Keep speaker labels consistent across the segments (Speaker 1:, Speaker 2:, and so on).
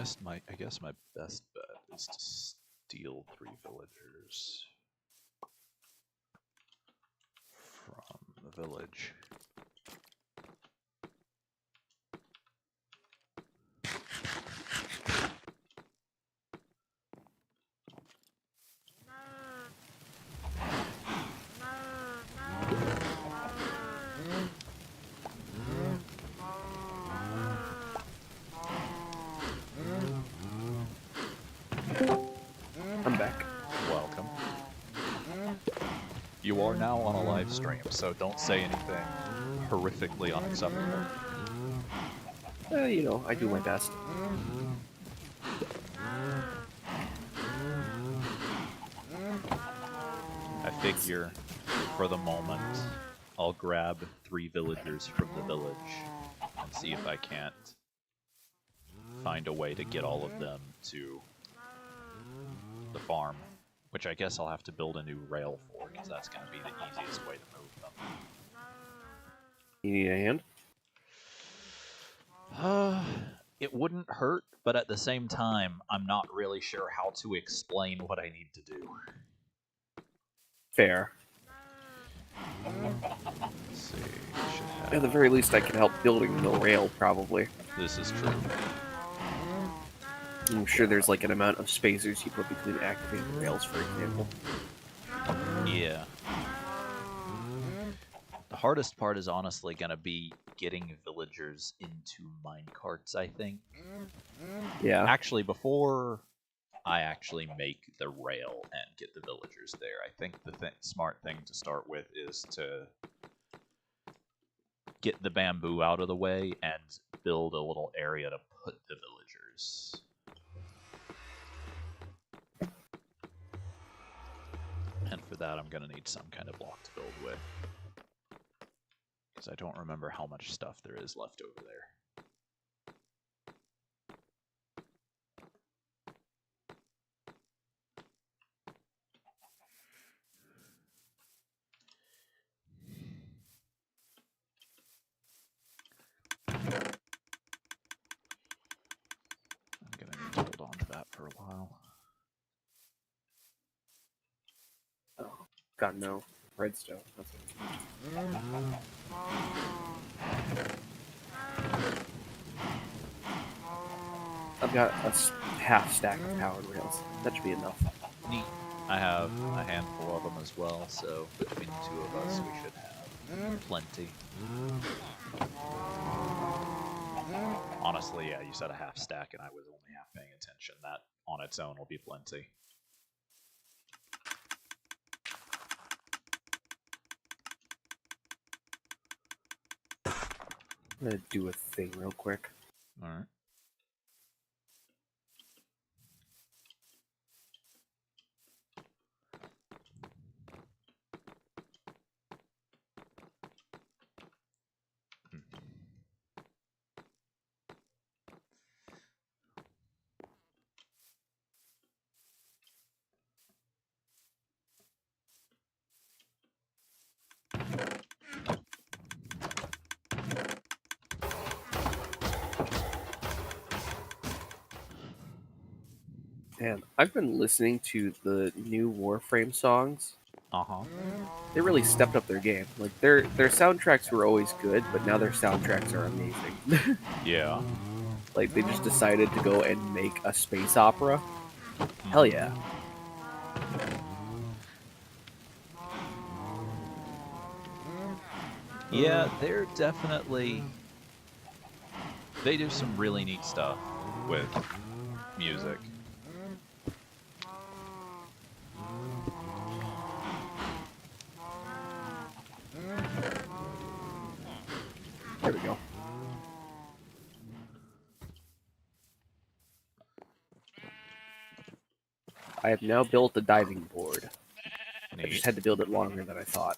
Speaker 1: I guess my best bet is to steal 3 villagers from the village.
Speaker 2: I'm back.
Speaker 1: Welcome. You are now on a live stream, so don't say anything horrifically unacceptable.
Speaker 2: You know, I do my best.
Speaker 1: I figure, for the moment, I'll grab 3 villagers from the village and see if I can't find a way to get all of them to the farm, which I guess I'll have to build a new rail for, because that's going to be the easiest way to move them.
Speaker 2: You need a hand?
Speaker 1: It wouldn't hurt, but at the same time, I'm not really sure how to explain what I need to do.
Speaker 2: Fair.
Speaker 1: Let's see. Should have...
Speaker 2: At the very least, I can help building the rail, probably.
Speaker 1: This is true.
Speaker 2: I'm sure there's like an amount of spacers you put between activated rails, for example.
Speaker 1: Yeah. The hardest part is honestly going to be getting villagers into minecarts, I think.
Speaker 2: Yeah.
Speaker 1: Actually, before I actually make the rail and get the villagers there, I think the smart thing to start with is to get the bamboo out of the way and build a little area to put the villagers. And for that, I'm going to need some kind of block to build with. Because I don't remember how much stuff there is left over there. I'm going to need to hold on to that for a while.
Speaker 2: Oh, God, no. Redstone. That's I've got a half stack of powered rails. That should be enough.
Speaker 1: Neat. I have a handful of them as well, so between the 2 of us, we should have plenty. Honestly, yeah, you said a half stack, and I was only half paying attention. That on its own will be plenty.
Speaker 2: I'm gonna do a thing real quick.
Speaker 1: Alright.
Speaker 2: Man, I've been listening to the new Warframe songs.
Speaker 1: Uh-huh.
Speaker 2: They really stepped up their game. Like their soundtracks were always good, but now their soundtracks are amazing.
Speaker 1: Yeah.
Speaker 2: Like they just decided to go and make a space opera. Hell yeah.
Speaker 1: Yeah, they're definitely... They do some really neat stuff with music.
Speaker 2: There we go. I have now built a diving board. I just
Speaker 1: Neat.
Speaker 2: had to build it longer than I thought.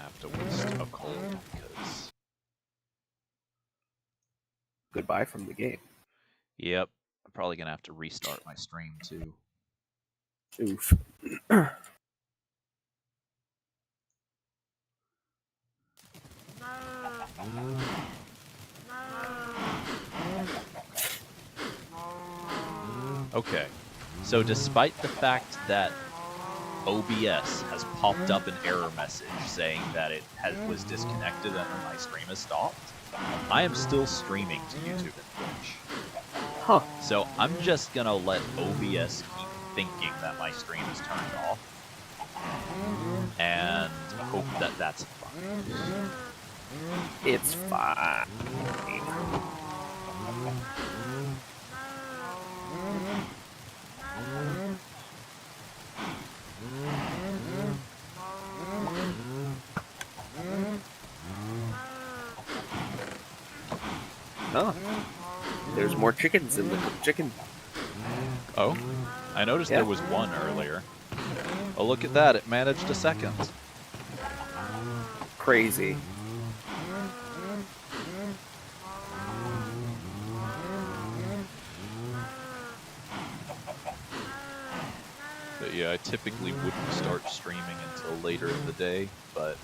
Speaker 1: have to waste a coal because.
Speaker 2: Goodbye from the game.
Speaker 1: Yep, I'm probably gonna have to restart my stream too.
Speaker 2: Oof.
Speaker 1: Okay, so despite the fact that OBS has popped up an error message saying that it was disconnected and my stream has stopped, I am still streaming to YouTube and Twitch.
Speaker 2: Huh.
Speaker 1: So I'm just gonna let OBS keep thinking that my stream is turned off, and hope that that's fine.
Speaker 2: It's fine. Oh, there's more chickens in the chicken.
Speaker 1: Oh, I noticed there was one earlier. Oh, look at that! It managed a second.
Speaker 2: Crazy.
Speaker 1: But yeah, I typically wouldn't start streaming until later in the day, but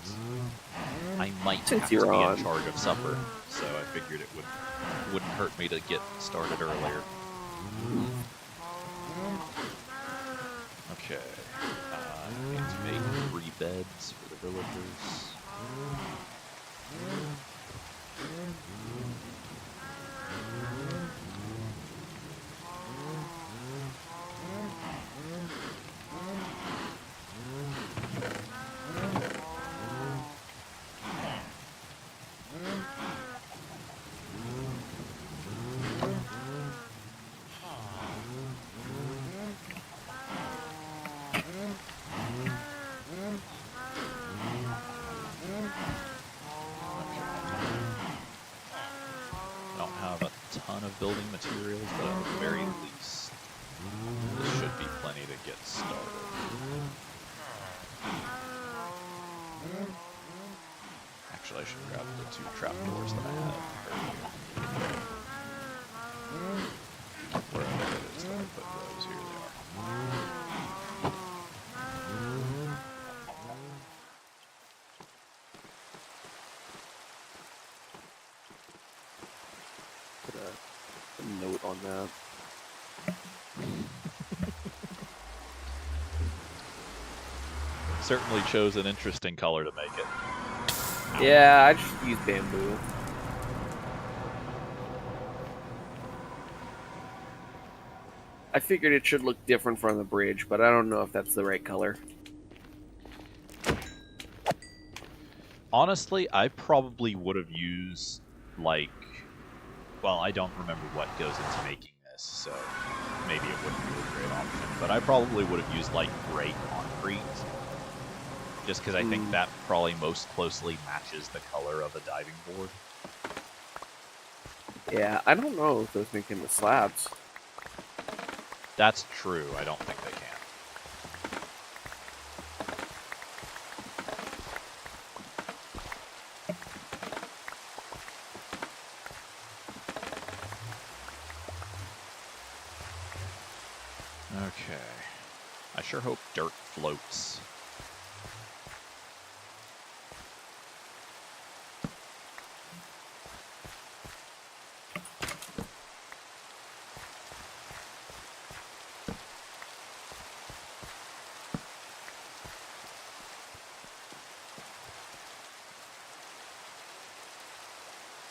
Speaker 1: I might
Speaker 2: Since
Speaker 1: have to
Speaker 2: you're
Speaker 1: be
Speaker 2: on.
Speaker 1: in charge of supper, so I figured it wouldn't hurt me to get started earlier. Okay, I need to make 3 beds for the villagers. I don't have a ton of building materials, but at the very least, this should be plenty to get started. Actually, I should grab the 2 trapdoors that I had earlier. Wherever it is that I put those, here they are.
Speaker 2: Put a note on that.
Speaker 1: Certainly chose an interesting color to make it.
Speaker 2: Yeah, I just use bamboo. I figured it should look different from the bridge, but I don't know if that's the right color.
Speaker 1: Honestly, I probably would have used, like, well, I don't remember what goes into making this, so maybe it wouldn't be a great option, but I probably would have used, like, gray concrete, just because I think that probably most closely matches the color of a diving board.
Speaker 2: Yeah, I don't know if those make into slabs.
Speaker 1: That's true, I don't think they can. Okay. I sure hope dirt floats.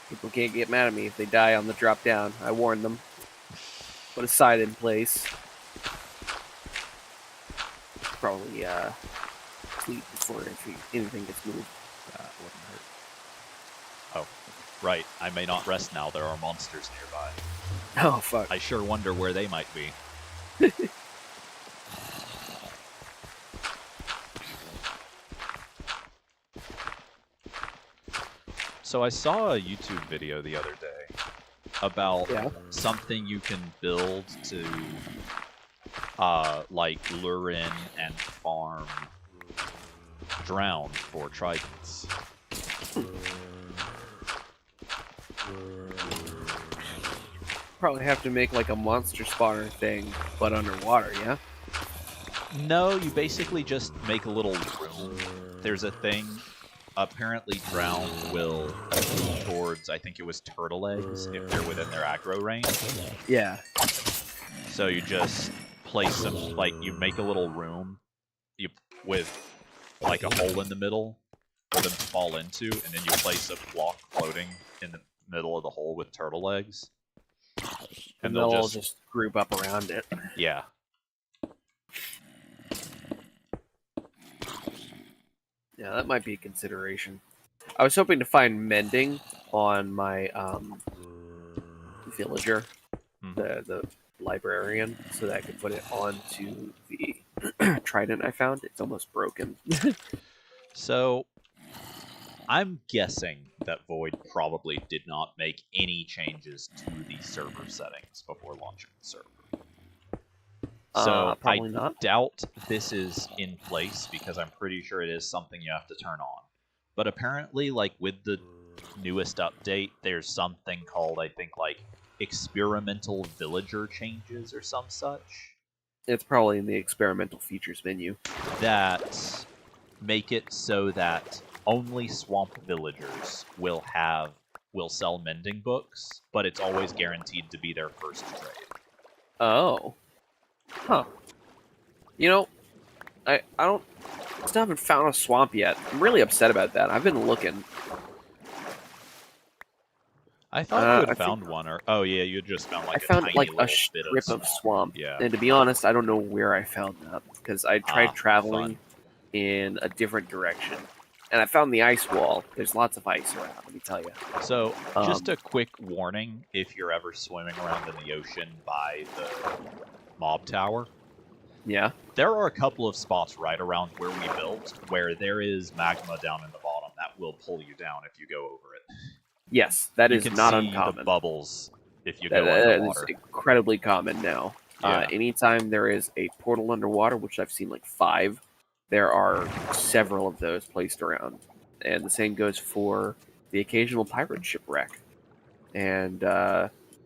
Speaker 2: People can't get mad at me if they die on the drop down. I warned them. Put a side in place. Probably sleep before anything gets moved.
Speaker 1: That wouldn't hurt. Oh, right. I may not rest now. There are monsters nearby.
Speaker 2: Oh, fuck.
Speaker 1: I sure wonder where they might be. So I saw a YouTube video the other day about something you can build to, like, lure in and farm drown for tridents.
Speaker 2: Probably have to make like a monster spawner thing, but underwater, yeah?
Speaker 1: No, you basically just make a little room. There's a thing. Apparently, drown will move towards, I think it was turtle eggs, if they're within their aggro range.
Speaker 2: Yeah.
Speaker 1: So you just place them, like, you make a little room with, like, a hole in the middle for them to fall into, and then you place a block floating in the middle of the hole with turtle eggs.
Speaker 2: And they'll all just group up around it.
Speaker 1: Yeah.
Speaker 2: Yeah, that might be a consideration. I was hoping to find mending on my villager, the librarian, so that I could put it onto the trident I found. It's almost broken.
Speaker 1: So, I'm guessing that Void probably did not make any changes to the server settings before launching the server. So
Speaker 2: probably
Speaker 1: I
Speaker 2: not.
Speaker 1: doubt this is in place because I'm pretty sure it is something you have to turn on. But apparently, like with the newest update, there's something called, I think, like experimental villager changes or some such.
Speaker 2: It's probably in the experimental features menu.
Speaker 1: That make it so that only swamp villagers will sell mending books, but it's always guaranteed to be their first trade.
Speaker 2: Oh. Huh. You know, I still haven't found a swamp yet. I'm really upset about that. I've been looking.
Speaker 1: I thought you had found one, or oh yeah, you had just found like
Speaker 2: I found
Speaker 1: tiny
Speaker 2: like
Speaker 1: little
Speaker 2: a strip
Speaker 1: bit
Speaker 2: of swamp.
Speaker 1: Yeah.
Speaker 2: And to be honest, I don't know where I found that because I tried traveling
Speaker 1: fun.
Speaker 2: in a different direction, and I found the ice wall. There's lots of ice around. Let me tell you.
Speaker 1: So, just a quick warning: if you're ever swimming around in the ocean by the mob tower,
Speaker 2: yeah,
Speaker 1: there are a couple of spots right around where we built where there is magma down in the bottom that will pull you down if you go over it.
Speaker 2: yes, that
Speaker 1: You
Speaker 2: is
Speaker 1: can
Speaker 2: not
Speaker 1: see
Speaker 2: uncommon.
Speaker 1: the bubbles if you
Speaker 2: That
Speaker 1: go underwater.
Speaker 2: is incredibly common now.
Speaker 1: Yeah.
Speaker 2: Anytime there is a portal underwater, which I've seen like 5, there are several of those placed around. And the same goes for the occasional pirate shipwreck and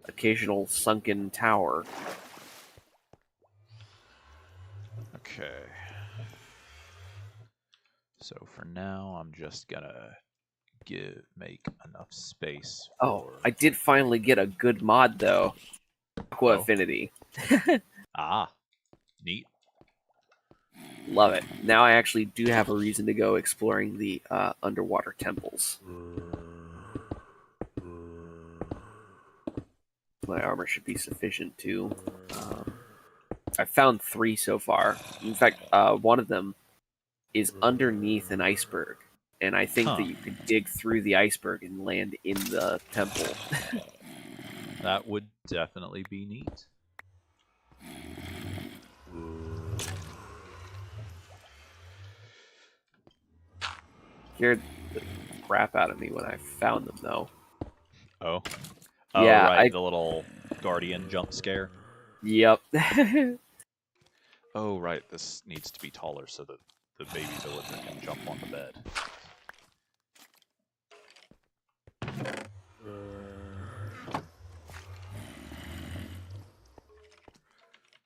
Speaker 2: occasional sunken tower.
Speaker 1: Okay. So for now, I'm just gonna make enough space.
Speaker 2: Oh, I did finally get a good mod though. Aqua Affinity.
Speaker 1: Ah, neat.
Speaker 2: Love it. Now I actually do have a reason to go exploring the underwater temples. My armor should be sufficient too. I found 3 so far. In fact, one of them is underneath an iceberg, and I think that you could dig through the iceberg and land in the temple.
Speaker 1: That would definitely be neat.
Speaker 2: Scared the crap out of me when I found them, though.
Speaker 1: Oh?
Speaker 2: Yeah,
Speaker 1: right, the little guardian jump scare.
Speaker 2: Yep.
Speaker 1: Oh, right, this needs to be taller so that the baby villager can jump on the bed.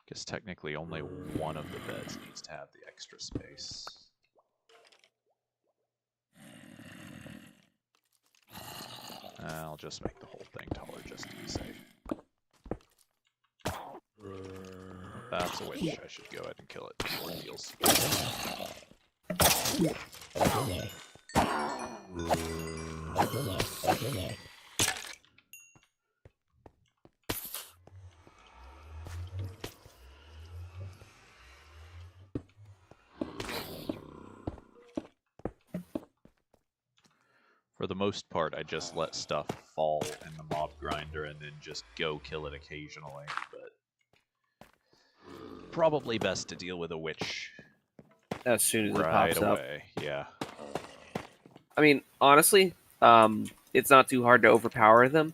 Speaker 1: Guess technically only one of the beds needs to have the extra space. I'll just make the whole thing taller just to be safe. That's a witch. I should go ahead and kill it before it heals. For the most part, I just let stuff fall in the mob grinder and then just go kill it occasionally, but probably best to deal with a witch
Speaker 2: As soon as
Speaker 1: right
Speaker 2: it pops up.
Speaker 1: away. Yeah.
Speaker 2: I mean, honestly, it's not too hard to overpower them,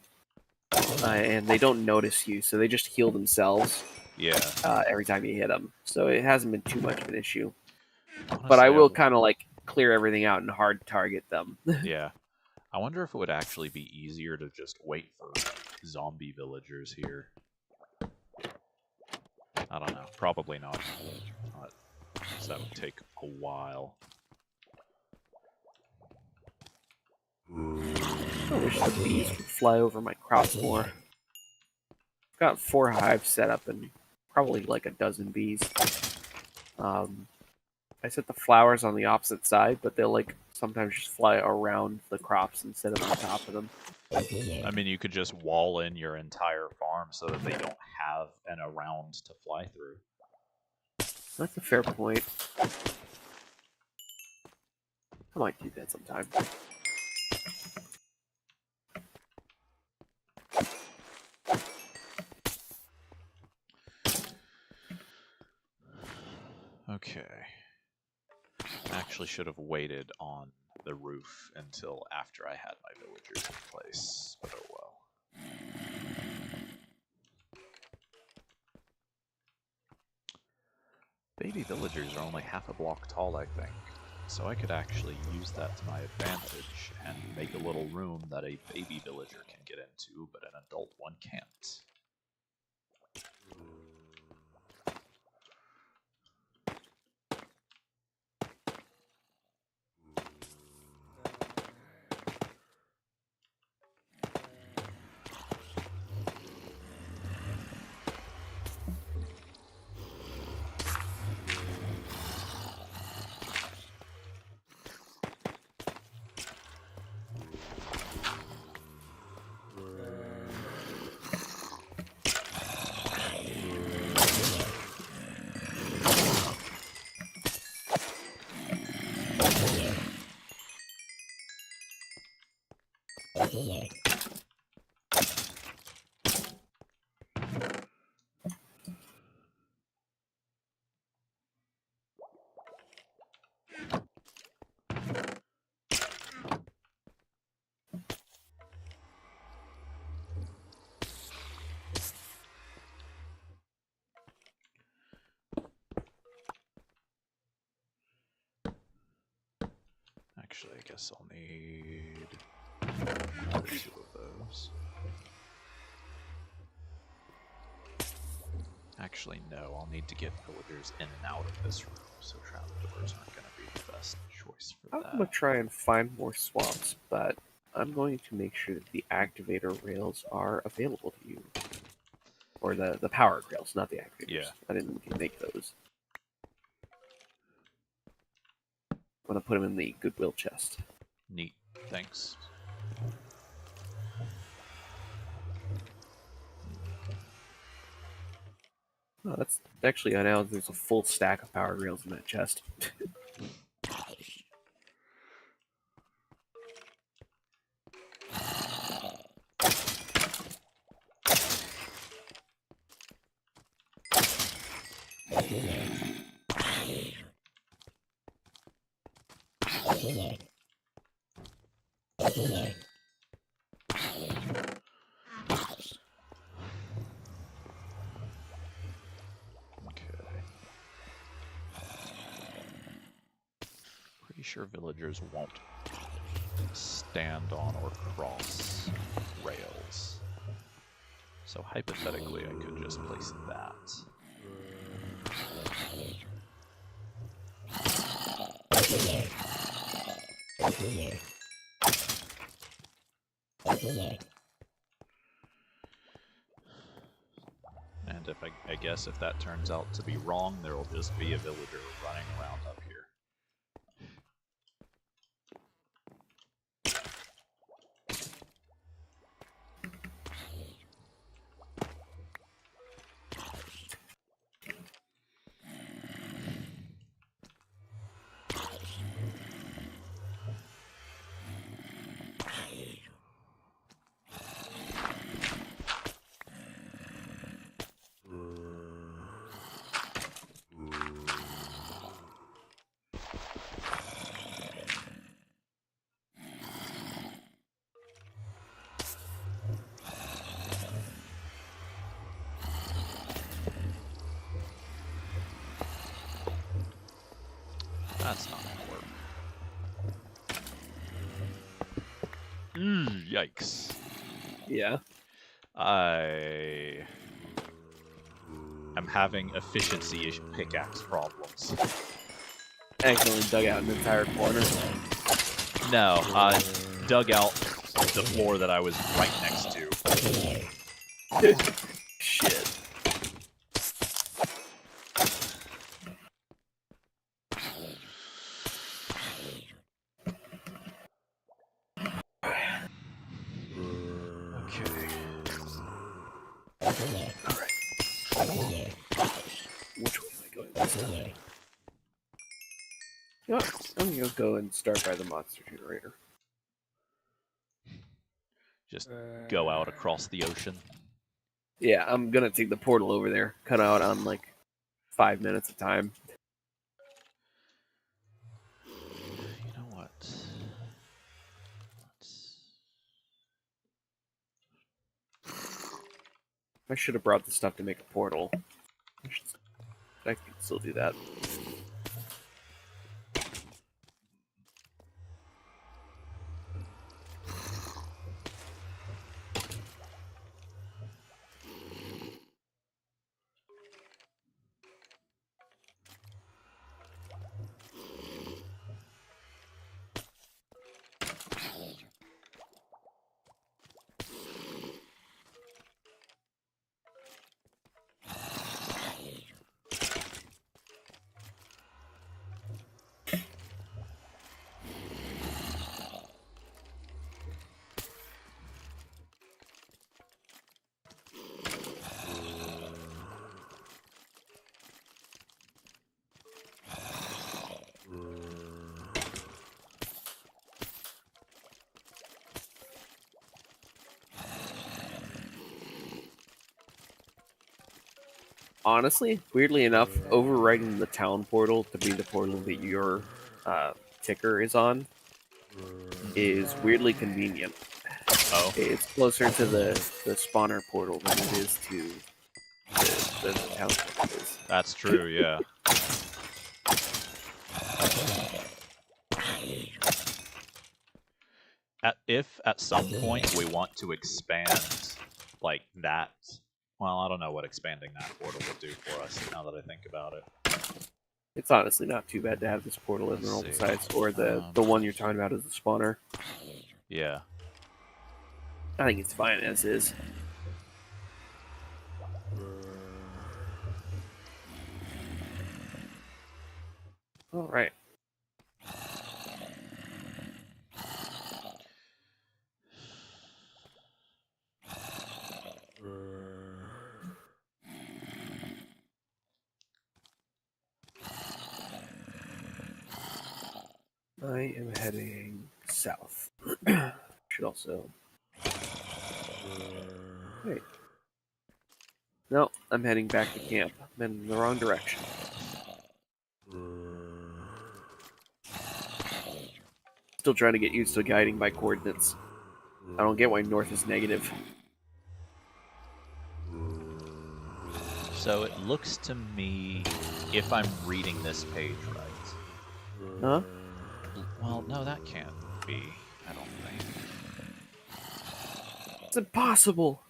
Speaker 2: and they don't notice you, so they just heal themselves.
Speaker 1: Yeah.
Speaker 2: Every time you hit them, so it hasn't been too much of an issue.
Speaker 1: Honestly,
Speaker 2: But I will kind of like clear everything out and hard target them.
Speaker 1: Yeah. I wonder if it would actually be easier to just wait for zombie villagers here. I don't know. Probably not. So that would take a while.
Speaker 2: I wish the bees would fly over my crops more. I've got 4 hives set up and probably like a dozen bees. I set the flowers on the opposite side, but they'll like sometimes just fly around the crops instead of on top of them.
Speaker 1: I mean, you could just wall in your entire farm so that they don't have an around to fly through.
Speaker 2: That's a fair point. I might do that sometime.
Speaker 1: Okay. Actually should have waited on the roof until after I had my villagers in place, but oh well. Baby villagers are only half a block tall, I think, so I could actually use that to my advantage and make a little room that a baby villager can get into, but an adult one can't. Actually, I guess I'll need another 2 of those. Actually, no, I'll need to get villagers in and out of this room, so trapdoors aren't going to be the best choice for
Speaker 2: I'm
Speaker 1: that.
Speaker 2: going to try and find more swamps, but I'm going to make sure that the activator rails are available to you. Or the powered rails, not the activators.
Speaker 1: Yeah.
Speaker 2: I didn't make those. I'm going to put them in the Goodwill chest.
Speaker 1: Neat, thanks.
Speaker 2: Oh, that's actually, I know there's a full stack of powered rails in that chest.
Speaker 1: Okay. Pretty sure villagers won't stand on or cross rails. So hypothetically, I could just place that. And if I guess if that turns out to be wrong, there will just be a villager running around up here. Yikes.
Speaker 2: Yeah.
Speaker 1: I'm having efficiency pickaxe problems.
Speaker 2: Accidentally dug out an entire corner.
Speaker 1: No, dug out the floor that I was right next to.
Speaker 2: Shit.
Speaker 1: Okay.
Speaker 2: Alright. Which way am I going this time? You know what? I'm gonna go and start by the monster generator.
Speaker 1: Just go out across the ocean.
Speaker 2: Yeah, I'm gonna take the portal over there. Cut out on like 5 minutes of time.
Speaker 1: You know what?
Speaker 2: I should have brought the stuff to make a portal. I can still do that. Honestly, weirdly enough, overwriting the town portal to be the portal that your ticker is on is weirdly convenient.
Speaker 1: Oh.
Speaker 2: It's closer to the spawner portal than it is to the town portal is.
Speaker 1: That's true, yeah. If at some point we want to expand like that, well, I don't know what expanding that portal would do for us now that I think about it.
Speaker 2: It's honestly not too bad to have this portal in
Speaker 1: Let's
Speaker 2: roll
Speaker 1: see.
Speaker 2: size, or the one you're talking about is the spawner.
Speaker 1: Yeah.
Speaker 2: I think it's fine as is. All right. I am heading south. Should also. Wait. No, I'm heading back to camp. I'm in the wrong direction. Still trying to get used to guiding by coordinates. I don't get why north is negative.
Speaker 1: So it looks to me, if I'm reading this page right.
Speaker 2: Huh?
Speaker 1: Well, no, that can't be, I don't think.
Speaker 2: It's impossible!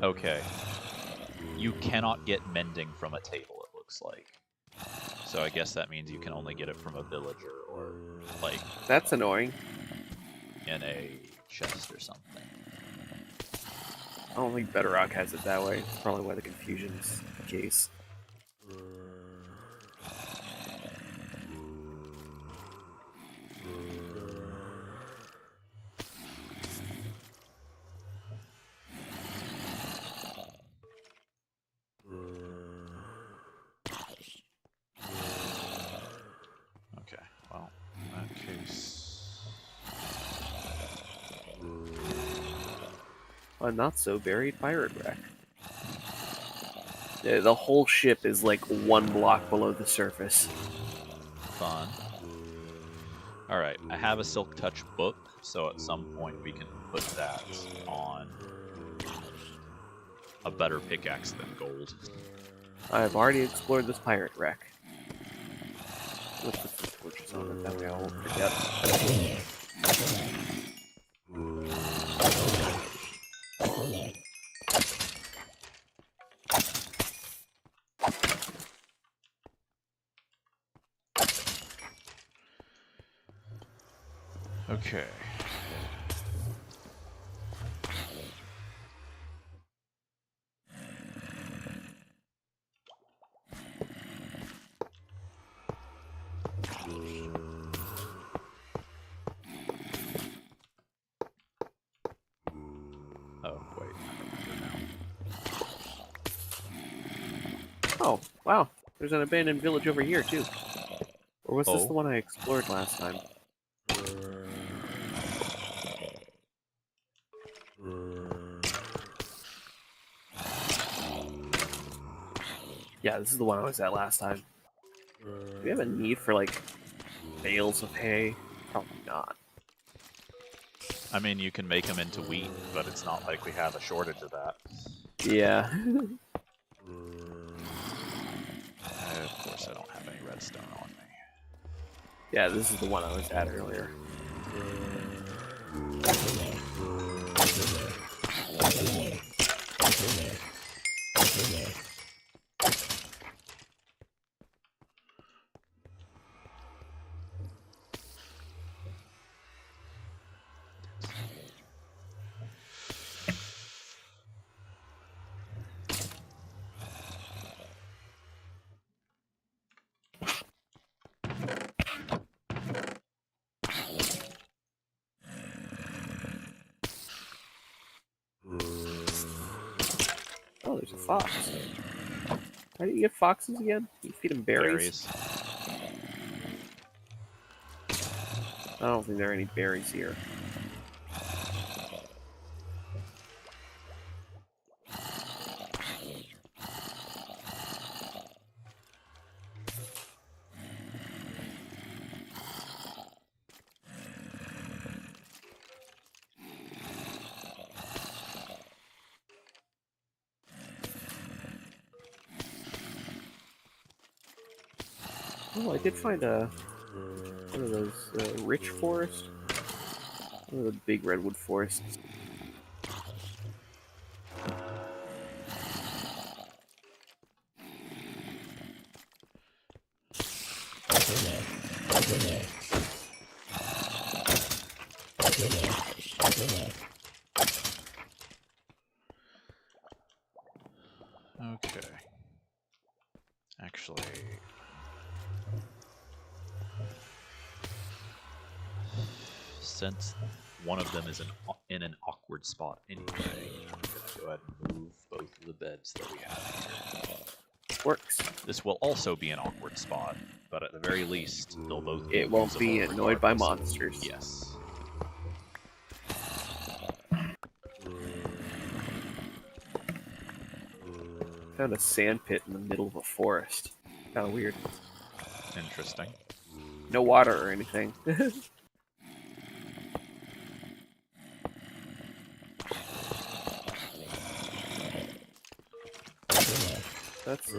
Speaker 1: Okay. You cannot get mending from a table, it looks like. So I guess that means you can only get it from a villager or, like,
Speaker 2: That's annoying.
Speaker 1: in a chest or something.
Speaker 2: I don't think Bedrock has it that way. It's probably why the confusion's the case.
Speaker 1: Okay, well, in that case...
Speaker 2: A not so buried pirate wreck. Yeah, the whole ship is like 1 block below the surface.
Speaker 1: Fun. Alright, I have a Silk Touch book, so at some point we can put that on a better pickaxe than gold.
Speaker 2: I have already explored this pirate wreck. Let's put some torches on it, that way I won't forget.
Speaker 1: Okay. Oh, wait.
Speaker 2: Oh, wow. There's an abandoned village over here, too. Or was this
Speaker 1: Oh.
Speaker 2: the one I explored last time? Yeah, this is the one I was at last time. Do we have a need for, like, bales of hay? Probably not.
Speaker 1: I mean, you can make them into wheat, but it's not like we have a shortage of that.
Speaker 2: Yeah.
Speaker 1: Of course, I don't have any redstone on me.
Speaker 2: Yeah, this is the one I was at earlier. Oh, there's a fox. How do you get foxes again? You feed them berries? I don't think there are any berries here. Oh, I did find one of those rich forests. One of the big redwood forests.
Speaker 1: Okay. Actually... Since one of them is in an awkward spot anyway, I'm gonna go ahead and move both of the beds that we have here.
Speaker 2: Works.
Speaker 1: This will also be an awkward spot, but at the very least, they'll both be
Speaker 2: It won't be
Speaker 1: usable
Speaker 2: annoyed by
Speaker 1: regardless.
Speaker 2: monsters.
Speaker 1: Yes.
Speaker 2: Found a sand pit in the middle of a forest. Kind of weird.
Speaker 1: Interesting.
Speaker 2: No water or anything. That's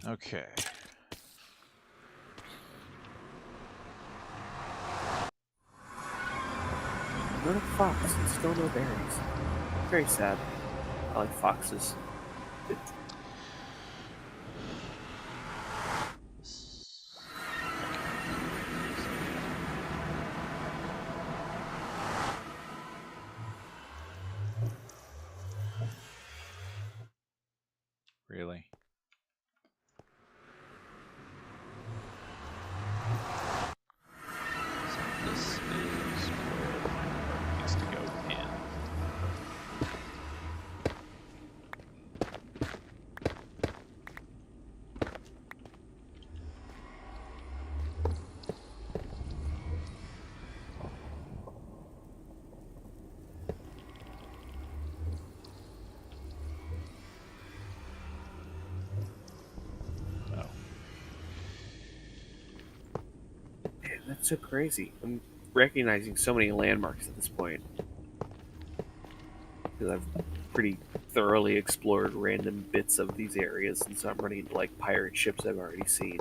Speaker 1: Okay.
Speaker 2: not a fox and still no berries. Very sad. I like foxes.
Speaker 1: Really? So this is where it needs to go in.
Speaker 2: That's so crazy. I'm recognizing so many landmarks at this point because I've pretty thoroughly explored random bits of these areas, and so I'm running into like pirate ships I've already seen.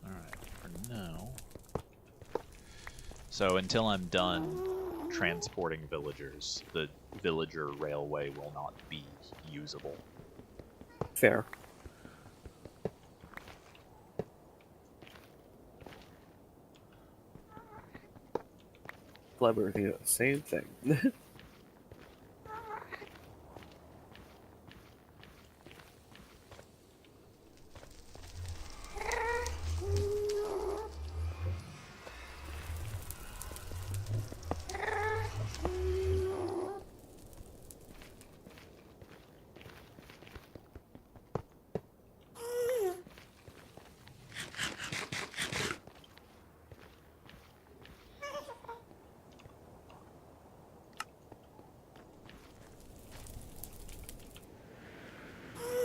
Speaker 1: Alright, for now. So until I'm done transporting villagers, the villager railway will not be usable.
Speaker 2: Fair. Clever thinking of the same thing.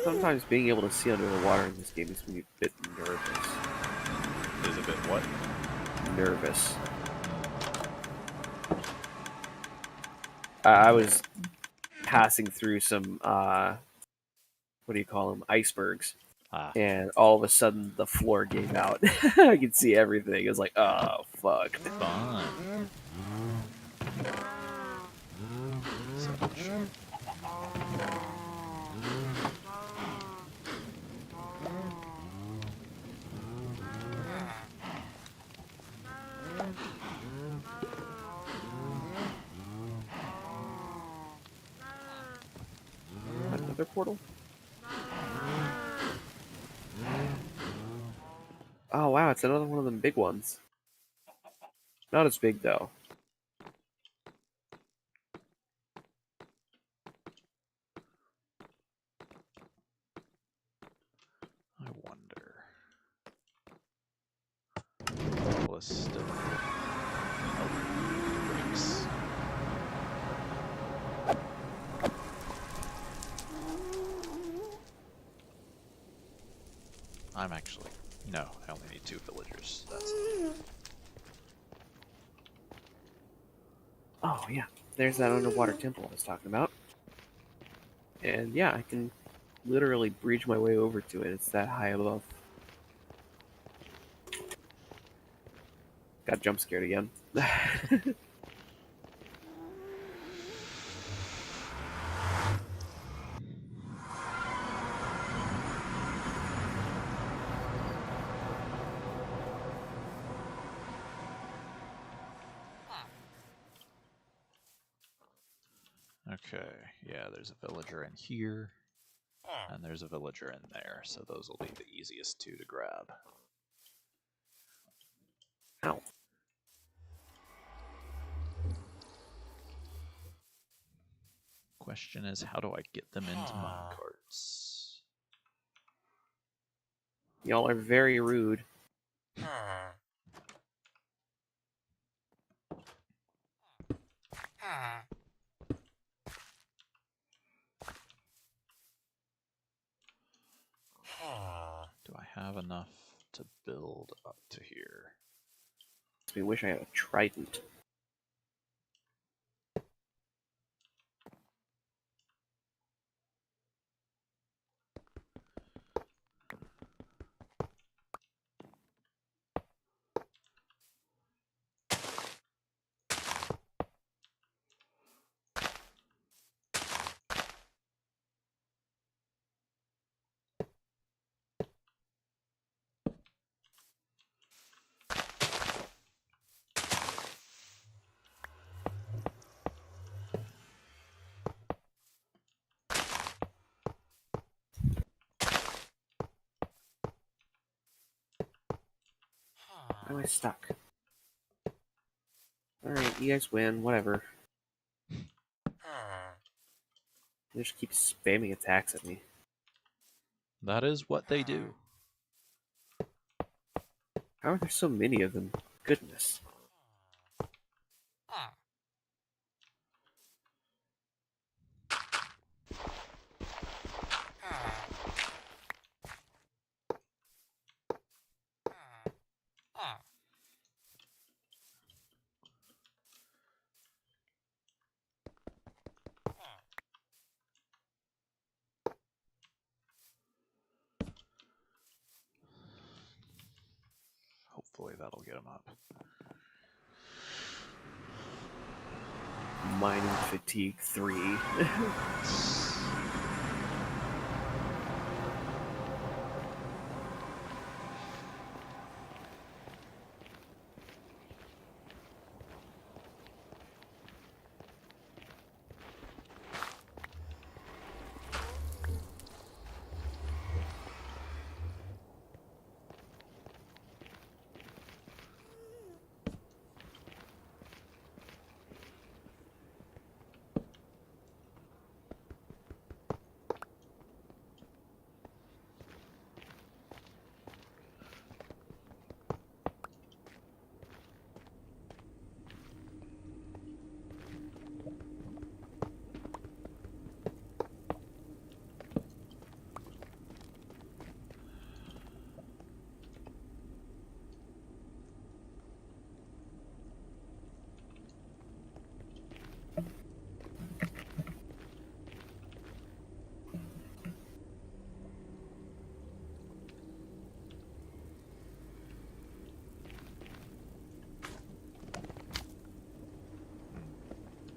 Speaker 2: Sometimes being able to see under the water in this game makes me a bit nervous.
Speaker 1: Is a bit what?
Speaker 2: Nervous. I was passing through some, what do you call them? Icebergs.
Speaker 1: Ah,
Speaker 2: And all of a sudden the floor gave out. I could see everything. It was like, oh, fuck.
Speaker 1: fun. Such.
Speaker 2: Another portal? Oh, wow, it's another one of them big ones. Not as big, though.
Speaker 1: I wonder. List of breaks. I'm actually no. I only need 2 villagers. That's
Speaker 2: Oh, yeah. There's that underwater temple I was talking about. And yeah, I can literally breach my way over to it. It's that high above. Got jump scared again.
Speaker 1: okay. Yeah, there's a villager in here, and there's a villager in there. So those will be the easiest 2 to grab.
Speaker 2: Ow.
Speaker 1: Question is, how do I get them into mine carts?
Speaker 2: Y'all are very rude.
Speaker 1: Do I have enough to build up to here?
Speaker 2: We wish I had a trident. Why am I stuck? Alright, you guys win, whatever. They just keep spamming attacks at me.
Speaker 1: That is what they do.
Speaker 2: How are there so many of them? Goodness.
Speaker 1: Hopefully that'll get them up.
Speaker 2: Mining fatigue 3.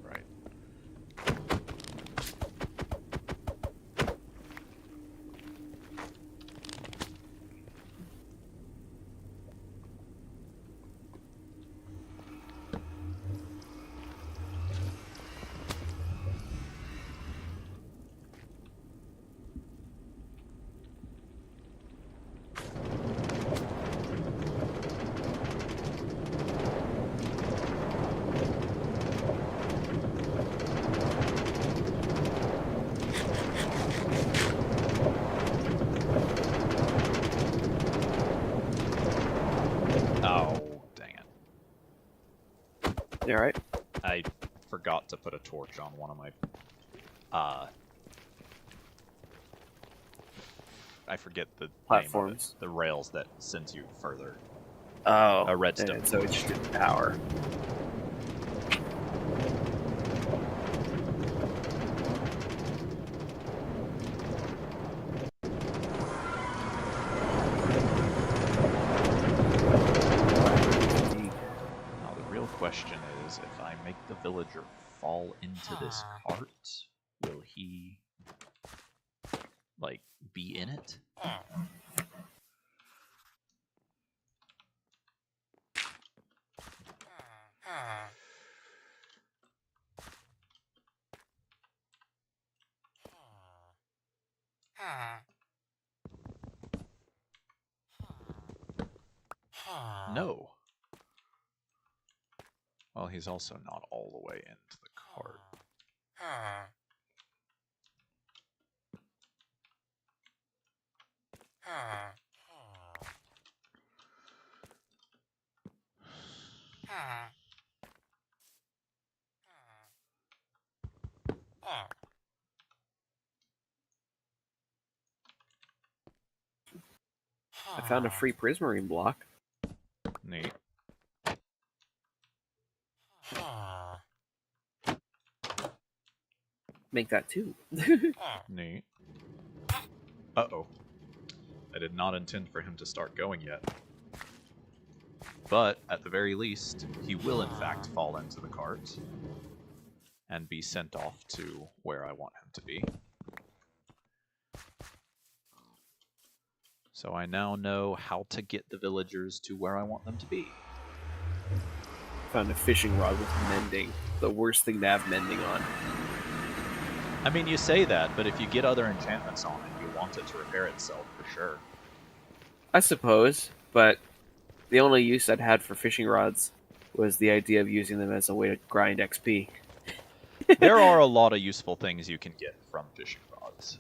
Speaker 1: Right. Oh, dang it.
Speaker 2: You alright?
Speaker 1: I forgot to put a torch on one of my... I forget the
Speaker 2: Platforms.
Speaker 1: name of it. The rails that sends you further.
Speaker 2: Oh.
Speaker 1: A redstone.
Speaker 2: And so it just didn't power.
Speaker 1: Now the real question is, if I make the villager fall into this cart, will he, like, be in it? No. Well, he's also not all the way into the cart.
Speaker 2: I found a free prismarine block.
Speaker 1: Neat.
Speaker 2: Make that too.
Speaker 1: Neat. Uh-oh. I did not intend for him to start going yet. But, at the very least, he will in fact fall into the cart and be sent off to where I want him to be. So I now know how to get the villagers to where I want them to be.
Speaker 2: Found a fishing rod with mending. The worst thing to have mending on.
Speaker 1: I mean, you say that, but if you get other enchantments on it, you want it to repair itself for sure.
Speaker 2: I suppose, but The only use I'd had for fishing rods was the idea of using them as a way to grind XP.
Speaker 1: There are a lot of useful things you can get from fishing rods.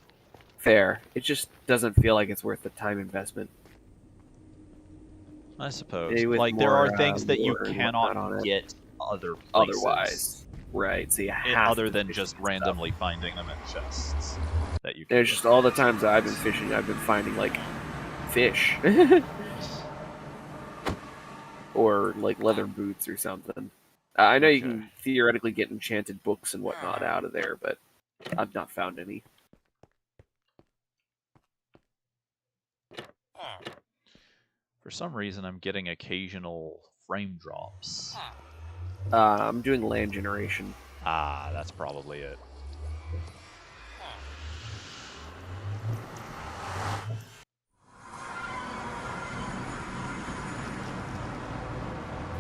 Speaker 2: Fair. It just doesn't feel like it's worth the time investment.
Speaker 1: I suppose.
Speaker 2: Maybe with
Speaker 1: Like, there are
Speaker 2: more,
Speaker 1: things that you
Speaker 2: lure and whatnot on
Speaker 1: cannot
Speaker 2: it.
Speaker 1: get other places.
Speaker 2: Otherwise. Right, so you have
Speaker 1: Other
Speaker 2: to
Speaker 1: than
Speaker 2: fish
Speaker 1: just
Speaker 2: that
Speaker 1: randomly finding them in chests that you can
Speaker 2: There's
Speaker 1: get.
Speaker 2: just all the times that I've been fishing, I've been finding, like, fish. Or, like, leather boots or something. I know you
Speaker 1: Okay.
Speaker 2: can theoretically get enchanted books and whatnot out of there, but I've not found any.
Speaker 1: For some reason, I'm getting occasional frame drops.
Speaker 2: I'm doing land generation.
Speaker 1: Ah, that's probably it.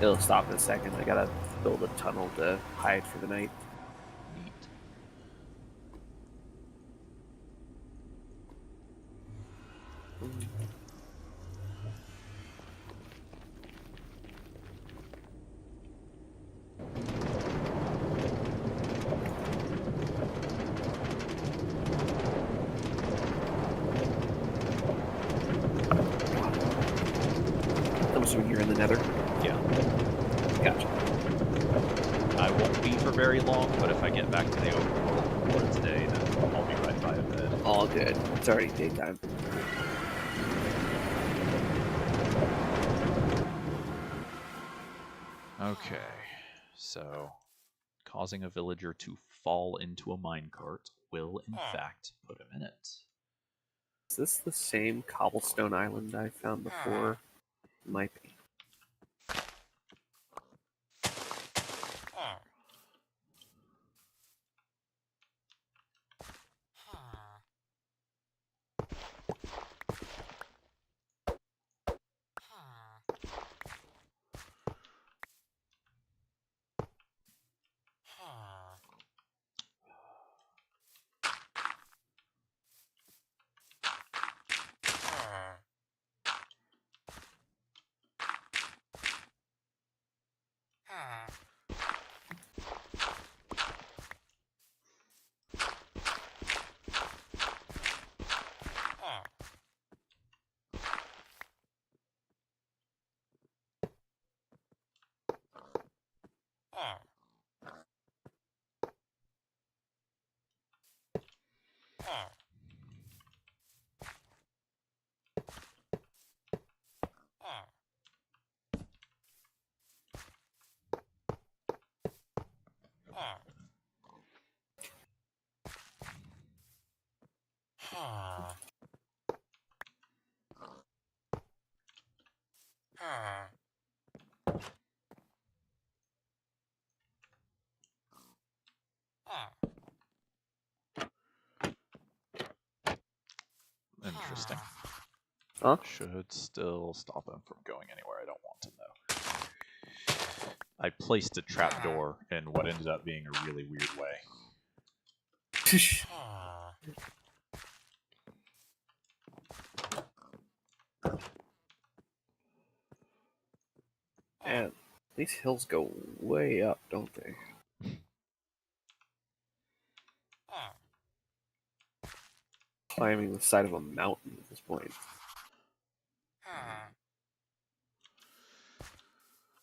Speaker 2: It'll stop in a second. I gotta build a tunnel to hide for the night.
Speaker 1: Neat.
Speaker 2: I'm assuming you're in the nether.
Speaker 1: Yeah.
Speaker 2: Gotcha.
Speaker 1: I won't be for very long, but if I get back to the overworld before it's day, then I'll be right by a bed.
Speaker 2: All good. It's already daytime.
Speaker 1: Okay, so causing a villager to fall into a minecart will, in fact, put him in it.
Speaker 2: Is this the same cobblestone island I found before? Might be.
Speaker 1: Interesting.
Speaker 2: Huh?
Speaker 1: Should still stop him from going anywhere I don't want him, though. I placed a trapdoor in what ended up being a really weird way.
Speaker 2: Man, these hills go way up, don't they? Climbing the side of a mountain at this point.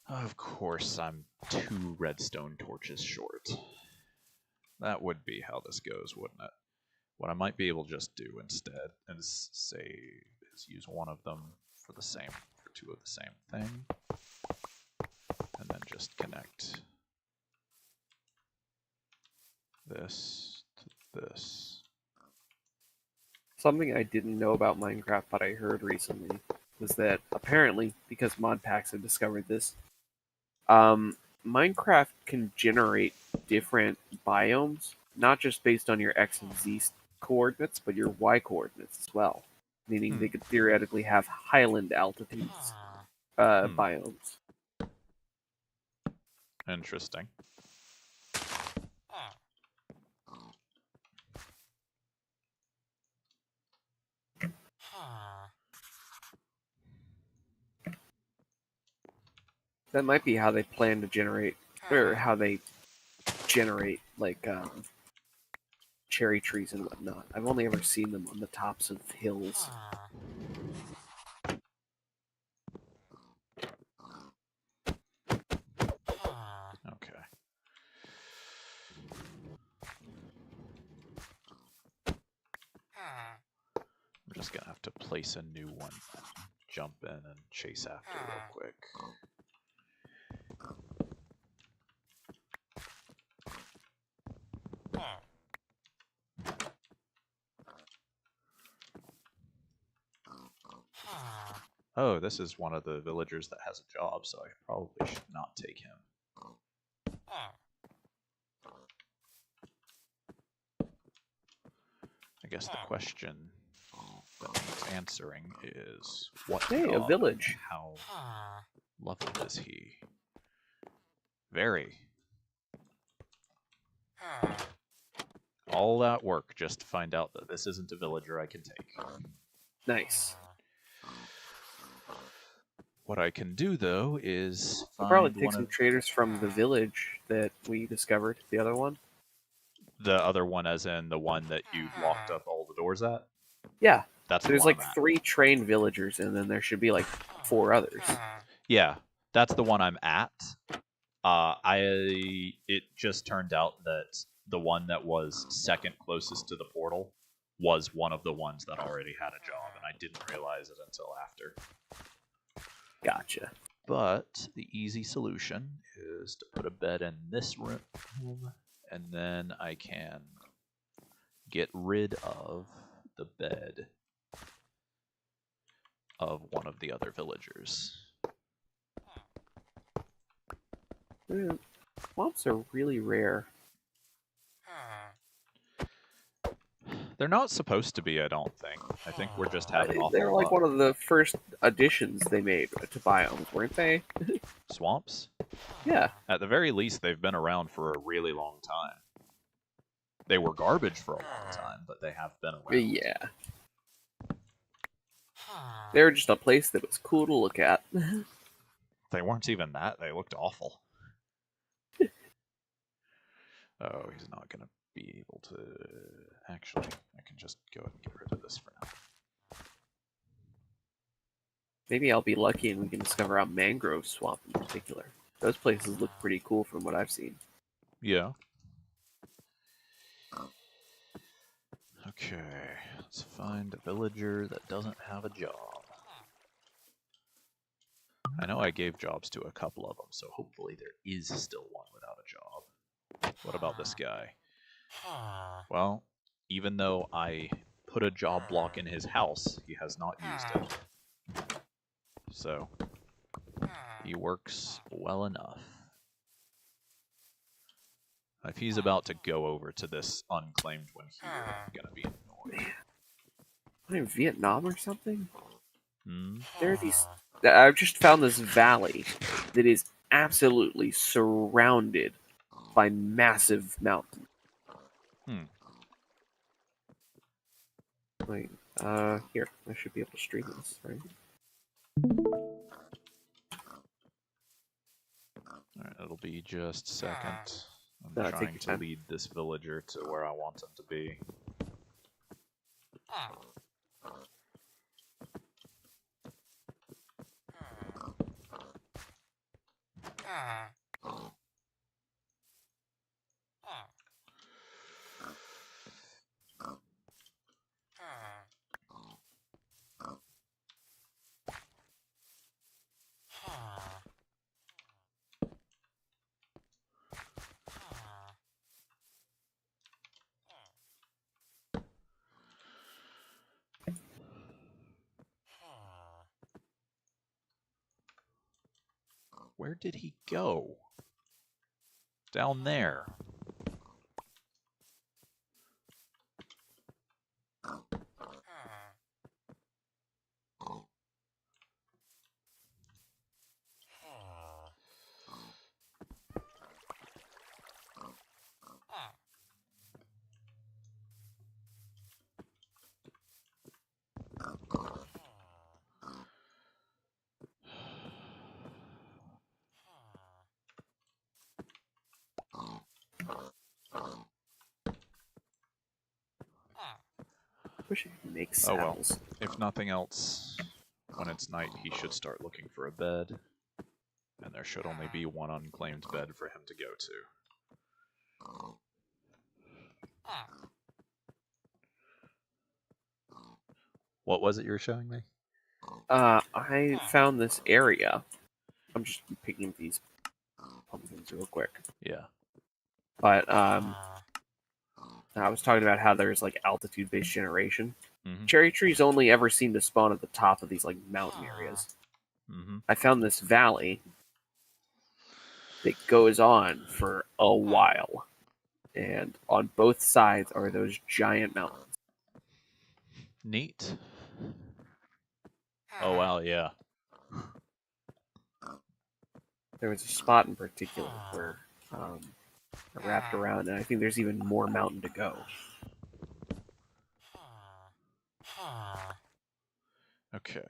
Speaker 1: Of course, I'm 2 redstone torches short. That would be how this goes, wouldn't it? What I might be able to just do instead is use one of them for 2 of the same thing, and then just connect this to this.
Speaker 2: Something I didn't know about Minecraft, but I heard recently, was that apparently, because mod packs have discovered this, Minecraft can generate different biomes, not just based on your X and Z coordinates, but your Y coordinates as well. Meaning they could theoretically have highland altitudes biomes.
Speaker 1: Interesting.
Speaker 2: That might be how they plan to generate, or how they generate like cherry trees and whatnot. I've only ever seen them on the tops of hills.
Speaker 1: Okay. I'm just gonna have to place a new one, jump in and chase after real quick. Oh, this is one of the villagers that has a job, so I probably should not take him. I guess the question that needs answering is what
Speaker 2: Hey, a
Speaker 1: job
Speaker 2: village.
Speaker 1: and how leveled is he? Very. All that work just to find out that this isn't a villager I can take.
Speaker 2: Nice.
Speaker 1: What I can do though is
Speaker 2: I'll probably
Speaker 1: find
Speaker 2: take
Speaker 1: one
Speaker 2: some
Speaker 1: of
Speaker 2: traders from the village that we discovered. The other one.
Speaker 1: the other one, as in the one that you locked up all the doors at.
Speaker 2: Yeah.
Speaker 1: That's the
Speaker 2: There's
Speaker 1: one
Speaker 2: like
Speaker 1: I'm at.
Speaker 2: 3 trained villagers, and then there should be like 4 others.
Speaker 1: Yeah, that's the one I'm at. It just turned out that the one that was second closest to the portal was one of the ones that already had a job, and I didn't realize it until after.
Speaker 2: Gotcha.
Speaker 1: But the easy solution is to put a bed in this room, and then I can get rid of the bed of one of the other villagers.
Speaker 2: Swamps are really rare.
Speaker 1: They're not supposed to be, I don't think. I think we're just having awful
Speaker 2: They're like
Speaker 1: luck.
Speaker 2: one of the first additions they made to biomes, weren't they?
Speaker 1: Swamps?
Speaker 2: Yeah.
Speaker 1: At the very least, they've been around for a really long time. They were garbage for a long time, but they have been around.
Speaker 2: Yeah. They were just a place that was cool to look at.
Speaker 1: They weren't even that. They looked awful. Oh, he's not going to be able to... Actually, I can just go ahead and get rid of this for now.
Speaker 2: Maybe I'll be lucky and we can discover a mangrove swamp in particular. Those places look pretty cool from what I've seen.
Speaker 1: Yeah. Okay, let's find a villager that doesn't have a job. I know I gave jobs to a couple of them, so hopefully there is still one without a job. What about this guy? Well, even though I put a job block in his house, he has not used it. So, he works well enough. If he's about to go over to this unclaimed one here, I'm gonna be annoyed.
Speaker 2: What, in Vietnam or something?
Speaker 1: Hmm?
Speaker 2: There are these... I've just found this valley that is absolutely surrounded by massive mountains.
Speaker 1: Hmm.
Speaker 2: Wait, here. I should be able to stream this, right?
Speaker 1: Alright, it'll be just a second. I'm
Speaker 2: Take
Speaker 1: trying
Speaker 2: your
Speaker 1: to
Speaker 2: time.
Speaker 1: lead this villager to where I want him to be. Where did he go? Down there.
Speaker 2: makes
Speaker 1: Oh well.
Speaker 2: saddles.
Speaker 1: If nothing else, when it's night, he should start looking for a bed. And there should only be one unclaimed bed for him to go to. What was it you were showing me?
Speaker 2: I found this area. I'm just picking these pumpkins real quick.
Speaker 1: Yeah.
Speaker 2: But I was talking about how there's like altitude-based generation.
Speaker 1: Mm-hmm.
Speaker 2: Cherry trees only ever seem to spawn at the top of these like mountain areas.
Speaker 1: Mm-hmm.
Speaker 2: I found this valley that goes on for a while, and on both sides are those giant mountains.
Speaker 1: Neat. Oh wow, yeah.
Speaker 2: There was a spot in particular where I wrapped around, and I think there's even more mountain to go.
Speaker 1: Okay.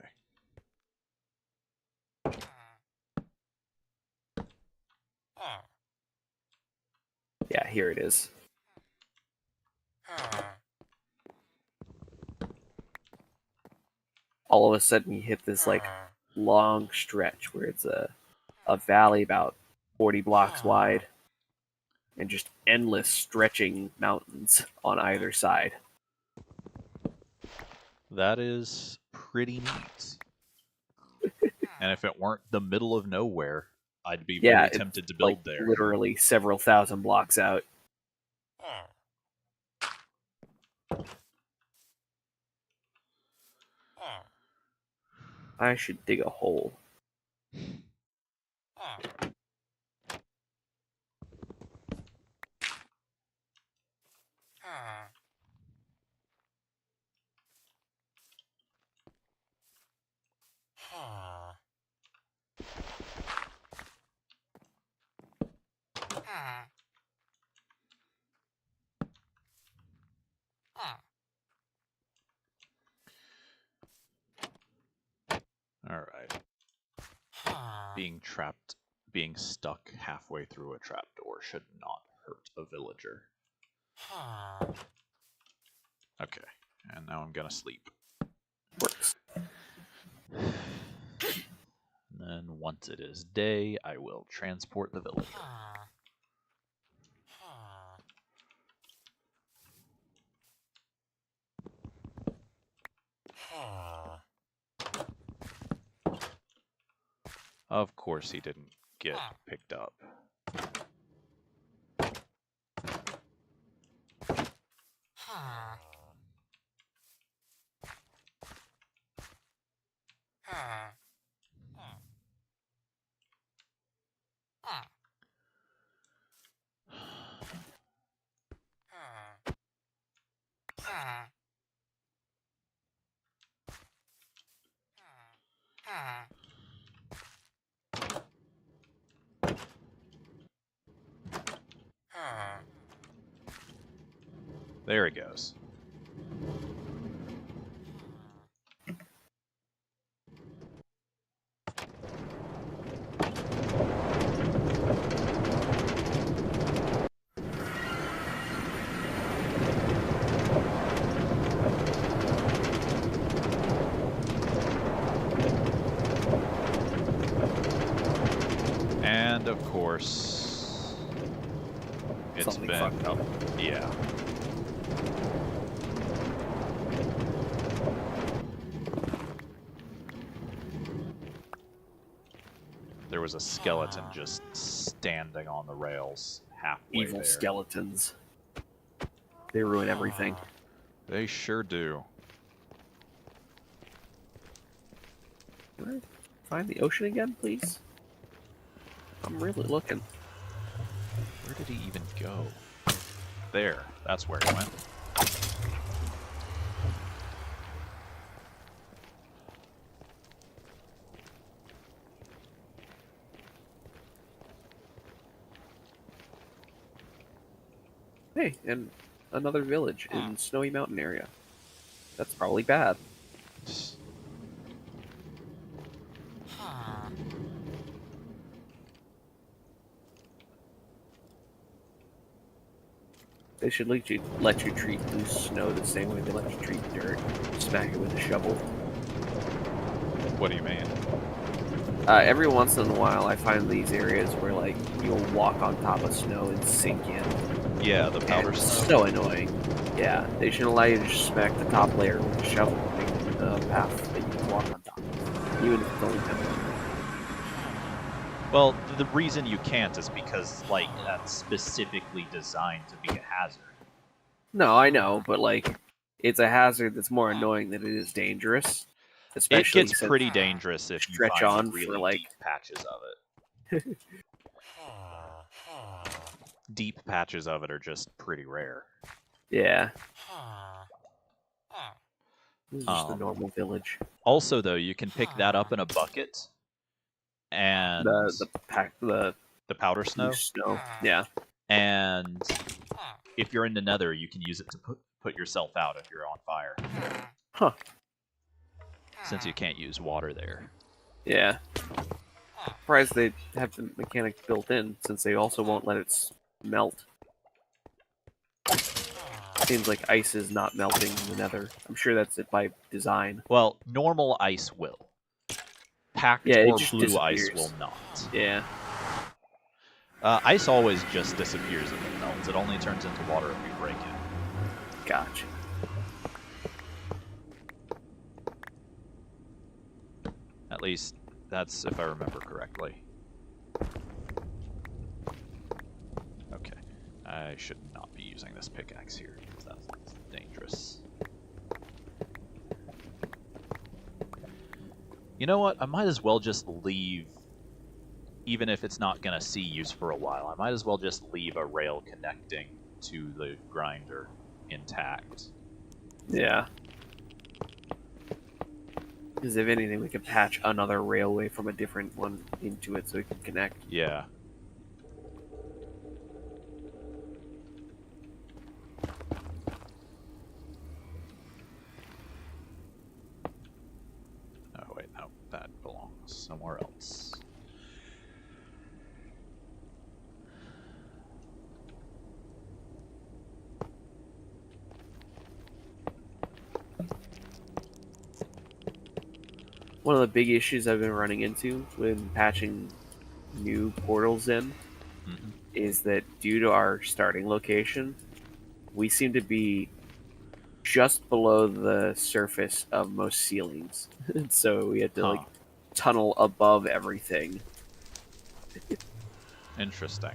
Speaker 2: Yeah, here it is. All of a sudden, you hit this like long stretch where it's a valley about 40 blocks wide, and just endless stretching mountains on either side.
Speaker 1: That is pretty neat. And if it weren't the middle of nowhere, I'd be
Speaker 2: Yeah,
Speaker 1: very
Speaker 2: it's
Speaker 1: tempted to
Speaker 2: like
Speaker 1: build there.
Speaker 2: literally several thousand blocks out. I should dig a hole.
Speaker 1: Alright. Being stuck halfway through a trapdoor should not hurt a villager. Okay, and now I'm gonna sleep.
Speaker 2: Works.
Speaker 1: And then once it is day, I will transport the villager. Of course he didn't get picked up. There he goes. And of course, it's
Speaker 2: Something
Speaker 1: been
Speaker 2: fucked up.
Speaker 1: yeah. There was a skeleton just standing on the rails halfway
Speaker 2: Evil
Speaker 1: there.
Speaker 2: skeletons. They ruin everything.
Speaker 1: They sure do.
Speaker 2: Can I find the ocean again, please? I'm really looking.
Speaker 1: Where did he even go? There. That's where he went.
Speaker 2: Hey, and another village in Snowy Mountain area. That's probably bad. They should let you treat loose snow the same way they let you treat dirt. Smack it with a shovel.
Speaker 1: What do you mean?
Speaker 2: Every once in a while, I find these areas where like you'll walk on top of snow and sink in.
Speaker 1: Yeah, the powder
Speaker 2: And it's
Speaker 1: snow.
Speaker 2: so annoying. Yeah, they should allow you to just smack the top layer with a shovel and make a path that you can walk on top, even if it's only temporary.
Speaker 1: Well, the reason you can't is because, like, that's specifically designed to be a hazard.
Speaker 2: No, I know, but like, it's a hazard that's more annoying than it is dangerous.
Speaker 1: It
Speaker 2: Especially
Speaker 1: gets
Speaker 2: since
Speaker 1: pretty dangerous if you
Speaker 2: stretch
Speaker 1: find
Speaker 2: on
Speaker 1: really
Speaker 2: for like
Speaker 1: deep patches of it. Deep patches of it are just pretty rare.
Speaker 2: yeah. This is just a normal village.
Speaker 1: Also, though, you can pick that up in a bucket, and
Speaker 2: The
Speaker 1: the powder snow.
Speaker 2: loose snow. Yeah.
Speaker 1: And if you're in the Nether, you can use it to put yourself out if you're on fire.
Speaker 2: Huh.
Speaker 1: Since you can't use water there.
Speaker 2: Yeah. Surprised they have the mechanic built in, since they also won't let it melt. Seems like ice is not melting in the Nether. I'm sure that's it by design.
Speaker 1: Well, normal ice will. Packed
Speaker 2: Yeah, it
Speaker 1: or
Speaker 2: just
Speaker 1: blue ice
Speaker 2: disappears.
Speaker 1: will not.
Speaker 2: Yeah.
Speaker 1: Ice always just disappears if it melts. It only turns into water if you break it.
Speaker 2: Gotcha.
Speaker 1: At least, that's if I remember correctly. Okay. I should not be using this pickaxe here, because that's dangerous. You know what? I might as well just leave, even if it's not going to see use for a while, I might as well just leave a rail connecting to the grinder intact.
Speaker 2: Yeah. Because if anything, we could patch another railway from a different one into it so we can connect.
Speaker 1: Yeah. Oh, wait, no. That belongs somewhere else.
Speaker 2: One of the big issues I've been running into when patching new portals in is that due to our starting location, we seem to be just below the surface of most ceilings. So we had to like tunnel above everything.
Speaker 1: Interesting.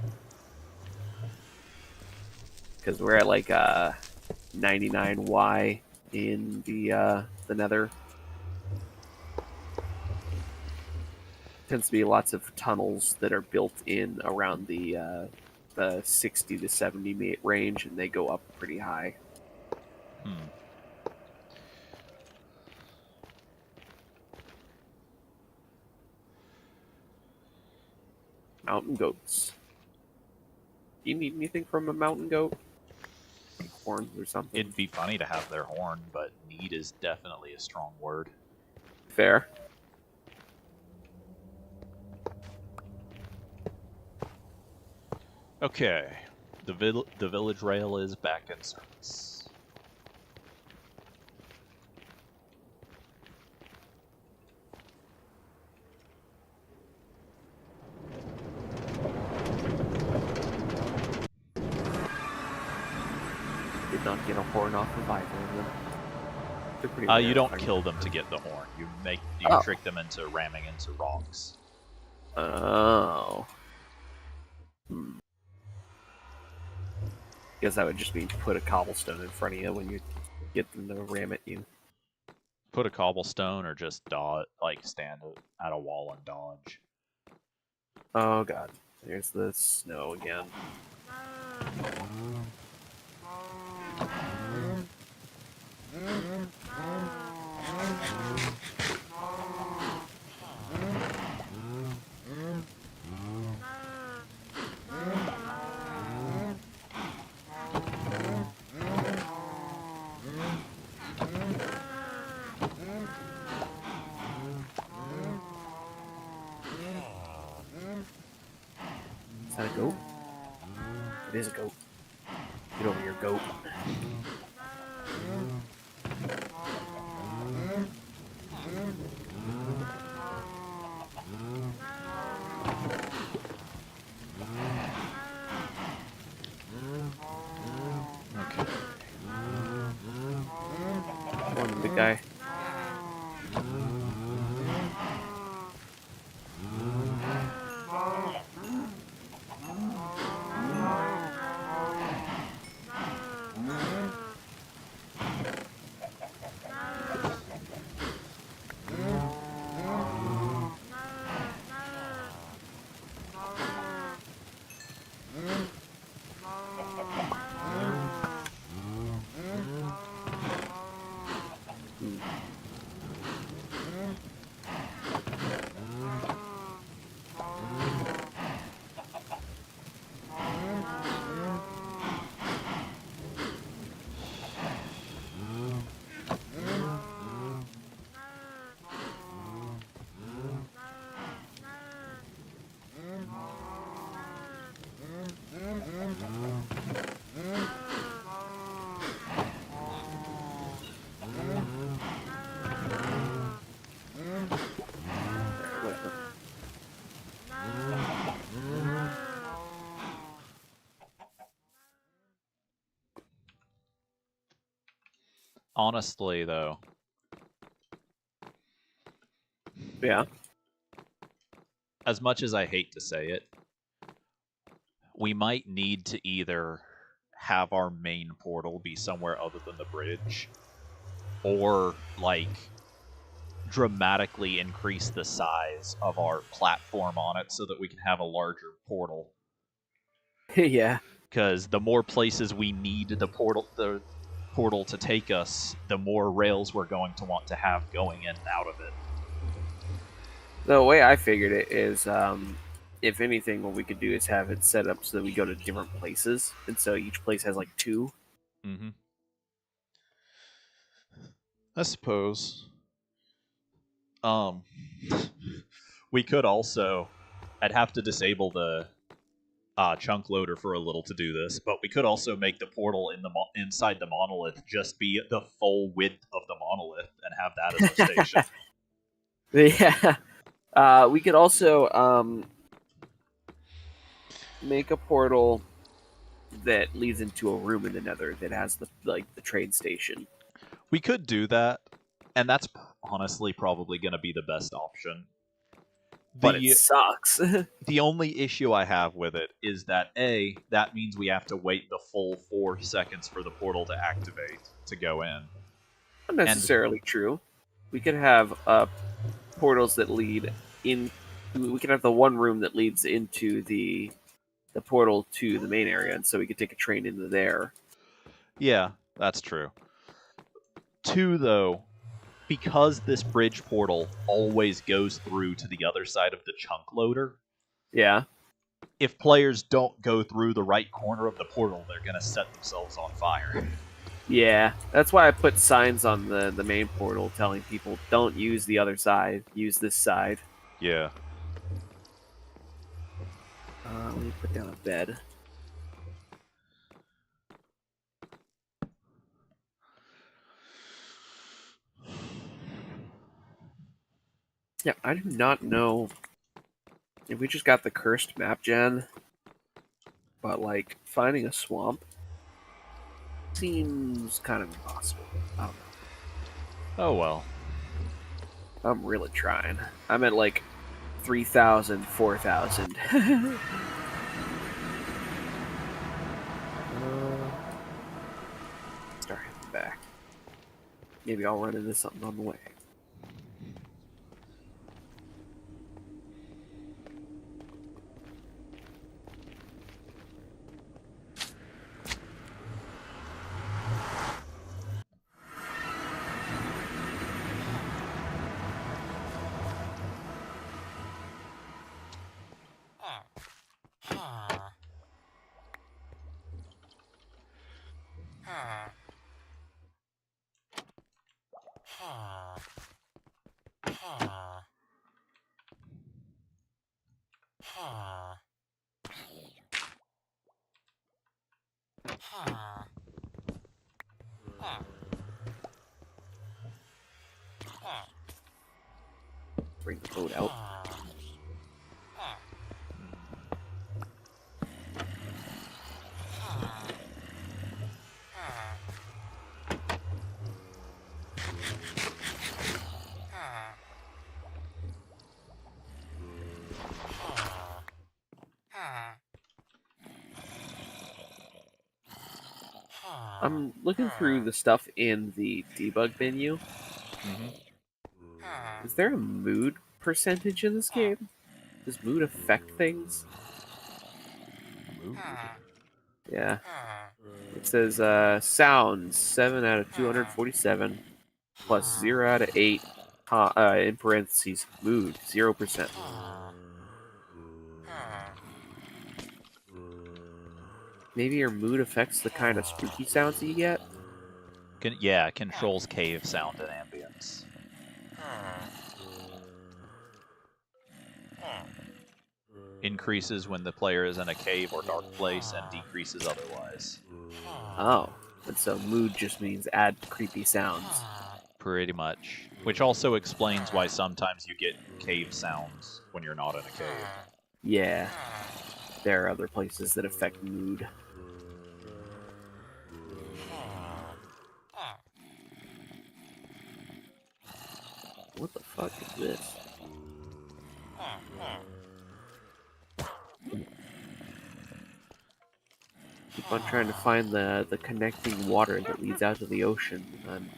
Speaker 2: Because we're at like 99Y in the Nether. Tends to be lots of tunnels that are built in around the 60 to 70 range, and they go up pretty high. Mountain goats. Do you need anything from a mountain goat? Like horns or something?
Speaker 1: It'd be funny to have their horn, but need is definitely a strong word.
Speaker 2: Fair.
Speaker 1: Okay. The village rail is back in service.
Speaker 2: Did not get a horn off of either of them. They're pretty
Speaker 1: You
Speaker 2: rare.
Speaker 1: don't kill them to get the horn. You trick them into ramming into rocks.
Speaker 2: Oh. Guess that would just mean put a cobblestone in front of you when you get them to ram at you.
Speaker 1: Put a cobblestone or just dodge, like stand at a wall and dodge.
Speaker 2: Oh god, there's the snow again. Is that a goat? It is a goat. Get over your goat.
Speaker 1: Okay.
Speaker 2: One big guy. Whatever.
Speaker 1: Honestly, though,
Speaker 2: Yeah.
Speaker 1: as much as I hate to say it, we might need to either have our main portal be somewhere other than the bridge, or like dramatically increase the size of our platform on it so that we can have a larger portal.
Speaker 2: Yeah.
Speaker 1: Because the more places we need the portal to take us, the more rails we're going to want to have going in and out of it.
Speaker 2: The way I figured it is, if anything, what we could do is have it set up so that we go to different places, and so each place has like two.
Speaker 1: Mm-hmm. I suppose. Um, we could also. I'd have to disable the chunk loader for a little to do this, but we could also make the portal in the inside the monolith just be the full width of the monolith and have that as a station.
Speaker 2: Yeah. We could also make a portal that leads into a room in the Nether that has the trade station.
Speaker 1: We could do that, and that's honestly probably going to be the best option.
Speaker 2: But it sucks.
Speaker 1: The only issue I have with it is that that means we have to wait the full 4 seconds for the portal to activate to go in.
Speaker 2: Not necessarily true. We could have portals that lead in. We could have the one room that leads into the portal to the main area, and so we could take a train into there.
Speaker 1: Yeah, that's true. 2, though, because this bridge portal always goes through to the other side of the chunk loader.
Speaker 2: Yeah.
Speaker 1: If players don't go through the right corner of the portal, they're going to set themselves on fire.
Speaker 2: Yeah, that's why I put signs on the main portal telling people don't use the other side, use this side.
Speaker 1: Yeah.
Speaker 2: Let me put down a bed. Yeah, I do not know if we just got the cursed map gen, but like finding a swamp seems kind of impossible. I don't know.
Speaker 1: Oh well.
Speaker 2: I'm really trying. I'm at like 3,000, 4,000. Start heading back. Maybe I'll run into something on the way. load out. I'm looking through the stuff in the debug menu.
Speaker 1: Mm-hmm.
Speaker 2: Is there a mood percentage in this game? Does mood affect things?
Speaker 1: Mood.
Speaker 2: Yeah. It says sounds 7 out of 247 plus 0 out of 8 in parentheses mood 0%. Maybe your mood affects the kind of spooky sounds that you get?
Speaker 1: Yeah, controls cave sound and ambience. Increases when the player is in a cave or dark place and decreases otherwise.
Speaker 2: Oh. And so mood just means add creepy sounds.
Speaker 1: Pretty much. Which also explains why sometimes you get cave sounds when you're not in a cave.
Speaker 2: Yeah. There are other places that affect mood. What the fuck is this? Keep on trying to find the connecting water that leads out to the ocean. I'm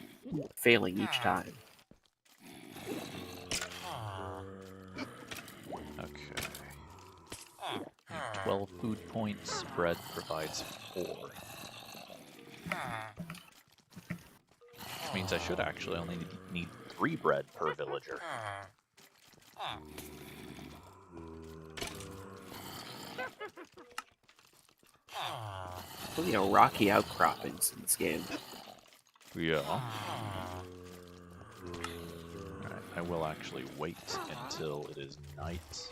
Speaker 2: failing each time.
Speaker 1: Okay. 12 food points. Bread provides 4. Which means I should actually only need 3 bread per villager.
Speaker 2: You know, rocky outcroppings in this game.
Speaker 1: Yeah. Alright, I will actually wait until it is night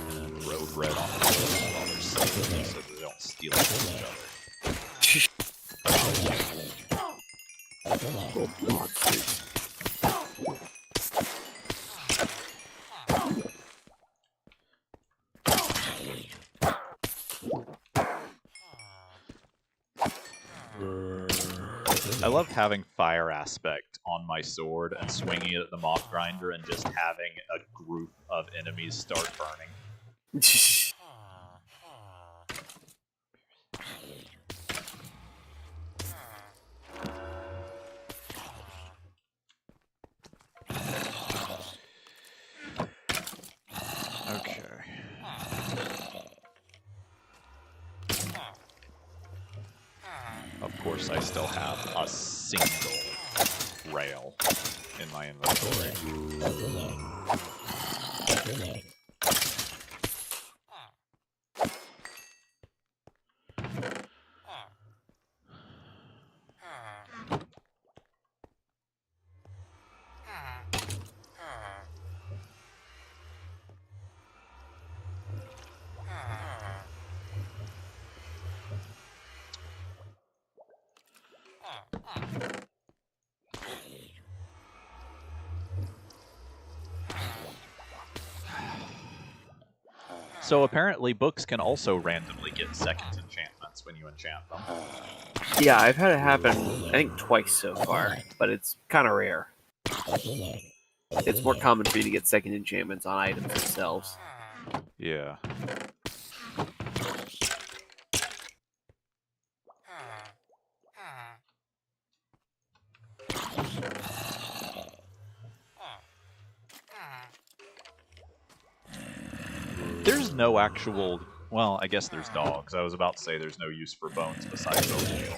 Speaker 1: and throw bread on the village while they're sleeping so they don't steal it from each other.
Speaker 2: Little monsters.
Speaker 1: I love having fire aspect on my sword and swinging it at the moth grinder and just having a group of enemies start burning. Okay. Of course, I still have a single rail in my inventory. So apparently books can also randomly get second enchantments when you enchant them.
Speaker 2: Yeah, I've had it happen, I think, twice so far, but it's kind of rare. It's more common for you to get second enchantments on items themselves.
Speaker 1: Yeah. There's no actual... Well, I guess there's dogs. I was about to say there's no use for bones besides oatmeal.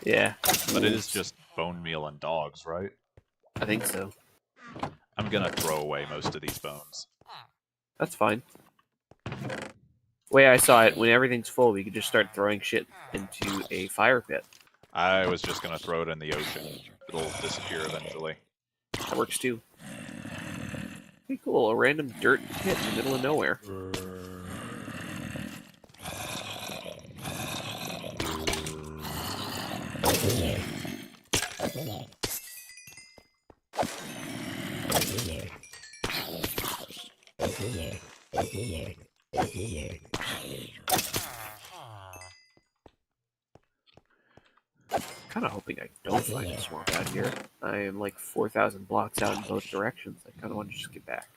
Speaker 2: Yeah.
Speaker 1: But it is just bone meal and dogs, right?
Speaker 2: I think so.
Speaker 1: I'm gonna throw away most of these bones.
Speaker 2: That's fine. The way I saw it, when everything's full, we could just start throwing shit into a fire pit.
Speaker 1: I was just gonna throw it in the ocean. It'll disappear eventually.
Speaker 2: That works too. Pretty cool, a random dirt pit in the middle of nowhere. Kind of hoping I don't find a swamp out here. I am like 4,000 blocks out in both directions. I kind of want to just get back.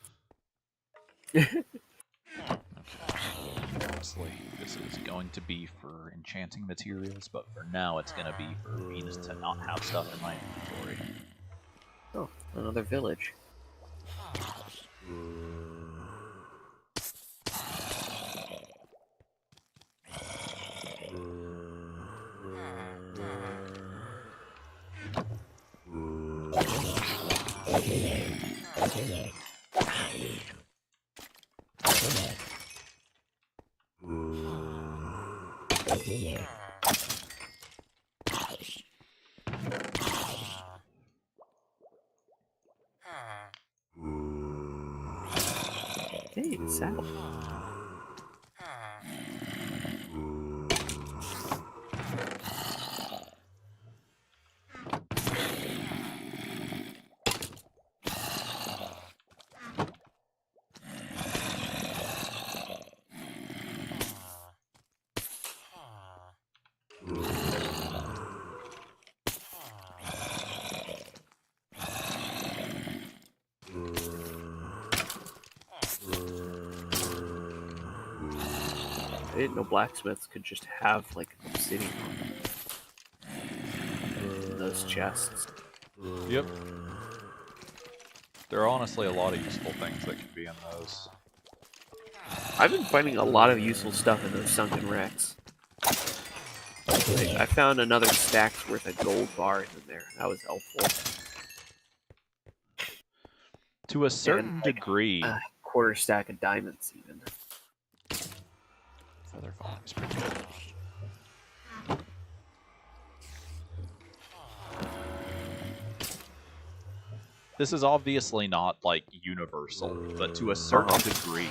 Speaker 1: Obviously, this is going to be for enchanting materials, but for now it's going to be for me to not have stuff in my inventory.
Speaker 2: Oh, another village. Hey, it's out. I didn't know blacksmiths could just have like obsidian in those chests.
Speaker 1: Yep. There are honestly a lot of useful things that can be in those.
Speaker 2: I've been finding a lot of useful stuff in those sunken wrecks. Like, I found another stack's worth of gold bars in there. That was helpful.
Speaker 1: To a certain degree.
Speaker 2: A quarter stack of diamonds, even.
Speaker 1: Feather falling is pretty good. This is obviously not, like, universal, but to a certain degree,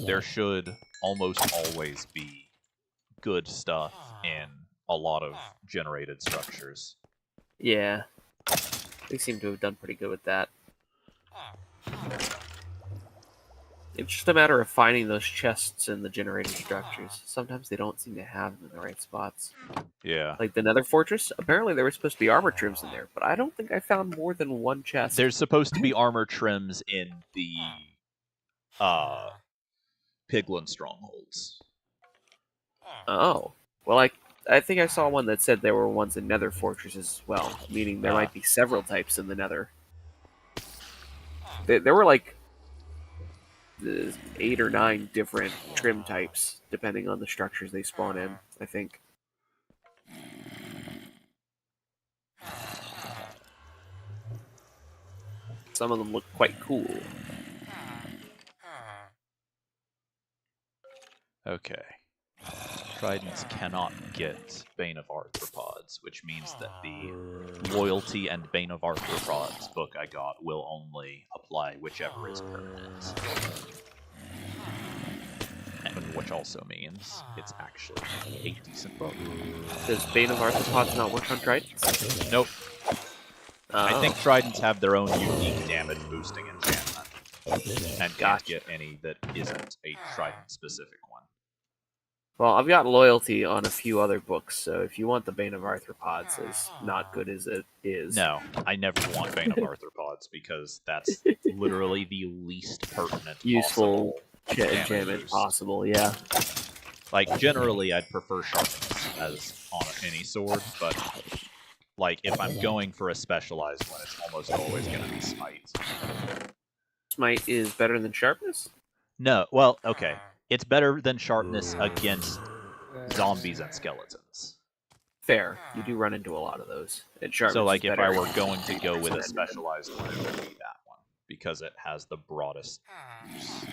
Speaker 1: there should almost always be good stuff in a lot of generated structures.
Speaker 2: Yeah. They seem to have done pretty good with that. It's just a matter of finding those chests in the generated structures. Sometimes they don't seem to have them in the right spots.
Speaker 1: Yeah.
Speaker 2: Like the Nether Fortress, apparently there were supposed to be armor trims in there, but I don't think I found more than one chest.
Speaker 1: There's supposed to be armor trims in the Piglin strongholds.
Speaker 2: Oh. Well, I think I saw one that said there were ones in Nether Fortresses as well, meaning there might be several types in the Nether. There were like 8 or 9 different trim types, depending on the structures they spawn in, I think. Some of them look quite cool.
Speaker 1: Okay. Tridents cannot get Bane of Arthropods, which means that the Loyalty and Bane of Arthropods book I got will only apply whichever is permanent. And which also means it's actually a decent book.
Speaker 2: Does Bane of Arthropods not work on Tridents?
Speaker 1: Nope.
Speaker 2: Oh.
Speaker 1: I think Tridents have their own unique damage boosting enchantment. And can't get any that isn't a Trident-specific one.
Speaker 2: Well, I've got Loyalty on a few other books, so if you want the Bane of Arthropods as not good as it is...
Speaker 1: No, I never want Bane of Arthropods, because that's literally the least pertinent
Speaker 2: useful
Speaker 1: enchantment
Speaker 2: enchantment possible, yeah.
Speaker 1: Like, generally, I'd prefer Sharpness as on any sword, but, like, if I'm going for a specialized one, it's almost always going to be Smite.
Speaker 2: Smite is better than Sharpness?
Speaker 1: No, well, okay. It's better than Sharpness against zombies and skeletons.
Speaker 2: Fair. You do run into a lot of those. And Sharpness
Speaker 1: So, like,
Speaker 2: is
Speaker 1: if
Speaker 2: better
Speaker 1: I were going to go with a specialized one, it would be that one, because it has the broadest use.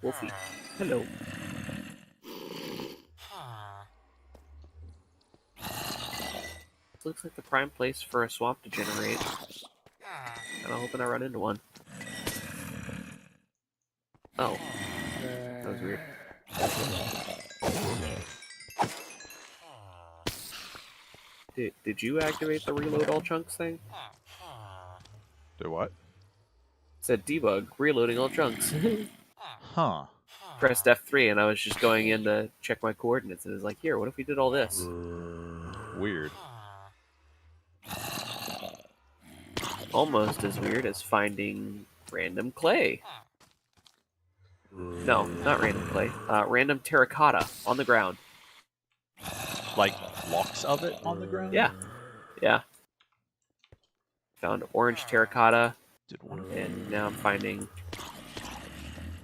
Speaker 2: Wolfie. Hello. This looks like the prime place for a swamp to generate. And I'm hoping I run into one. Oh. That was weird. Did you activate the reload all chunks thing?
Speaker 1: Do what?
Speaker 2: It said debug, reloading all chunks.
Speaker 1: Huh.
Speaker 2: Pressed F3 and I was just going in to check my coordinates and it was like, here, what if we did all this?
Speaker 1: Weird.
Speaker 2: Almost as weird as finding random clay. No, not random clay. Random terracotta on the ground.
Speaker 1: Like blocks of it on the ground?
Speaker 2: Yeah. Yeah. Found orange terracotta,
Speaker 1: Did one of
Speaker 2: and now I'm finding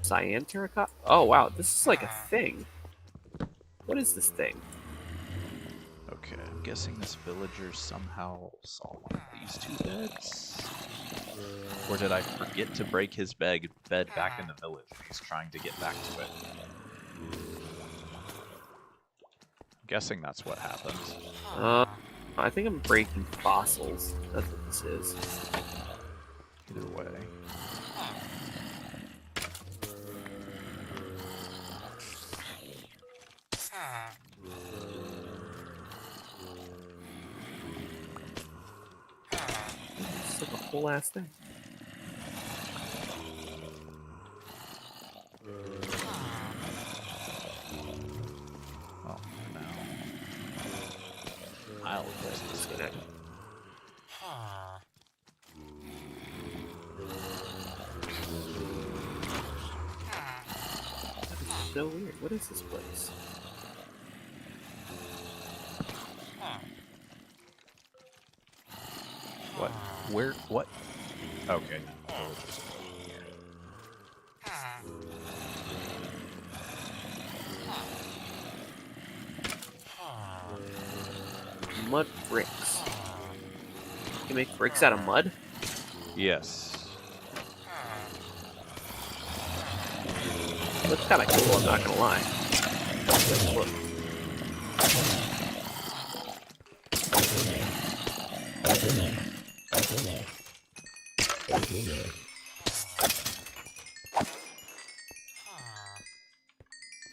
Speaker 2: cyan terracotta. Oh wow, this is like a thing. What is this thing?
Speaker 1: Okay, I'm guessing this villager somehow saw one of these two beds. Or did I forget to break his bed back in the village and he's trying to get back to it? I'm guessing that's what happened.
Speaker 2: I think I'm breaking fossils. That's what this is.
Speaker 1: Either way.
Speaker 2: It's like a whole ass thing.
Speaker 1: Oh, no. I'll just disconnect.
Speaker 2: That is so weird. What is this place?
Speaker 1: What? Where? What? Okay. Villager's here.
Speaker 2: Mud bricks. You can make bricks out of mud?
Speaker 1: Yes.
Speaker 2: Looks kind of cool, I'm not gonna lie. Look.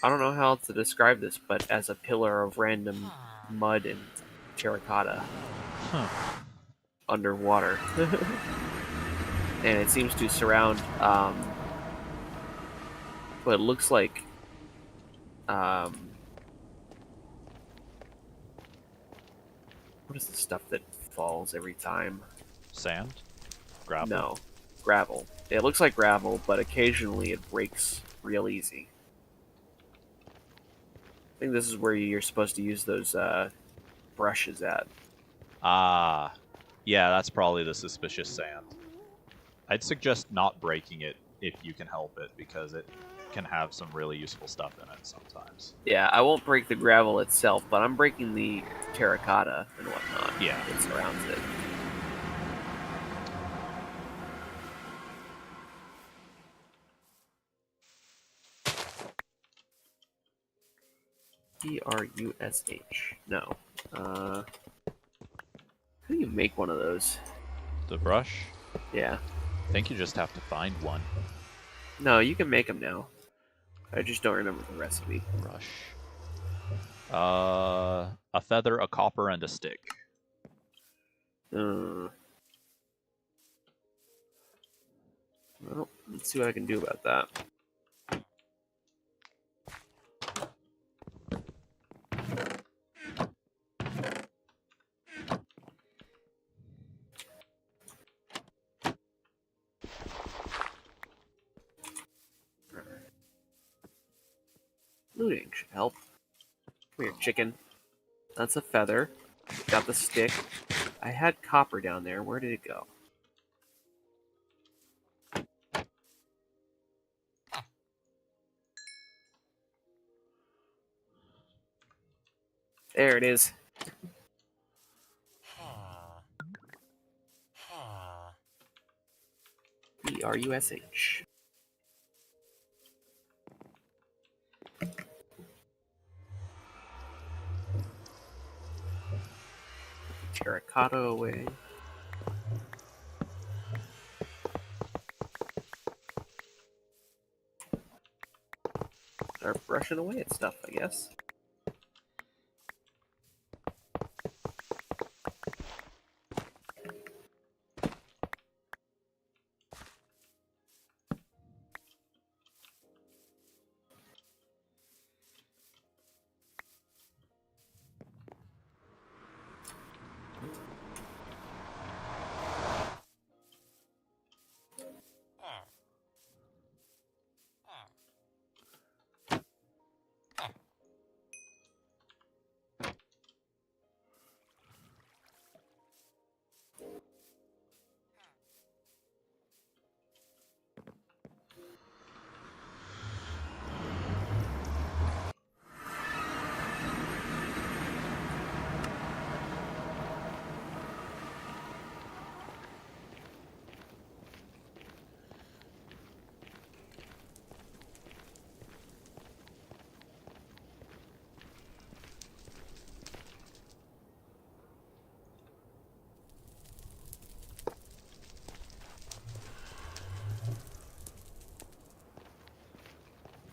Speaker 2: I don't know how else to describe this, but as a pillar of random mud and terracotta
Speaker 1: Huh.
Speaker 2: underwater. And it seems to surround what looks like what is the stuff that falls every time?
Speaker 1: Sand? Gravel?
Speaker 2: No, gravel. It looks like gravel, but occasionally it breaks real easy. I think this is where you're supposed to use those brushes at.
Speaker 1: Ah. Yeah, that's probably the suspicious sand. I'd suggest not breaking it if you can help it, because it can have some really useful stuff in it sometimes.
Speaker 2: Yeah, I won't break the gravel itself, but I'm breaking the terracotta and whatnot
Speaker 1: Yeah.
Speaker 2: that surrounds it. Brush. No. How do you make one of those?
Speaker 1: The brush?
Speaker 2: Yeah.
Speaker 1: I think you just have to find one.
Speaker 2: No, you can make them now. I just don't remember the recipe.
Speaker 1: Brush. A feather, a copper, and a stick.
Speaker 2: Well, let's see what I can do about that. Looting should help. Come here, chicken. That's a feather. Got the stick. I had copper down there. Where did it go? There it is. Brush. Terracotta away. rushing away at stuff, I guess.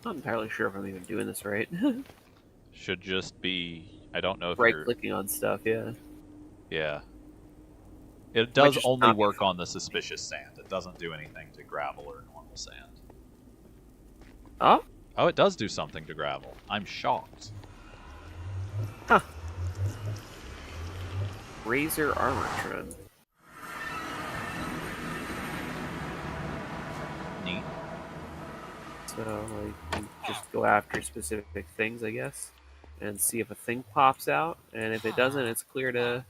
Speaker 2: Not entirely sure if I'm even doing this right.
Speaker 1: Should just be. I don't know if
Speaker 2: Right
Speaker 1: you're.
Speaker 2: clicking on stuff, yeah.
Speaker 1: Yeah. It
Speaker 2: Might
Speaker 1: does
Speaker 2: just
Speaker 1: only
Speaker 2: not be
Speaker 1: work on the suspicious sand. It doesn't do anything to gravel or normal sand.
Speaker 2: Oh?
Speaker 1: Oh, it does do something to gravel. I'm shocked.
Speaker 2: Huh. Razor armor trim.
Speaker 1: Neat.
Speaker 2: So, like, you just go after specific things, I guess, and see if a thing pops out, and if it doesn't, it's clear to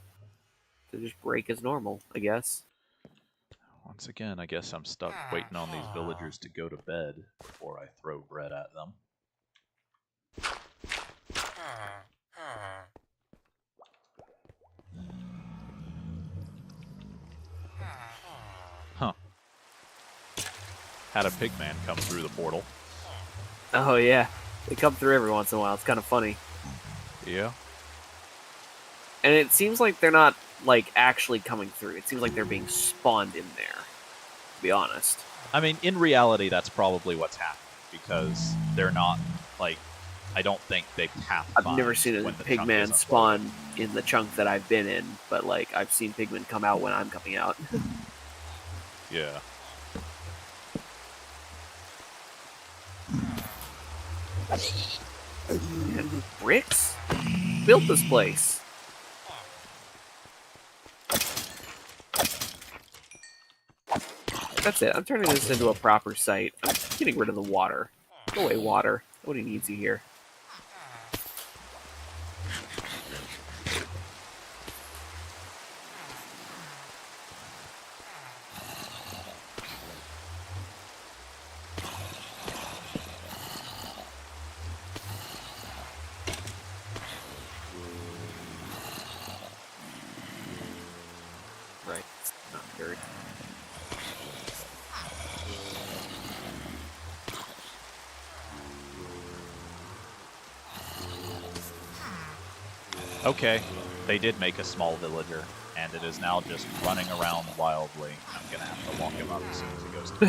Speaker 2: just break as normal, I guess.
Speaker 1: Once again, I guess I'm stuck waiting on these villagers to go to bed before I throw bread at them. Huh. Had a pigman come through the portal.
Speaker 2: Oh, yeah. They come through every once in a while. It's kind of funny.
Speaker 1: Yeah.
Speaker 2: And it seems like they're not, like, actually coming through. It seems like they're being spawned in there, to be honest.
Speaker 1: I mean, in reality, that's probably what's happening, because they're not, like, I don't think they pathfind.
Speaker 2: I've never seen a
Speaker 1: when the chunk
Speaker 2: pigman
Speaker 1: isn't
Speaker 2: spawn in the chunk that I've been in, but, like, I've seen pigmen come out when I'm coming out.
Speaker 1: Yeah.
Speaker 2: Man, bricks? Built this place. That's it. I'm turning this into a proper site. I'm getting rid of the water. Go away, water. Nobody needs you here. Right. It's not dirt.
Speaker 1: Okay, they did make a small villager, and it is now just running around wildly. I'm gonna have to lock him up as soon as he goes to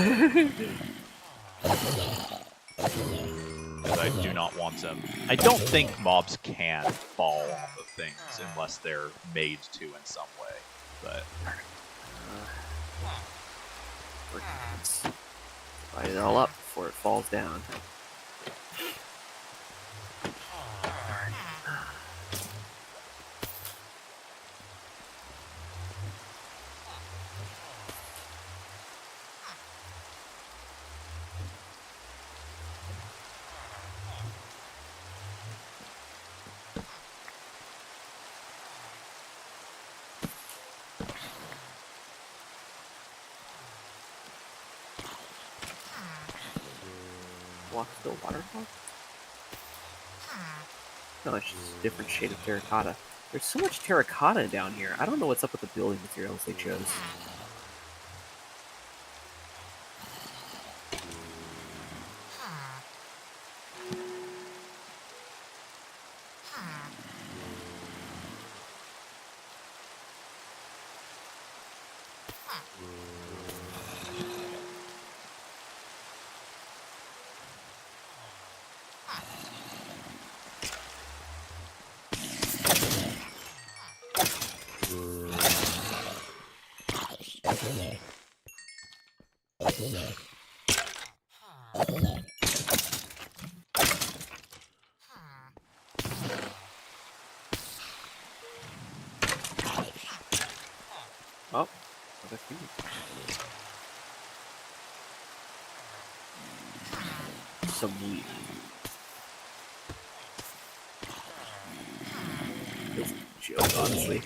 Speaker 1: because I do not want him. I don't think mobs can fall off of things unless they're made to in some way, but...
Speaker 2: Light it all up before it falls down. Walk to the waterfall? No, it's just a different shade of terracotta. There's so much terracotta down here. I don't know what's up with the building materials they chose. Oh, another feed. Some wheat. It's a joke, honestly.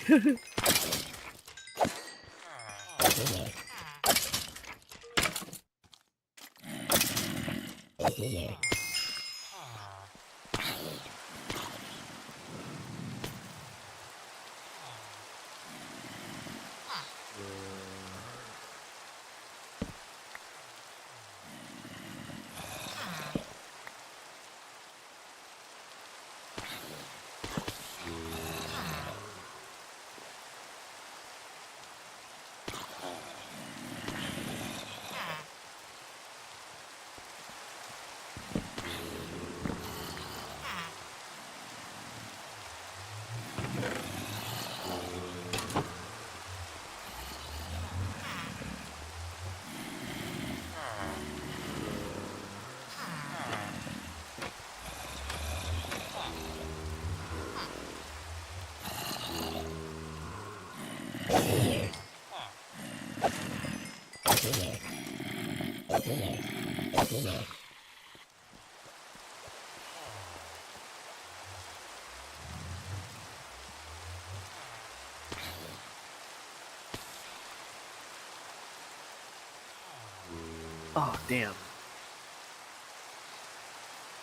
Speaker 2: Oh, damn.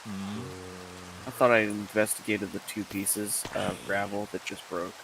Speaker 2: I thought I investigated the 2 pieces of gravel that just broke.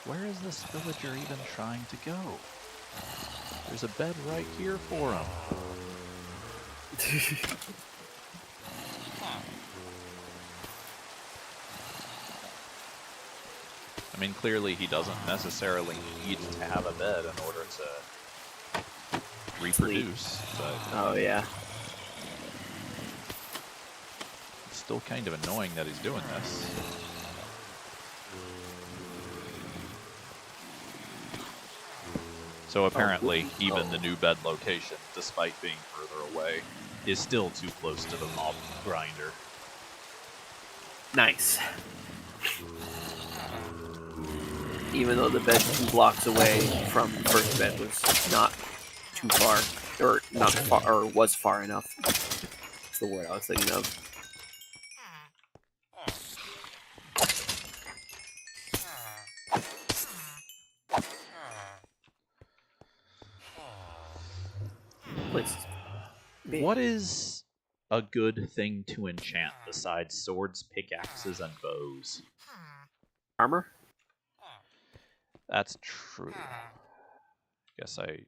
Speaker 1: Where is this villager even trying to go? There's a bed right here for him. I mean, clearly he doesn't necessarily need to have a bed in order to reproduce, but
Speaker 2: Oh, yeah.
Speaker 1: it's still kind of annoying that he's doing this. So apparently, even the new bed location, despite being further away, is still too close to the mob grinder.
Speaker 2: Nice. Even though the bed 2 blocks away from the first bed was not too far, or not far, or was far enough. That's the word I was thinking of. Place.
Speaker 1: What is a good thing to enchant besides swords, pickaxes, and bows?
Speaker 2: Armor?
Speaker 1: That's true. Guess I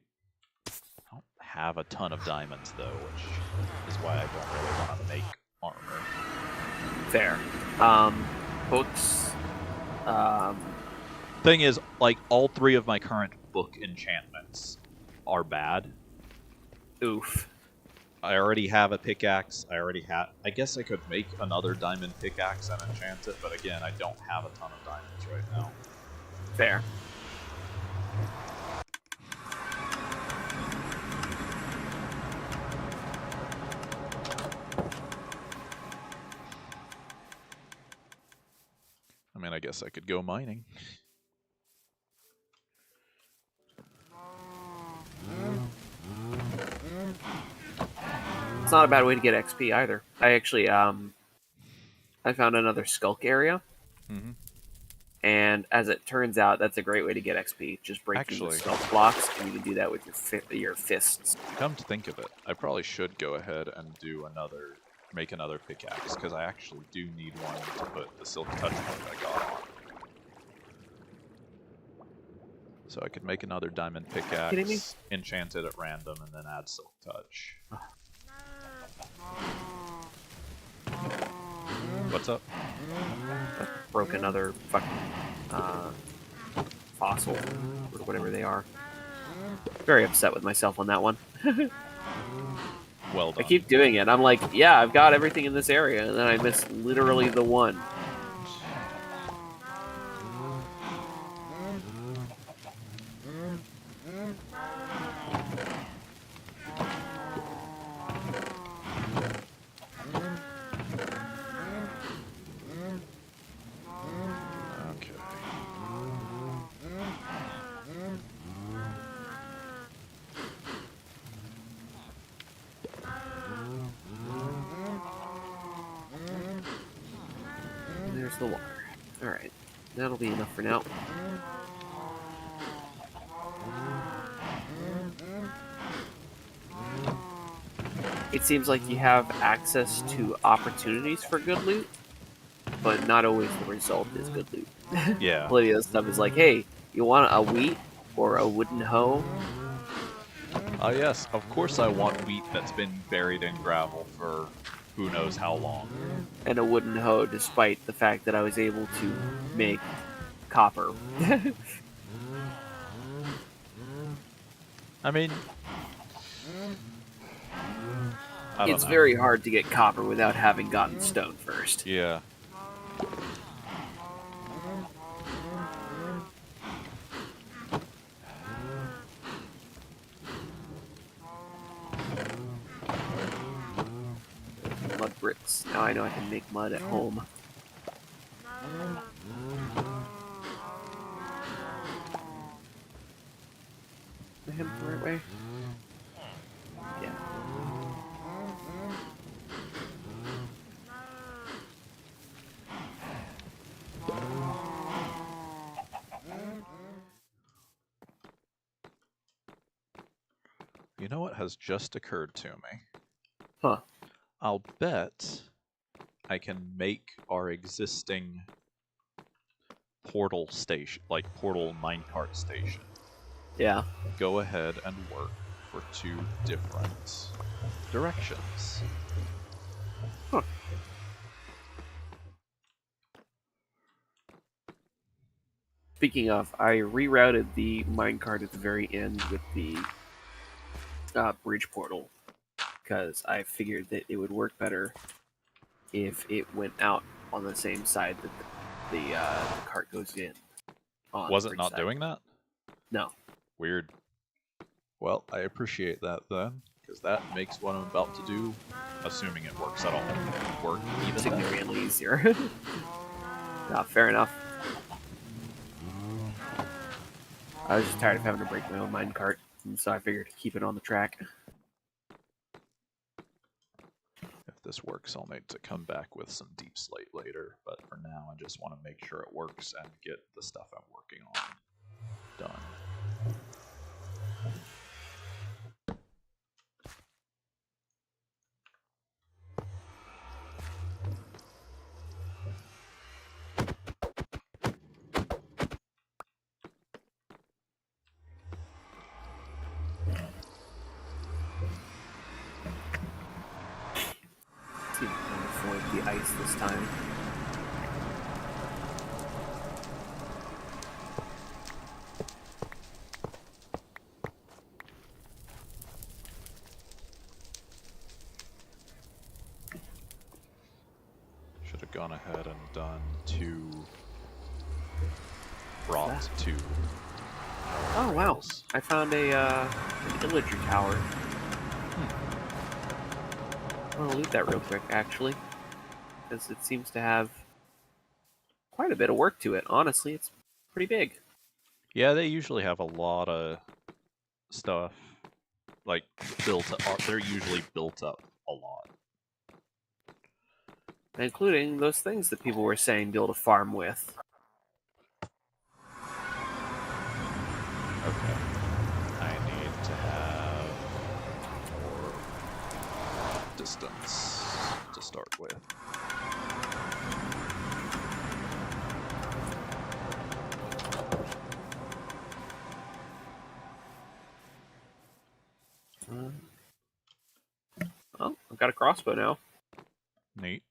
Speaker 1: don't have a ton of diamonds, though, which is why I don't really want to make armor.
Speaker 2: Fair. Books.
Speaker 1: Thing is, like, all 3 of my current book enchantments are bad.
Speaker 2: Oof.
Speaker 1: I already have a pickaxe. I guess I could make another diamond pickaxe and enchant it, but again, I don't have a ton of diamonds right now.
Speaker 2: Fair.
Speaker 1: I mean, I guess I could go mining.
Speaker 2: It's not a bad way to get XP either. I actually I found another skulk area,
Speaker 1: Mm-hmm.
Speaker 2: and as it turns out, that's a great way to get XP. Just break through the
Speaker 1: Actually-
Speaker 2: skulk blocks, and you can do that with your fists.
Speaker 1: Come to think of it, I probably should go ahead and make another pickaxe, because I actually do need one to put the Silk Touch that I got on. So I could make another diamond
Speaker 2: Kidding me?
Speaker 1: pickaxe, enchant it at random, and then add Silk Touch. What's up?
Speaker 2: Broke another fucking fossil or whatever they are. Very upset with myself on that one.
Speaker 1: Well done.
Speaker 2: I keep doing it. I'm like, yeah, I've got everything in this area, and then I miss literally the one.
Speaker 1: Okay.
Speaker 2: And there's the water. Alright. That'll be enough for now. It seems like you have access to opportunities for good loot, but not always the result is good loot.
Speaker 1: Yeah.
Speaker 2: Plenty of stuff is like, hey, you want a wheat or a wooden hoe?
Speaker 1: Oh yes, of course I want wheat that's been buried in gravel for who knows how long.
Speaker 2: And a wooden hoe, despite the fact that I was able to make copper.
Speaker 1: I mean, I don't
Speaker 2: It's
Speaker 1: know.
Speaker 2: very hard to get copper without having gotten stone first.
Speaker 1: Yeah.
Speaker 2: Mud bricks. Now I know I can make mud at home. Am I heading the right way? Yeah.
Speaker 1: You know what has just occurred to me?
Speaker 2: Huh.
Speaker 1: I'll bet I can make our existing portal station, like portal minecart station,
Speaker 2: Yeah.
Speaker 1: go ahead and work for 2 different directions.
Speaker 2: Huh. Speaking of, I rerouted the minecart at the very end with the bridge portal because I figured that it would work better if it went out on the same side that the cart goes in. On
Speaker 1: Was
Speaker 2: the
Speaker 1: it
Speaker 2: bridge
Speaker 1: not
Speaker 2: side.
Speaker 1: doing that?
Speaker 2: No.
Speaker 1: Weird. Well, I appreciate that then, because that makes what I'm about to do, assuming it works at all, work even better.
Speaker 2: Significantly easier. No, fair enough. I was just tired of having to break my own minecart, and so I figured to keep it on the track.
Speaker 1: If this works, I'll need to come back with some deep slate later, but for now I just want to make sure it works and get the stuff I'm working on done.
Speaker 2: See if I can avoid the ice this time.
Speaker 1: Should have gone ahead and done 2 brought 2.
Speaker 2: Oh wow! I found a an illager tower. I want to loot that real quick, actually, because it seems to have quite a bit of work to it. Honestly, it's pretty big.
Speaker 1: Yeah, they usually have a lot of stuff like built up. They're usually built up a lot.
Speaker 2: Including those things that people were saying build a farm with.
Speaker 1: Okay. I need to have more distance to start with.
Speaker 2: Oh, I've got a crossbow now.
Speaker 1: Neat.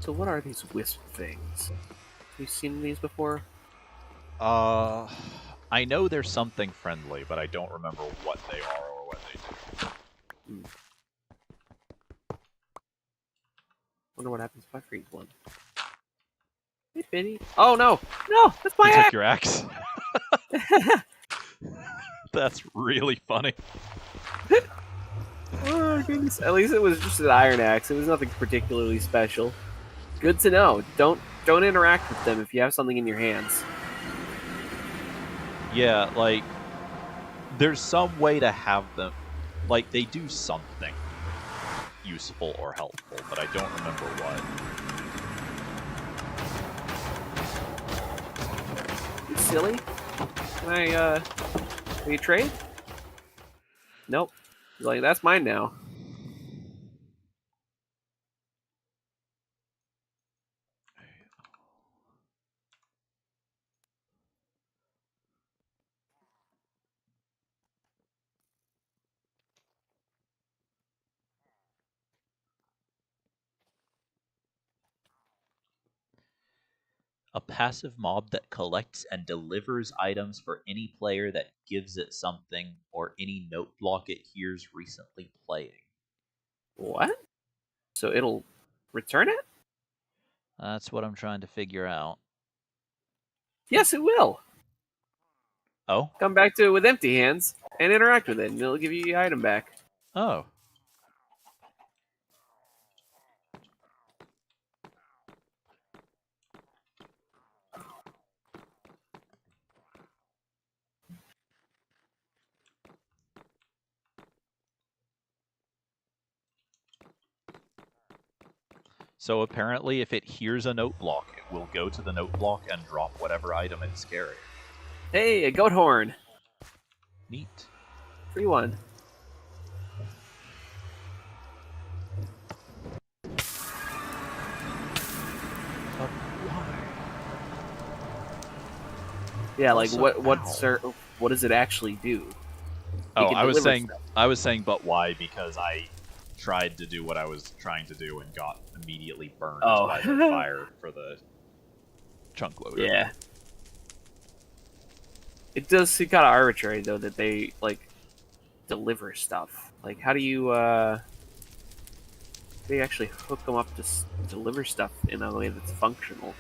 Speaker 2: So what are these wisp things? Have you seen these before?
Speaker 1: I know there's something friendly, but I don't remember what they are or what they do.
Speaker 2: Wonder what happens if I freeze one. Hey, Benny. Oh no! No! That's my
Speaker 1: You took
Speaker 2: axe!
Speaker 1: your axe? That's really funny.
Speaker 2: Oh goodness. At least it was just an iron axe. It was nothing particularly special. Good to know. Don't interact with them if you have something in your hands.
Speaker 1: Yeah, like, there's some way to have them. Like, they do something useful or helpful, but I don't remember what.
Speaker 2: You silly? Can we trade? Nope. He's like, that's mine now.
Speaker 1: A passive mob that collects and delivers items for any player that gives it something or any note block it hears recently playing.
Speaker 2: What? So it'll return it?
Speaker 1: That's what I'm trying to figure out.
Speaker 2: Yes, it will.
Speaker 1: Oh?
Speaker 2: Come back to it with empty hands and interact with it, and it'll give you your item back.
Speaker 1: Oh. So apparently if it hears a note block, it will go to the note block and drop whatever item it's carrying.
Speaker 2: Hey, a goat horn.
Speaker 1: Neat.
Speaker 2: Free one.
Speaker 1: But why?
Speaker 2: Yeah, like
Speaker 1: Also,
Speaker 2: what does it actually do?
Speaker 1: Oh,
Speaker 2: can
Speaker 1: I was
Speaker 2: deliver
Speaker 1: saying
Speaker 2: stuff.
Speaker 1: but why, because I tried to do what I was trying to do and got immediately burned
Speaker 2: Oh.
Speaker 1: by the fire for the chunk loader.
Speaker 2: Yeah. It does seem kind of arbitrary though that they like deliver stuff. Like, how do you they actually hook them up to deliver stuff in a way that's functional?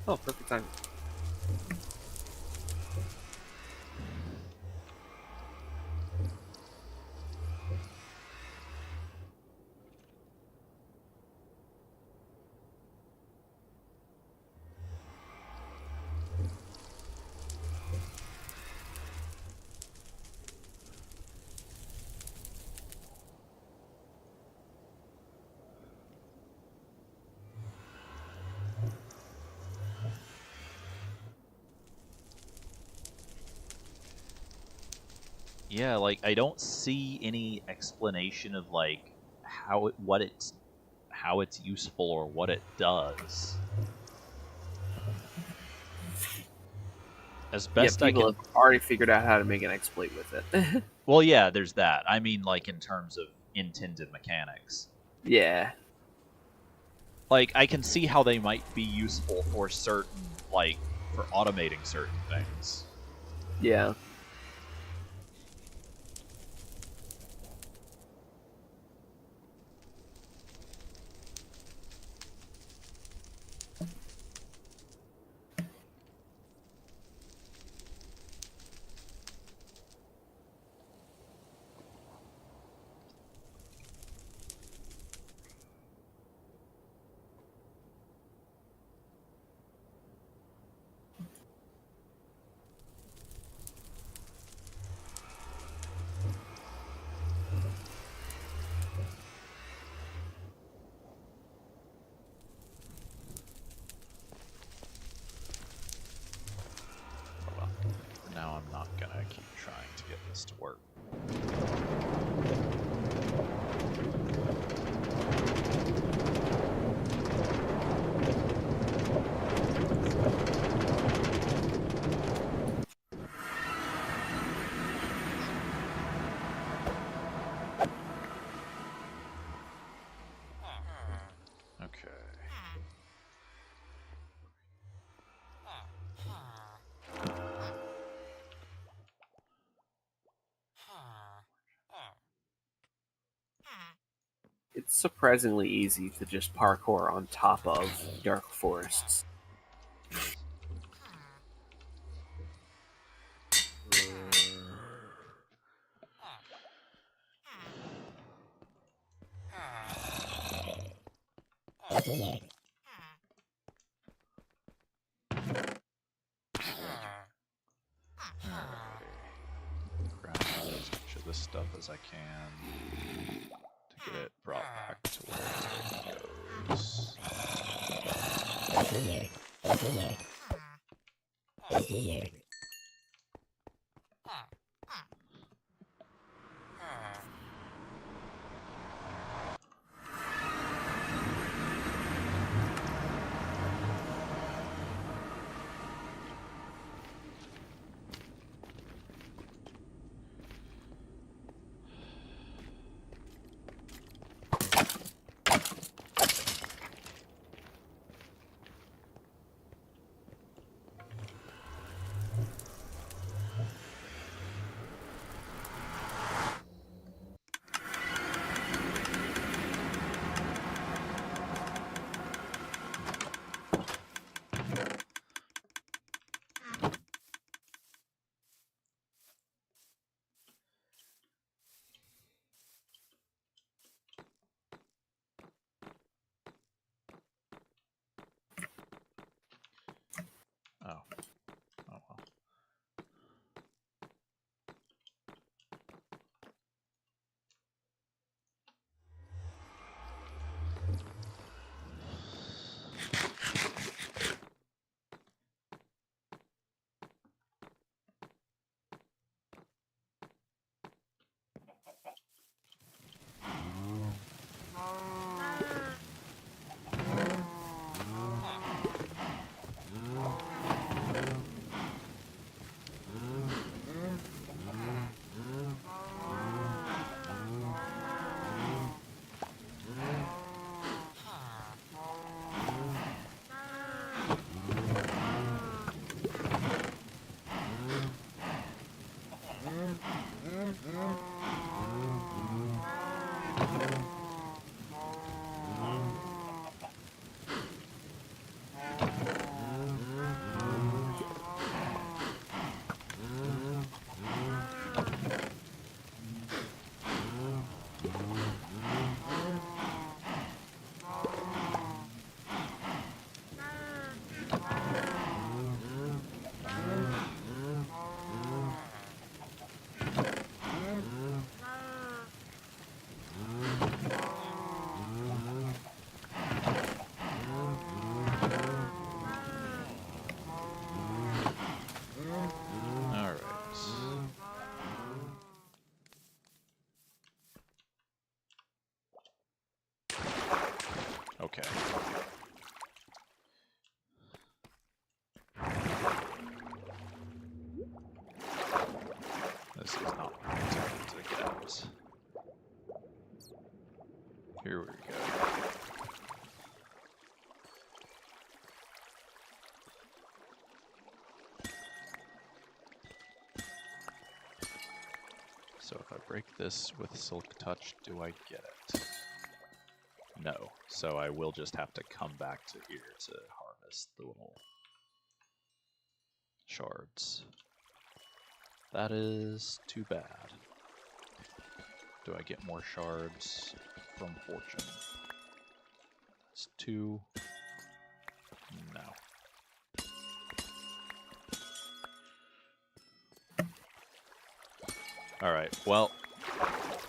Speaker 2: Oh, perfect time.
Speaker 1: Yeah, like I don't see any explanation of like how it's useful or what it does. As
Speaker 2: Yeah,
Speaker 1: best I
Speaker 2: people
Speaker 1: can.
Speaker 2: have already figured out how to make an exploit with it.
Speaker 1: Well, yeah, there's that. I mean, like in terms of intended mechanics.
Speaker 2: Yeah.
Speaker 1: Like I can see how they might be useful for certain, like for automating certain things.
Speaker 2: Yeah.
Speaker 1: Oh well. For now, I'm not gonna keep trying to get this to work. Okay.
Speaker 2: It's surprisingly easy to just parkour on top of dark forests.
Speaker 1: Grab as much of this stuff as I can to get it brought back to where it goes. Oh. Oh well. Here we go. So if I break this with Silk Touch, do I get it? No. So I will just have to come back to here to harvest the little shards. That is too bad. Do I get more shards from Fortune? That's 2. No. Alright, well,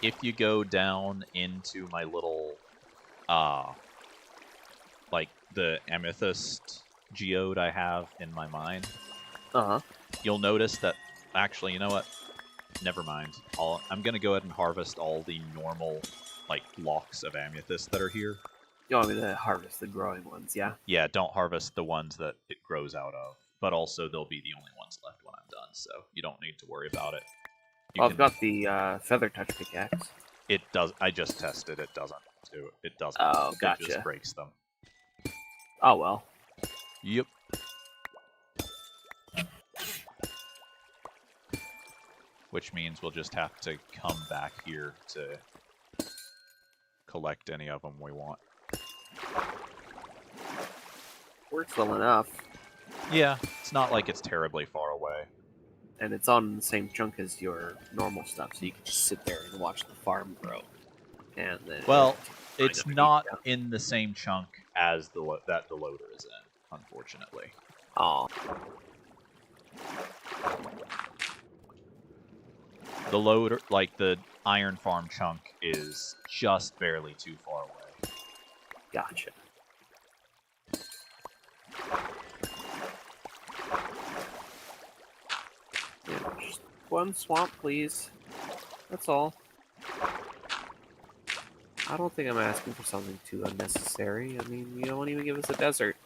Speaker 1: if you go down into my little, like the amethyst geode I have in my mine, you'll notice that, actually, you know what? Never mind. I'm going to go ahead and harvest all the normal, like, blocks of amethyst that are here.
Speaker 2: You want me to harvest the growing ones, yeah?
Speaker 1: Yeah, don't harvest the ones that it grows out of. But also, they'll be the only ones left when I'm done, so you don't need to worry about it.
Speaker 2: Well, I've got the Feather Touch pickaxe.
Speaker 1: It does. I just tested. It doesn't do it. It doesn't.
Speaker 2: Oh, gotcha.
Speaker 1: It just breaks them.
Speaker 2: Oh, well.
Speaker 1: Yep. Which means we'll just have to come back here to collect any of them we want.
Speaker 2: Works well enough.
Speaker 1: Yeah, it's not like it's terribly far away.
Speaker 2: And it's on the same chunk as your normal stuff, so you can just sit there and watch the farm grow. And then,
Speaker 1: well, it's not in the same chunk as the loader is in, unfortunately.
Speaker 2: Oh.
Speaker 1: The loader, like the iron farm chunk, is just barely too far away.
Speaker 2: Gotcha. Yeah, just one swamp, please. That's all. I don't think I'm asking for something too unnecessary. I mean, you don't even give us a desert.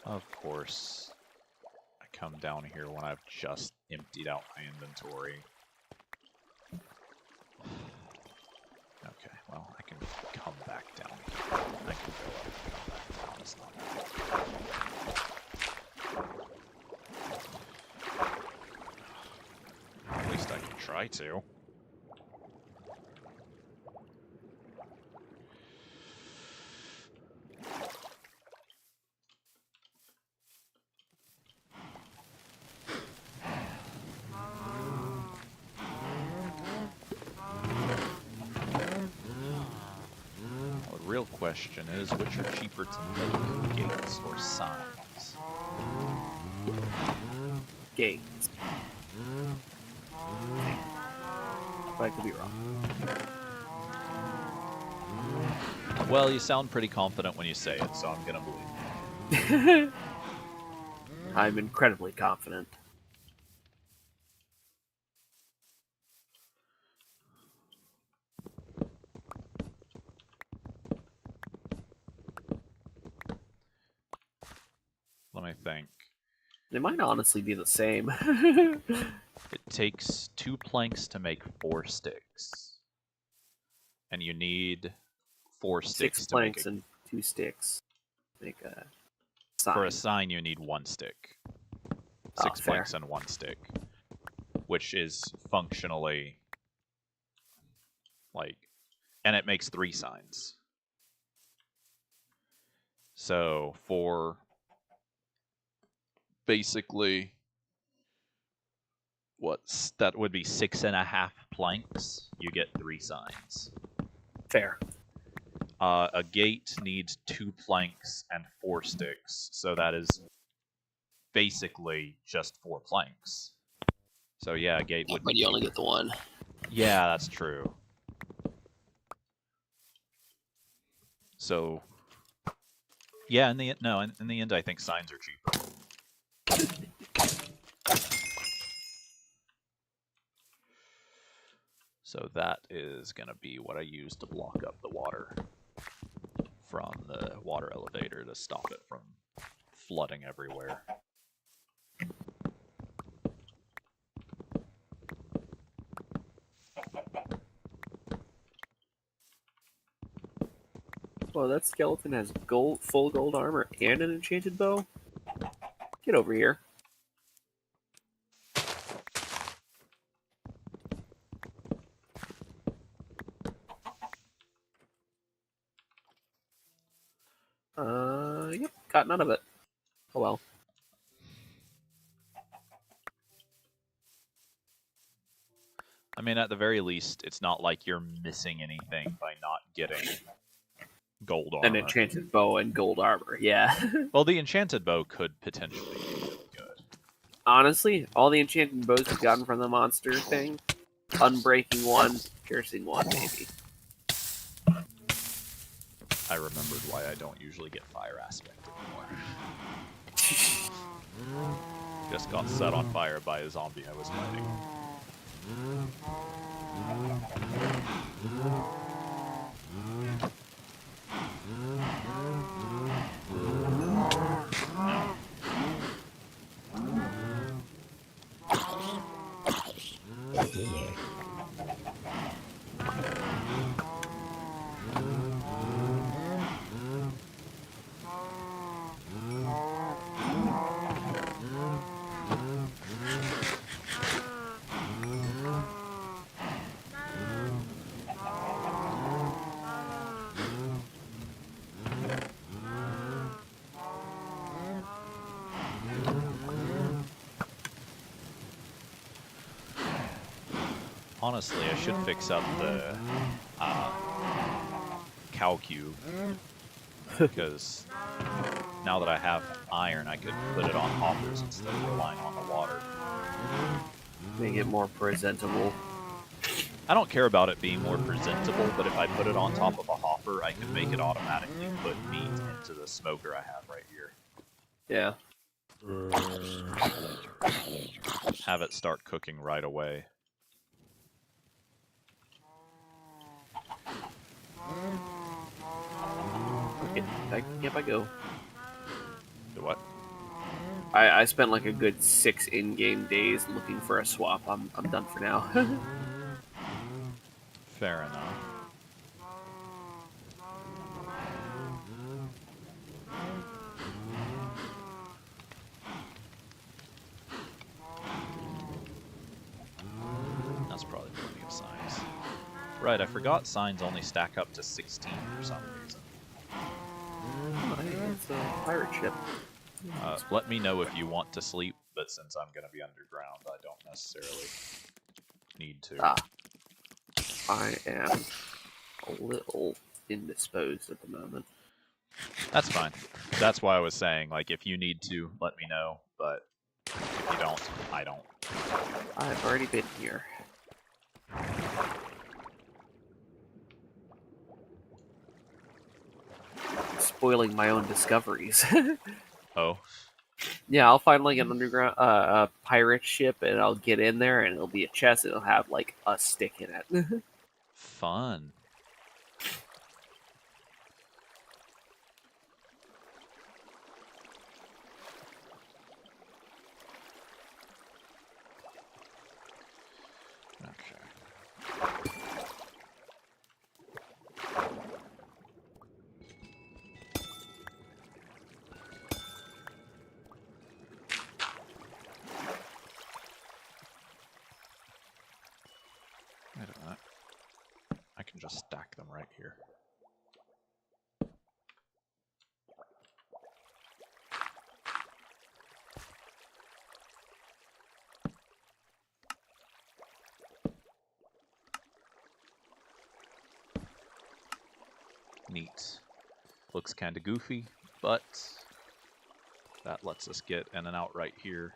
Speaker 1: Of course, I come down here when I've just emptied out my inventory. Okay, well, I can come back down here. I can go up and come back down. It's not bad. At least I can try to. Real question is, which are cheaper to make, gates or signs?
Speaker 2: Gates. But I could be wrong.
Speaker 1: Well, you sound pretty confident when you say it, so I'm gonna believe you.
Speaker 2: I'm incredibly confident.
Speaker 1: Let me think.
Speaker 2: They might honestly be the same.
Speaker 1: It takes 2 planks to make 4 sticks. And you need 4 sticks
Speaker 2: 6
Speaker 1: to make
Speaker 2: planks and 2 sticks. Make a
Speaker 1: For a
Speaker 2: sign.
Speaker 1: sign, you need 1 stick.
Speaker 2: Oh,
Speaker 1: 6
Speaker 2: fair.
Speaker 1: planks and 1 stick, which is functionally like, and it makes 3 signs. So for basically that would be 6.5 planks, you get 3 signs.
Speaker 2: Fair.
Speaker 1: A gate needs 2 planks and 4 sticks, so that is basically just 4 planks. So yeah, a gate would
Speaker 3: But
Speaker 1: be
Speaker 3: you only get the one.
Speaker 1: Yeah, that's true. So yeah, in the end I think signs are cheaper. So that is going to be what I use to block up the water from the water elevator to stop it from flooding everywhere.
Speaker 2: Well, that skeleton has full gold armor and an enchanted bow. Get over here. Yep, got none of it. Oh well.
Speaker 1: I mean, at the very least, it's not like you're missing anything by not getting gold armor.
Speaker 2: An enchanted bow and gold armor, yeah.
Speaker 1: Well, the enchanted bow could potentially be really good.
Speaker 2: Honestly, all the enchanted bows we've gotten from the monster thing, unbreaking 1, piercing 1, maybe.
Speaker 1: I remembered why I don't usually get fire aspect anymore. Just got set on fire by a zombie I was fighting. Honestly, I should fix up the cow cube, because now that I have iron, I could put it on hoppers instead of relying on the water.
Speaker 2: Make it more presentable.
Speaker 1: I don't care about it being more presentable, but if I put it on top of a hopper, I can make it automatically put meat into the smoker I have right here.
Speaker 2: Yeah.
Speaker 1: Have it start cooking right away.
Speaker 2: Okay, yep, I go.
Speaker 1: The what?
Speaker 2: I spent like a good 6 in-game days looking for a swap. I'm done for now.
Speaker 1: Fair enough. That's probably plenty of signs. Right, I forgot signs only stack up to 16 for some reason.
Speaker 2: Oh, hey, it's a pirate ship.
Speaker 1: Let me know if you want to sleep, but since I'm going to be underground, I don't necessarily need to.
Speaker 2: Ah. I am a little indisposed at the moment.
Speaker 1: That's fine. That's why I was saying, like, if you need to, let me know, but if you don't, I don't.
Speaker 2: I've already been here. Spoiling my own discoveries.
Speaker 1: Oh,
Speaker 2: Yeah, I'll find like an underground a pirate ship, and I'll get in there, and it'll be a chest, and it'll have like a stick in it.
Speaker 1: fun. Okay. just stack them right here. Neat. Looks kind of goofy, but that lets us get in and out right here.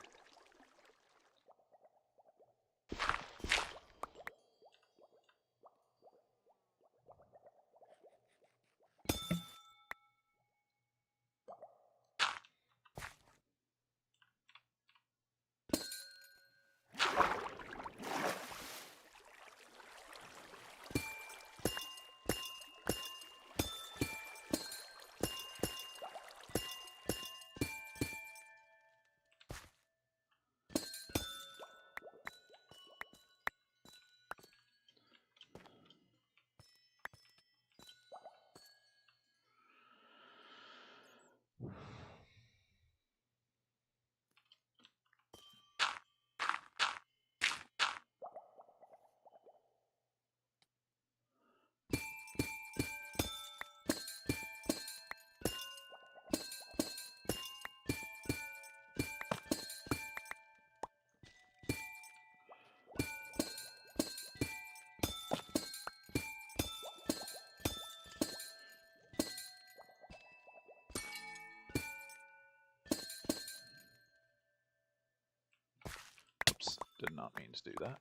Speaker 1: Oops, did not mean to do that.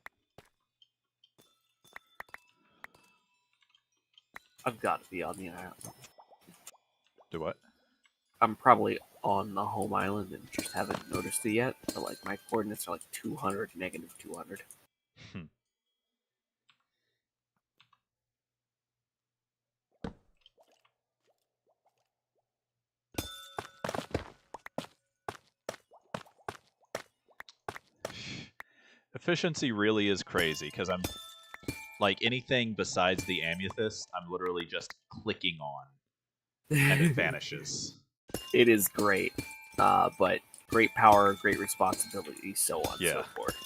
Speaker 2: I've got to be on the island.
Speaker 1: Do what?
Speaker 2: I'm probably on the home island and just haven't noticed it yet. But like my coordinates are like 200, negative 200.
Speaker 1: Efficiency really is crazy because I'm like anything besides the amethyst, I'm literally just clicking on and it vanishes.
Speaker 2: It is great, but great power, great responsibility, so on and
Speaker 1: Yeah.
Speaker 2: so forth.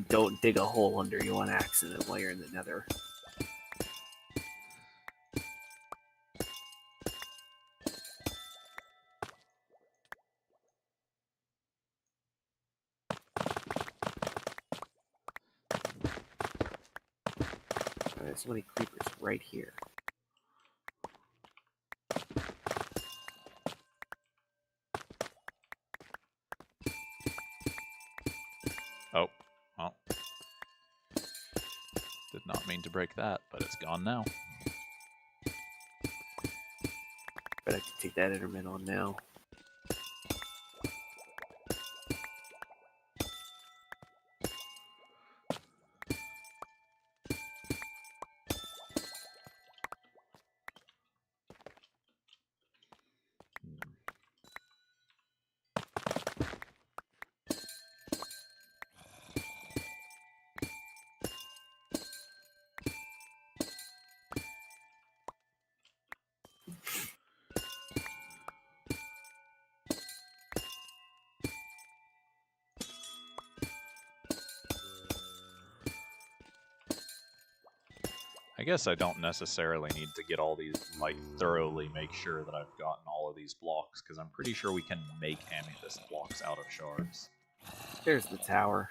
Speaker 2: Don't dig a hole under you on accident while you're in the nether. There's so many creepers right here.
Speaker 1: Oh, well. Did not mean to break that, but it's gone now.
Speaker 2: But I can take that intermittent on now.
Speaker 1: I guess I don't necessarily need to get all these, like, thoroughly make sure that I've gotten all of these blocks, because I'm pretty sure we can make amethyst blocks out of shards.
Speaker 2: There's the tower.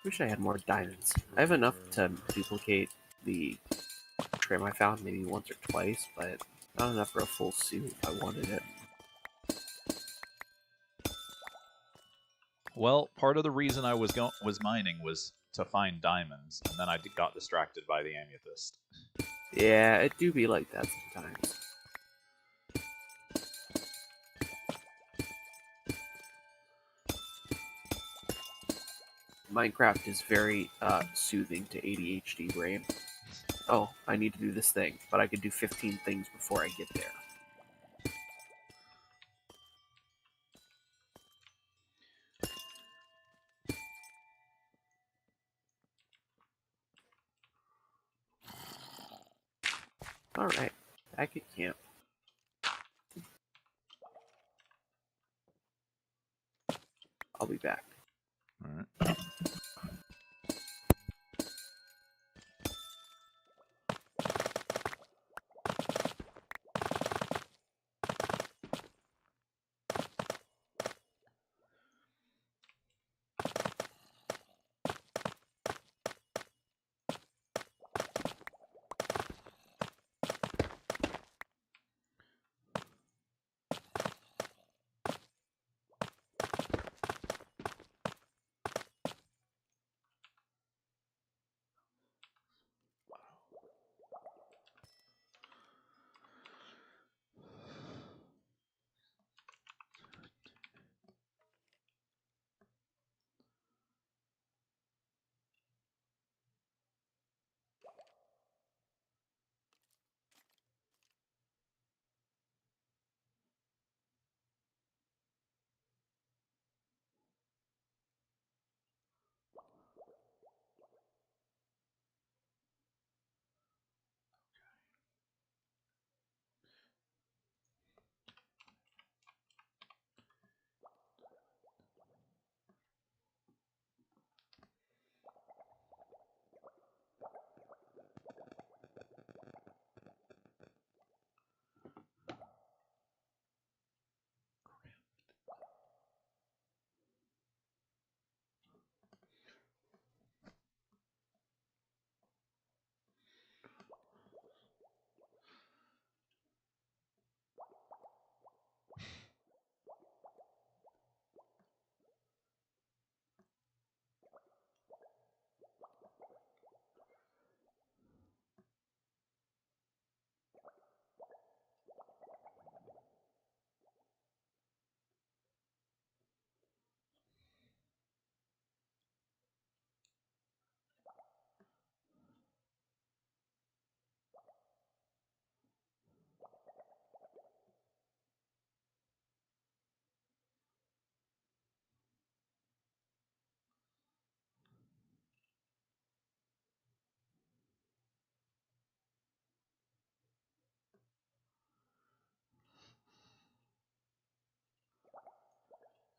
Speaker 2: Wish I had more diamonds. I have enough to duplicate the trim I found maybe once or twice, but not enough for a full suit if I wanted it.
Speaker 1: Well, part of the reason I was mining was to find diamonds, and then I got distracted by the amethyst.
Speaker 2: Yeah, it do be like that sometimes. Minecraft is very soothing to ADHD brain. Oh, I need to do this thing, but I could do 15 things before I get there. Alright, Back at camp. I'll be back.
Speaker 1: All right.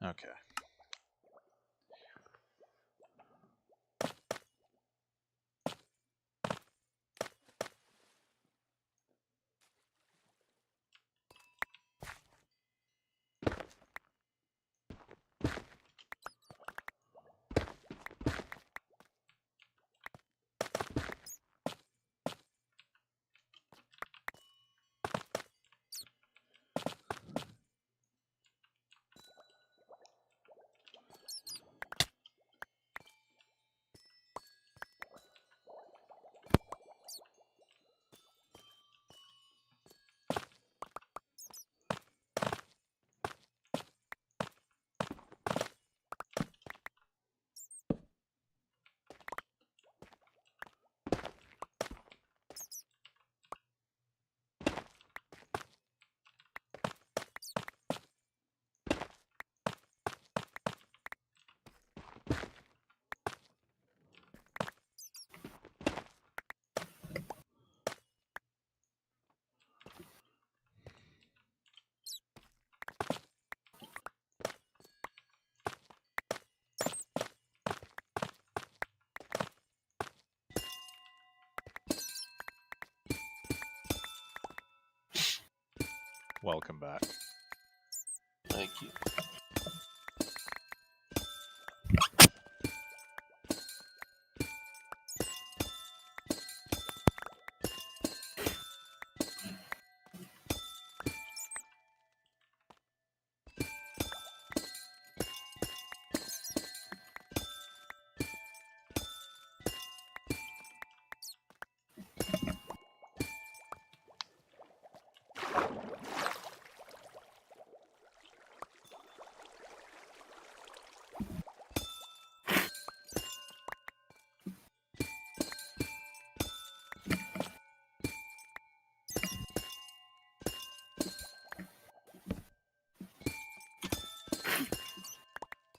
Speaker 1: Okay. Welcome back.
Speaker 2: Thank you.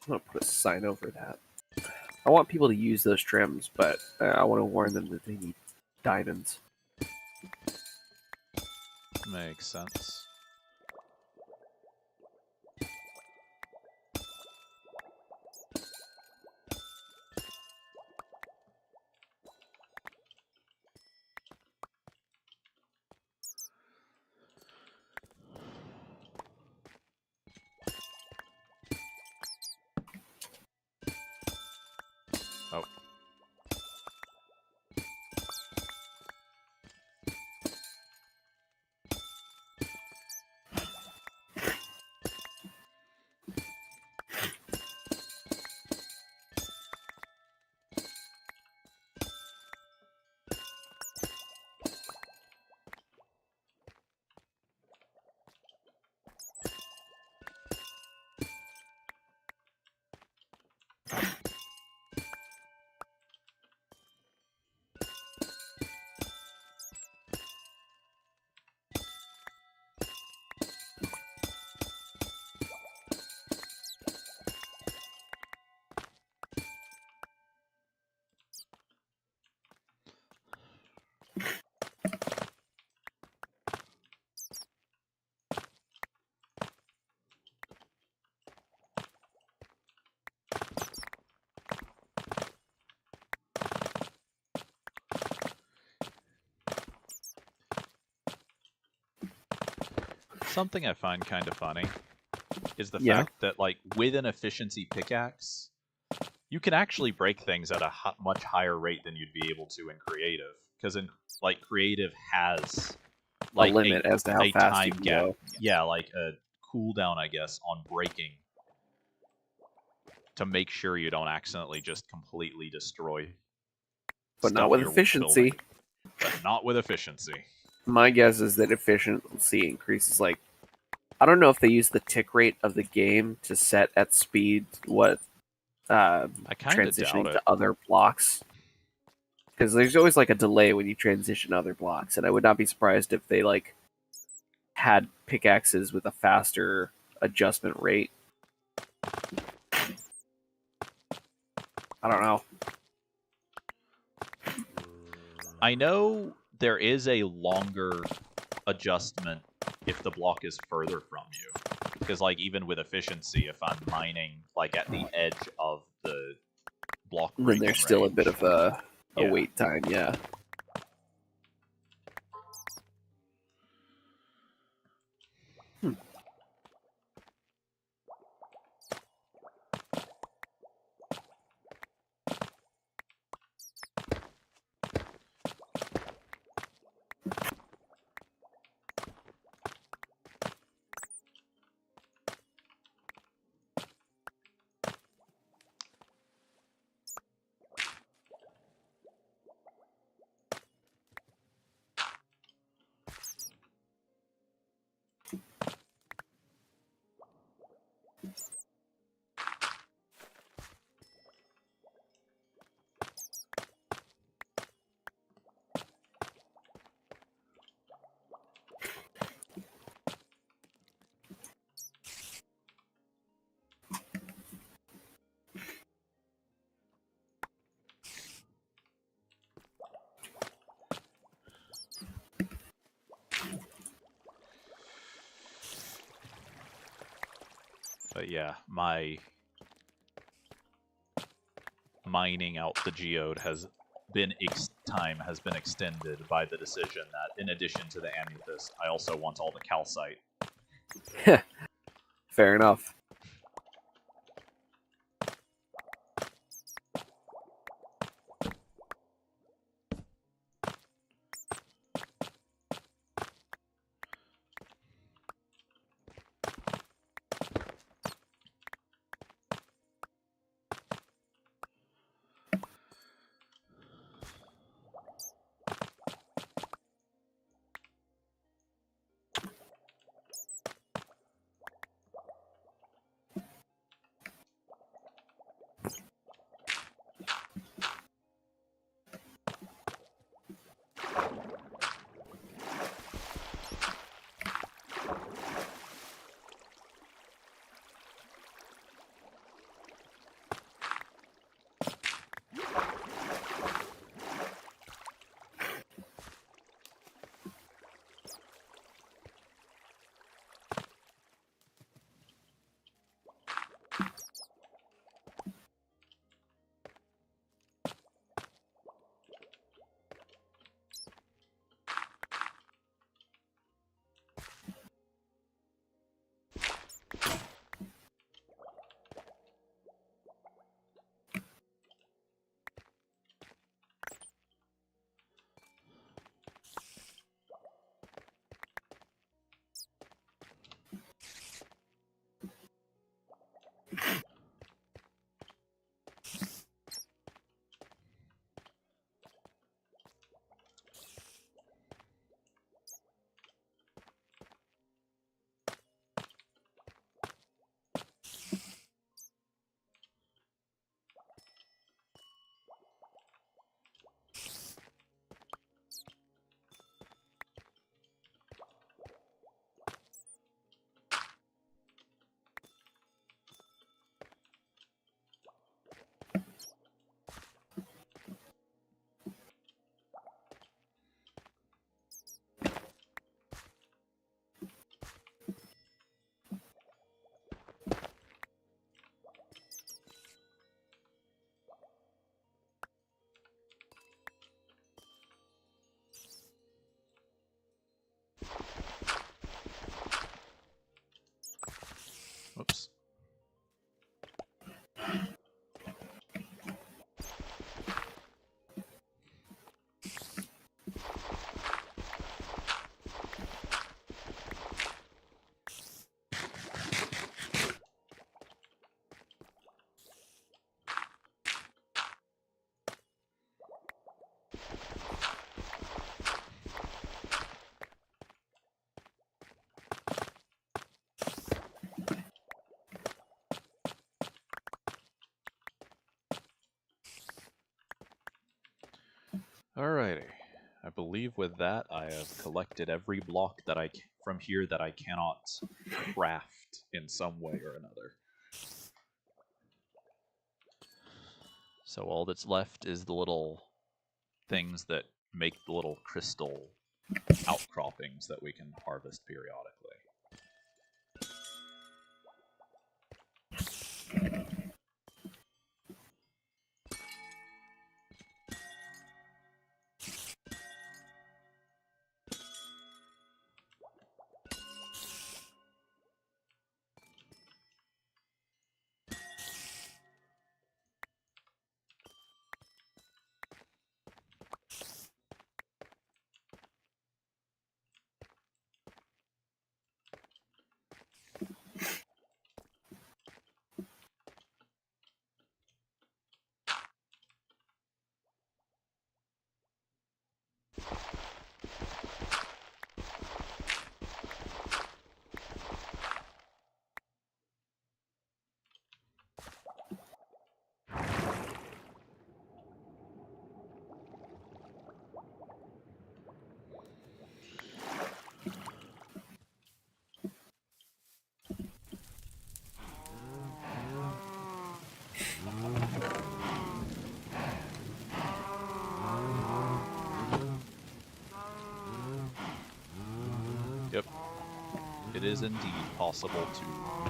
Speaker 2: I'm gonna put a sign over that. I want people to use those trims, but I want to warn them that they need diamonds.
Speaker 1: Makes sense. Oh. Something I find kind of funny is the
Speaker 2: Yeah.
Speaker 1: fact that, like, with an efficiency pickaxe, you can actually break things at a much higher rate than you'd be able to in creative. Because in like creative has like
Speaker 2: a limit as to how
Speaker 1: a
Speaker 2: fast you
Speaker 1: time
Speaker 2: can
Speaker 1: gap.
Speaker 2: go.
Speaker 1: Yeah, like a cooldown, I guess, on breaking to make sure you don't accidentally just completely destroy.
Speaker 2: But not
Speaker 1: stuff
Speaker 2: with
Speaker 1: you're
Speaker 2: efficiency.
Speaker 1: building. But not with efficiency.
Speaker 2: My guess is that efficiency increases like I don't know if they use the tick rate of the game to set at speed what
Speaker 1: I kind of
Speaker 2: transitioning
Speaker 1: doubt
Speaker 2: to
Speaker 1: it.
Speaker 2: other blocks. Because there's always like a delay when you transition to other blocks, and I would not be surprised if they like had pickaxes with a faster adjustment rate. I don't know.
Speaker 1: I know there is a longer adjustment if the block is further from you. Because, like, even with efficiency, if I'm mining, like, at the edge of the block
Speaker 2: Then
Speaker 1: breaking
Speaker 2: there's still a bit
Speaker 1: range,
Speaker 2: of a
Speaker 1: yeah.
Speaker 2: wait time, yeah.
Speaker 1: But yeah, my mining out the geode has been time has been extended by the decision that in addition to the amethyst, I also want all the calcite.
Speaker 2: Fair enough.
Speaker 1: Alrighty. I believe with that I have collected every block that from here that I cannot craft in some way or another. So all that's left is the little things that make the little crystal outcroppings that we can harvest periodically. Yep. It is indeed possible to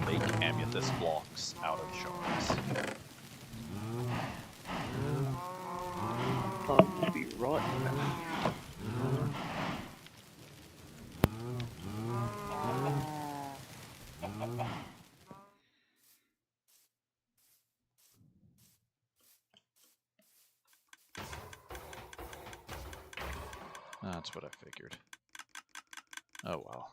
Speaker 1: make amethyst blocks out of shards.
Speaker 2: I'll be right back.
Speaker 1: That's what I figured. Oh well.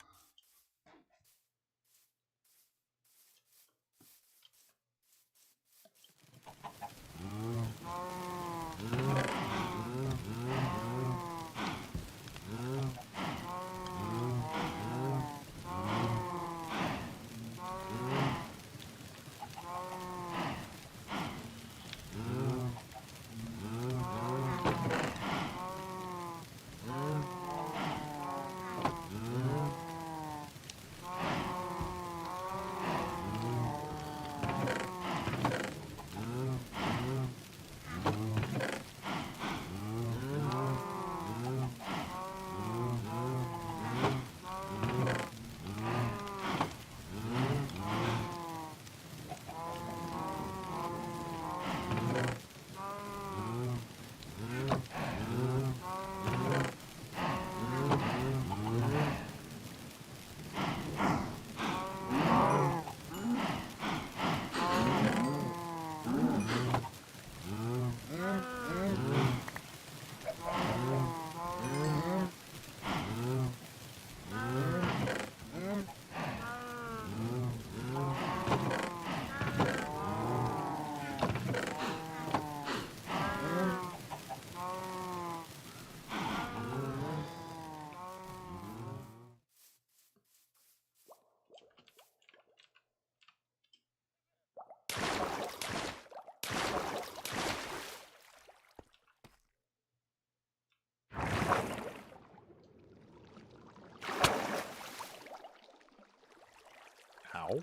Speaker 1: How?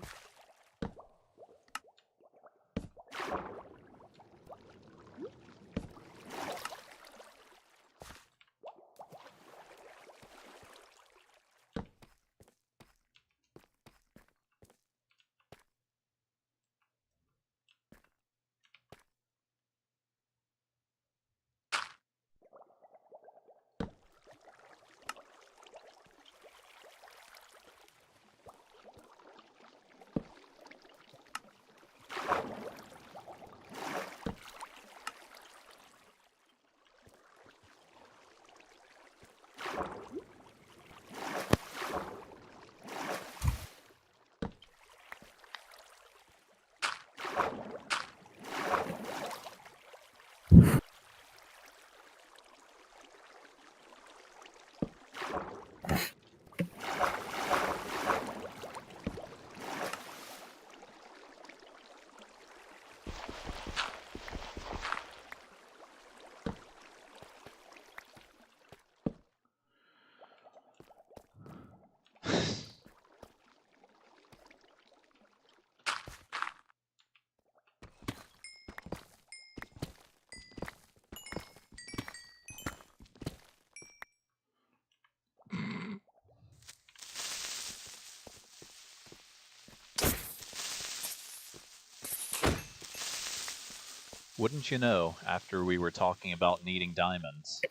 Speaker 1: Wouldn't you know, after we were talking about needing diamonds,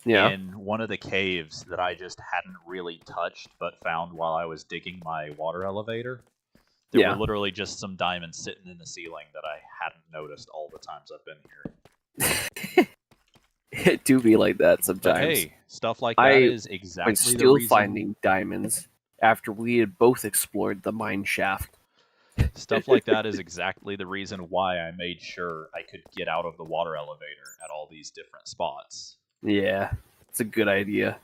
Speaker 2: Yeah.
Speaker 1: in one of the caves that I just hadn't really touched but found while I was digging my water elevator, there were
Speaker 2: Yeah.
Speaker 1: literally just some diamonds sitting in the ceiling that I hadn't noticed all the times I've been here.
Speaker 2: It do be like that
Speaker 1: But
Speaker 2: sometimes.
Speaker 1: hey, stuff like that
Speaker 2: I
Speaker 1: is
Speaker 2: was
Speaker 1: exactly the
Speaker 2: still
Speaker 1: reason.
Speaker 2: finding diamonds after we had both explored the mine shaft.
Speaker 1: Stuff like that is exactly the reason why I made sure I could get out of the water elevator at all these different spots.
Speaker 2: Yeah, it's a good idea.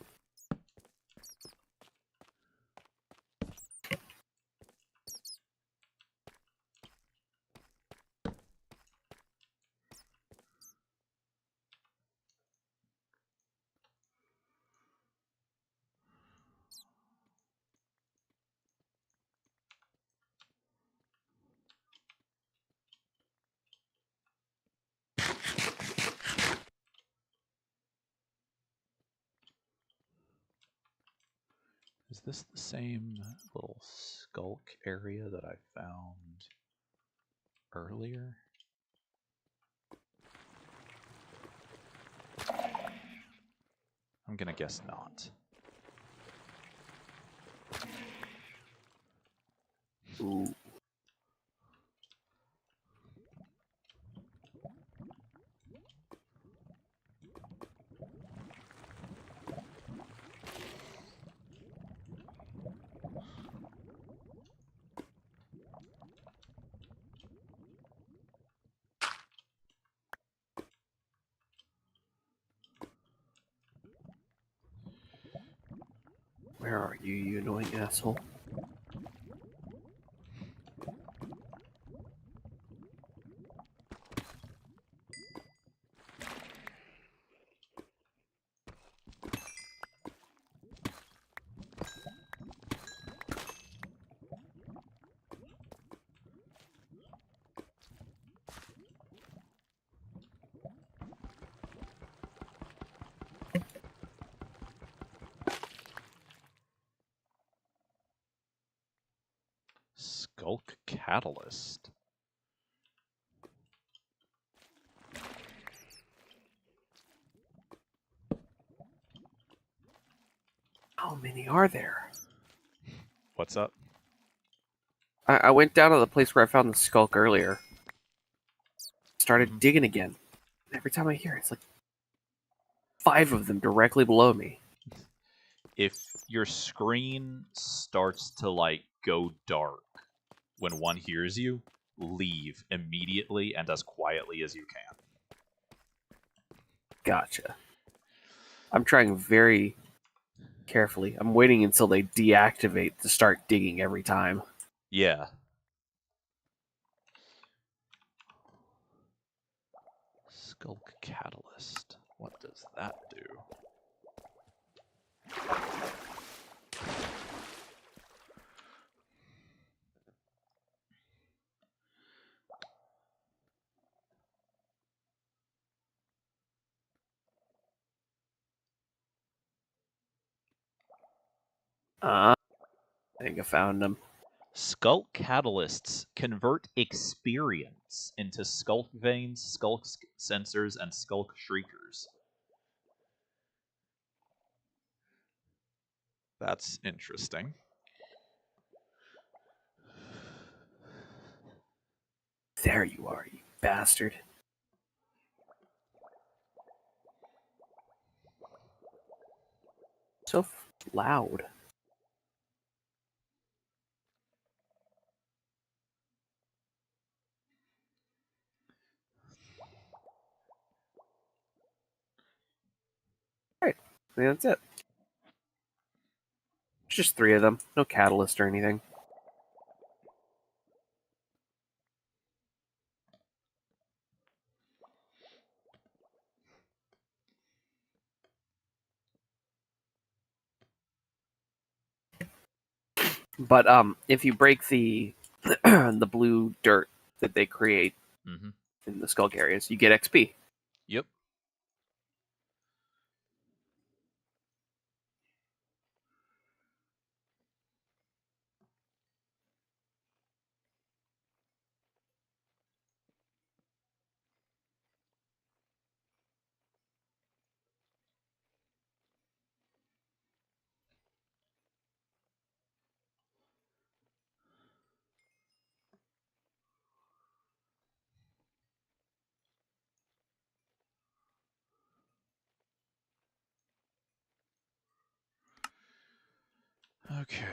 Speaker 1: Is this the same little skulk area that I found earlier? I'm gonna guess not.
Speaker 2: Ooh. Where are you, you annoying asshole?
Speaker 1: Skulk Catalyst.
Speaker 2: How many are there?
Speaker 1: What's up?
Speaker 2: I went down to the place where I found the skulk earlier. Started digging again. Every time I hear it, it's like 5 of them directly below me.
Speaker 1: If your screen starts to like go dark when one hears you, leave immediately and as quietly as you can.
Speaker 2: Gotcha. I'm trying very carefully. I'm waiting until they deactivate to start digging every time.
Speaker 1: Yeah. Skulk Catalyst. What does that do?
Speaker 2: I think I found them.
Speaker 1: Skulk Catalysts convert experience into Skulk Veins, Skulk Sensors, and Skulk Shriekers. That's interesting.
Speaker 2: There you are, you bastard. So loud. Alright, I think that's it. It's just 3 of them. No catalyst or anything. But if you break the the blue dirt that they create
Speaker 1: Mm-hmm.
Speaker 2: in the skulk areas, you get XP.
Speaker 1: Yep. Okay.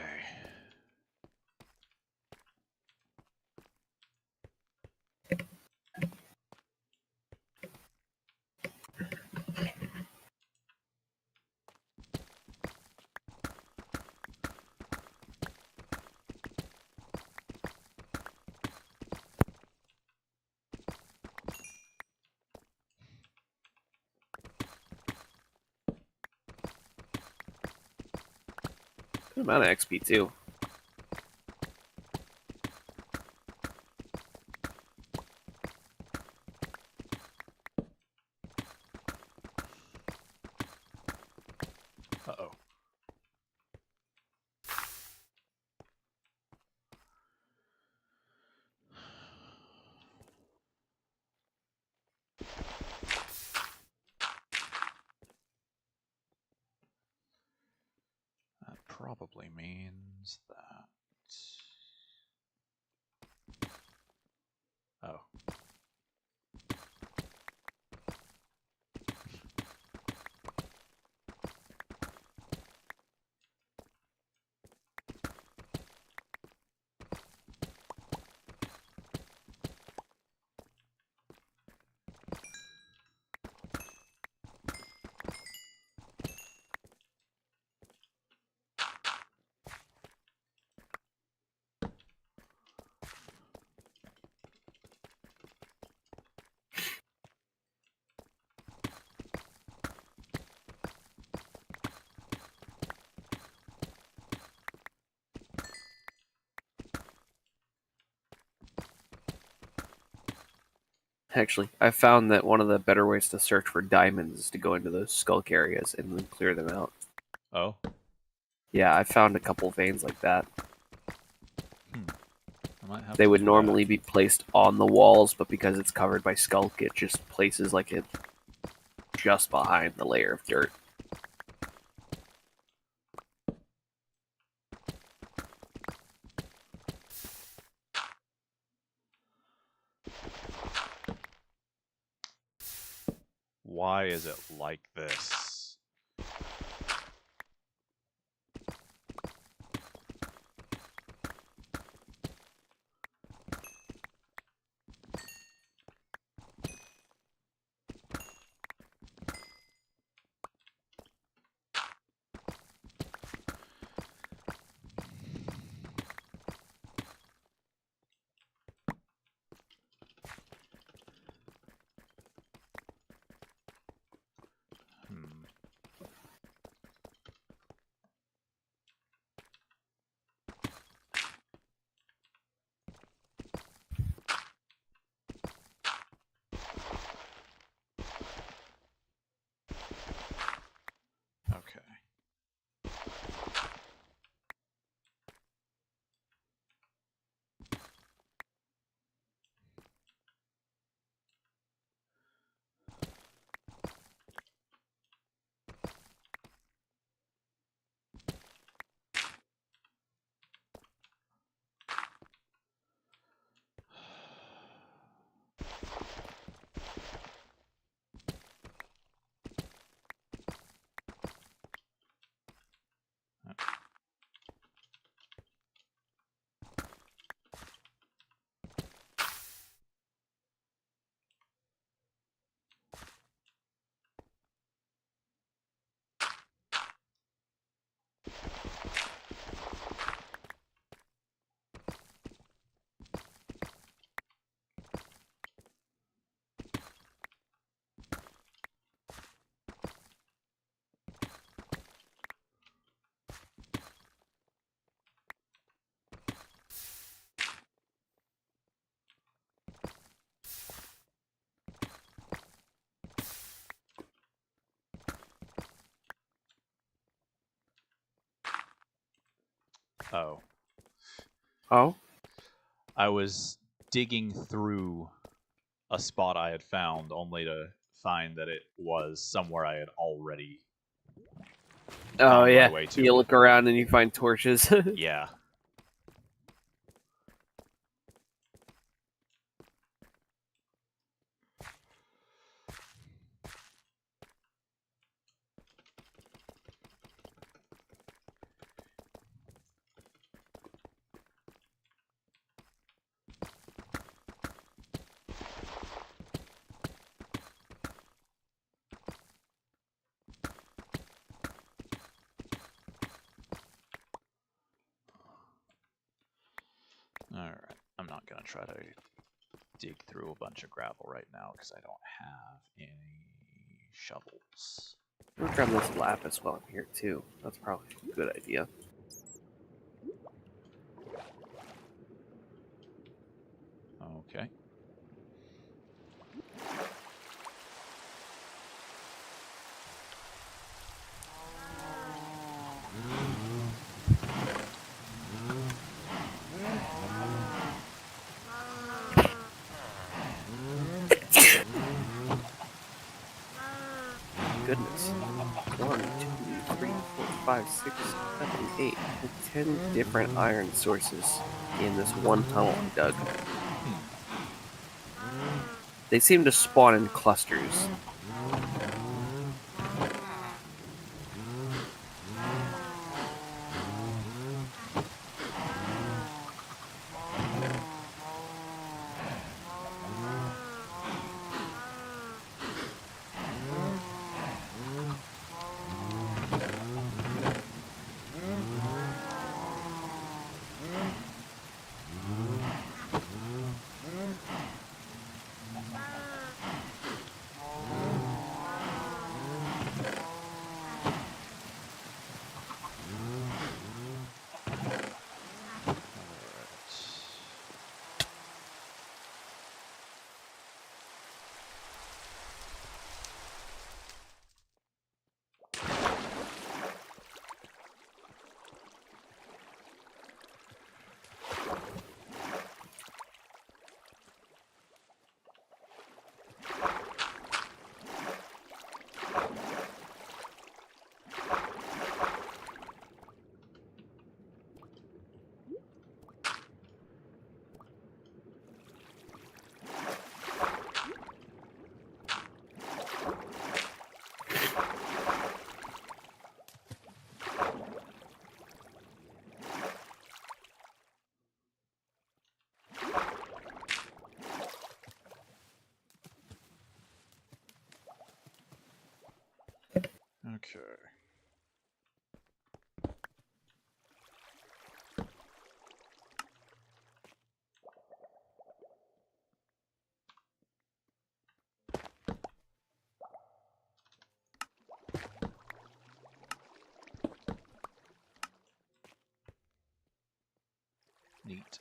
Speaker 2: Good amount of XP too.
Speaker 1: Uh-oh. That probably means that... Oh.
Speaker 2: Actually, I found that one of the better ways to search for diamonds is to go into those skulk areas and then clear them out.
Speaker 1: Oh?
Speaker 2: Yeah, I found a couple veins like that.
Speaker 1: I might have
Speaker 2: They
Speaker 1: to
Speaker 2: would
Speaker 1: do
Speaker 2: normally
Speaker 1: that.
Speaker 2: be placed on the walls, but because it's covered by skulk, it just places like it just behind the layer of dirt.
Speaker 1: Why is it like this? Hmm. Okay. Oh.
Speaker 2: Oh?
Speaker 1: I was digging through a spot I had found only to find that it was somewhere I had already
Speaker 2: Oh,
Speaker 1: found my
Speaker 2: yeah.
Speaker 1: way to.
Speaker 2: You look around and you find torches.
Speaker 1: Yeah. I'm not gonna try to dig through a bunch of gravel right now because I don't have any shovels.
Speaker 2: I'm gonna grab this lapis while I'm here too. That's probably a good idea.
Speaker 1: Okay.
Speaker 2: Goodness. 1, 2, 3, 4, 5, 6, 7, 8, 10 different iron sources in this one tunnel I dug. They seem to spawn in clusters.
Speaker 1: Okay. Neat.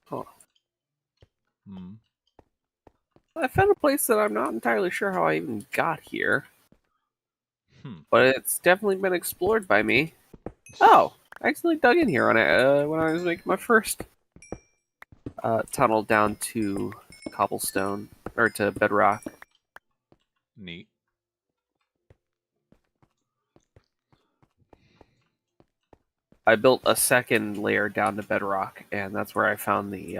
Speaker 2: Huh.
Speaker 1: Hmm.
Speaker 2: I found a place that I'm not entirely sure how I even got here,
Speaker 1: Hmm.
Speaker 2: but it's definitely been explored by me. Oh, I accidentally dug in here when I was making my first tunnel down to cobblestone or to bedrock.
Speaker 1: Neat.
Speaker 2: I built a second layer down to bedrock, and that's where I found the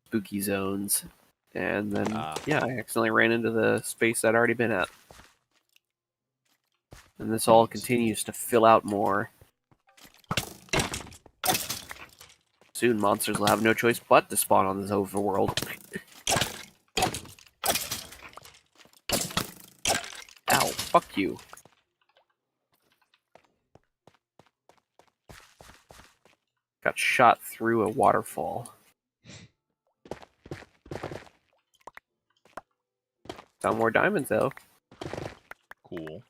Speaker 2: spooky zones. And then, yeah, I accidentally ran into the space I'd already been at. And this all
Speaker 1: Neat.
Speaker 2: continues to fill out more. Soon, monsters will have no choice but to spawn on this overworld. Ow, fuck you. Got shot through a waterfall. Found more diamonds, though.
Speaker 1: Cool.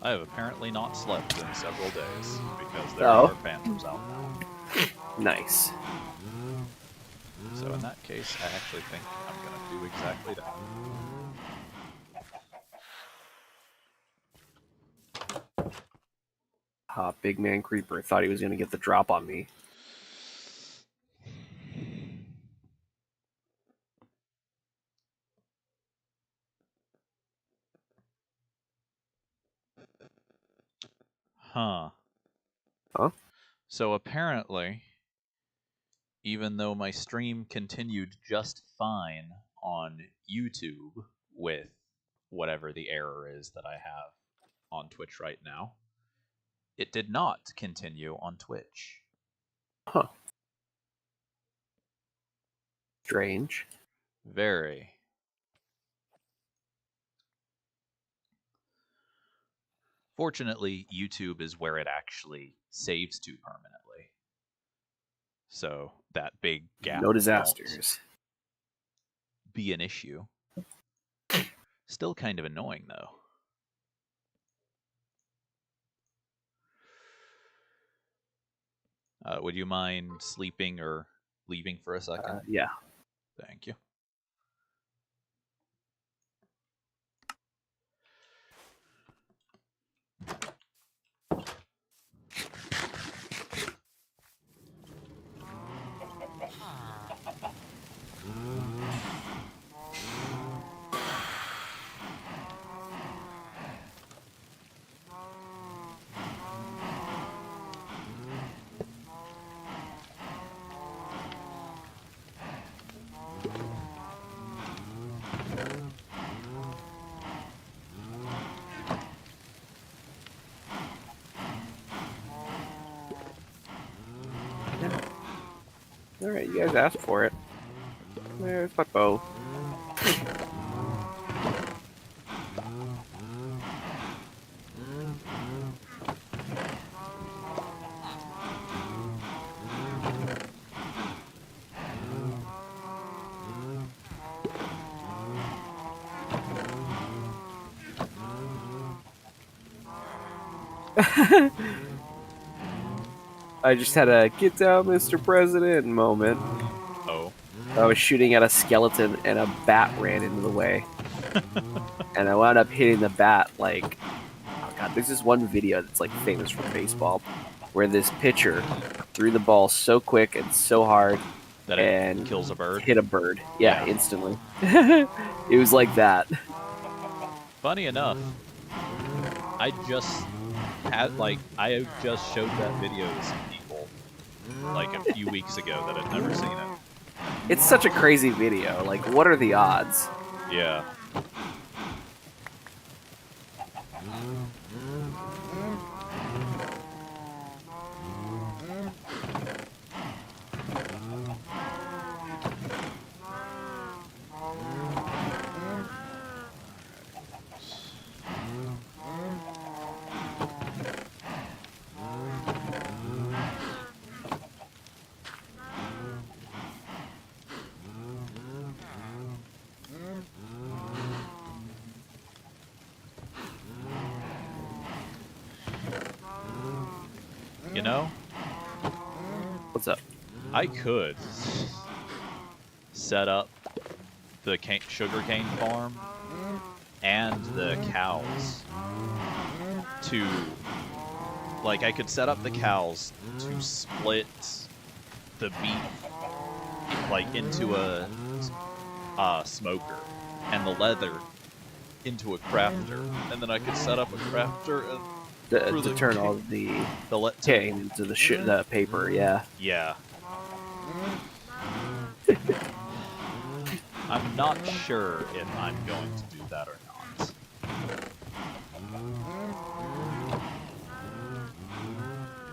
Speaker 1: I have apparently not slept in several days because there
Speaker 2: Oh.
Speaker 1: are phantoms out now.
Speaker 2: Nice.
Speaker 1: So in that case, I actually think I'm gonna do exactly that.
Speaker 2: Big man creeper thought he was going to get the drop on me.
Speaker 1: Huh.
Speaker 2: Huh?
Speaker 1: So apparently, even though my stream continued just fine on YouTube with whatever the error is that I have on Twitch right now, it did not continue on Twitch.
Speaker 2: Huh. Strange.
Speaker 1: Very. Fortunately, YouTube is where it actually saves to permanently. So that big gap
Speaker 2: No
Speaker 1: won't
Speaker 2: disasters.
Speaker 1: be an issue. Still kind of annoying though. Would you mind sleeping or leaving for a second?
Speaker 2: Yeah.
Speaker 1: Thank you.
Speaker 2: Alright, you guys asked for it. There's my bow. I just had a "Get down, Mr. President" moment.
Speaker 1: Oh.
Speaker 2: I was shooting at a skeleton and a bat ran into the way. And I wound up hitting the bat like, oh god, there's this one video that's like famous from baseball where this pitcher threw the ball so quick and so hard
Speaker 1: That
Speaker 2: and
Speaker 1: it kills a bird.
Speaker 2: hit a bird. Yeah,
Speaker 1: Yeah.
Speaker 2: instantly. It was like that.
Speaker 1: Funny enough, I just showed that video to some people like a few weeks ago that had never seen it.
Speaker 2: It's such a crazy video. Like, what are the odds?
Speaker 1: Yeah. You know,
Speaker 2: What's up?
Speaker 1: I could set up the sugarcane farm and the cows to, like, I could set up the cows to split the beef, like, into a smoker, and the leather into a crafter, and then I could set up a crafter and
Speaker 2: To turn all the cane into the paper, yeah.
Speaker 1: Yeah. I'm not sure if I'm going to do that or not.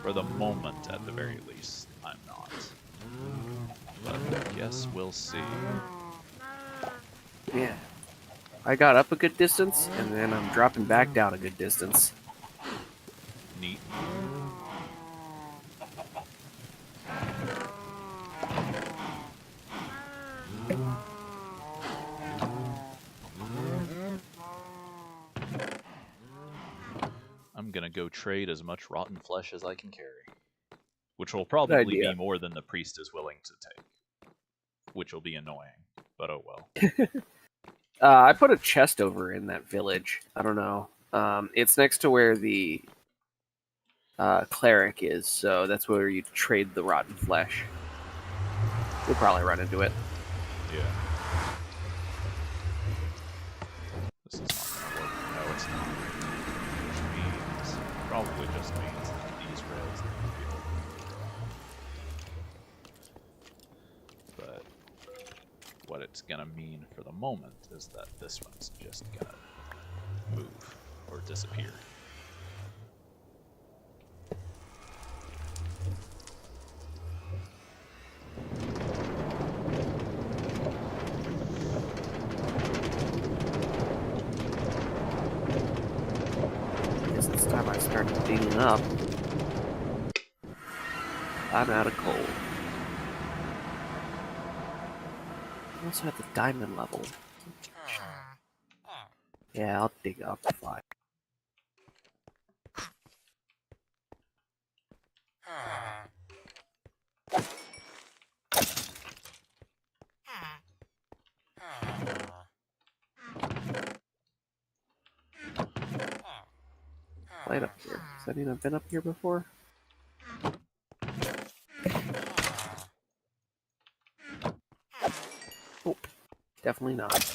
Speaker 1: For the moment, at the very least, I'm not. But I guess we'll see.
Speaker 2: Yeah. I got up a good distance, and then I'm dropping back down a good distance.
Speaker 1: Neat. I'm gonna go trade as much rotten flesh as I can carry. Which will probably
Speaker 2: idea.
Speaker 1: be more than the priest is willing to take. Which will be annoying, but oh well.
Speaker 2: I put a chest over in that village. I don't know. It's next to where the cleric is, so that's where you trade the rotten flesh. You'll probably run into it.
Speaker 1: Yeah. This is not gonna work. No, it's not. Which means, probably just means that these rails need to be open. But what it's gonna mean for the moment is that this one's just gonna move or disappear.
Speaker 2: I guess it's time I start digging up. I'm out of coal. I also have the diamond level. Yeah, I'll dig up 5. Light up here. Does that mean I've been up here before? Oh, definitely not.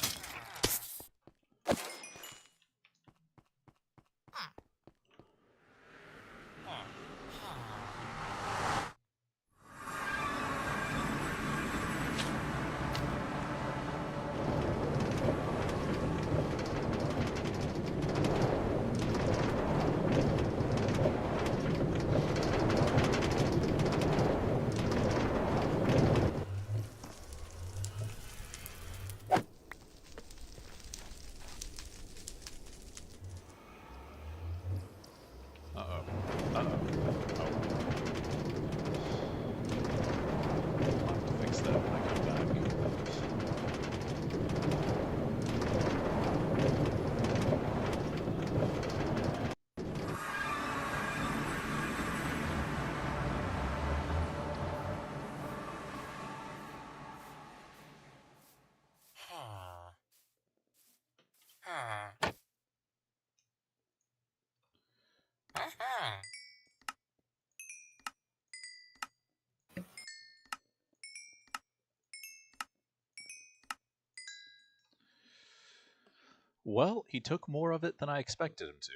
Speaker 1: Well, he took more of it than I expected him to.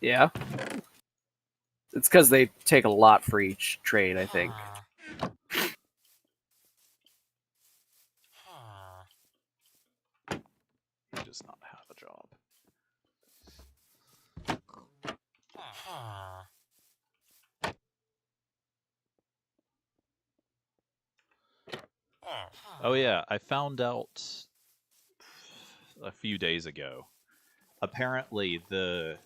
Speaker 2: Yeah. It's because they take a lot for each trade, I think.
Speaker 1: He does not have a job. Oh yeah, I found out a few days ago. Apparently the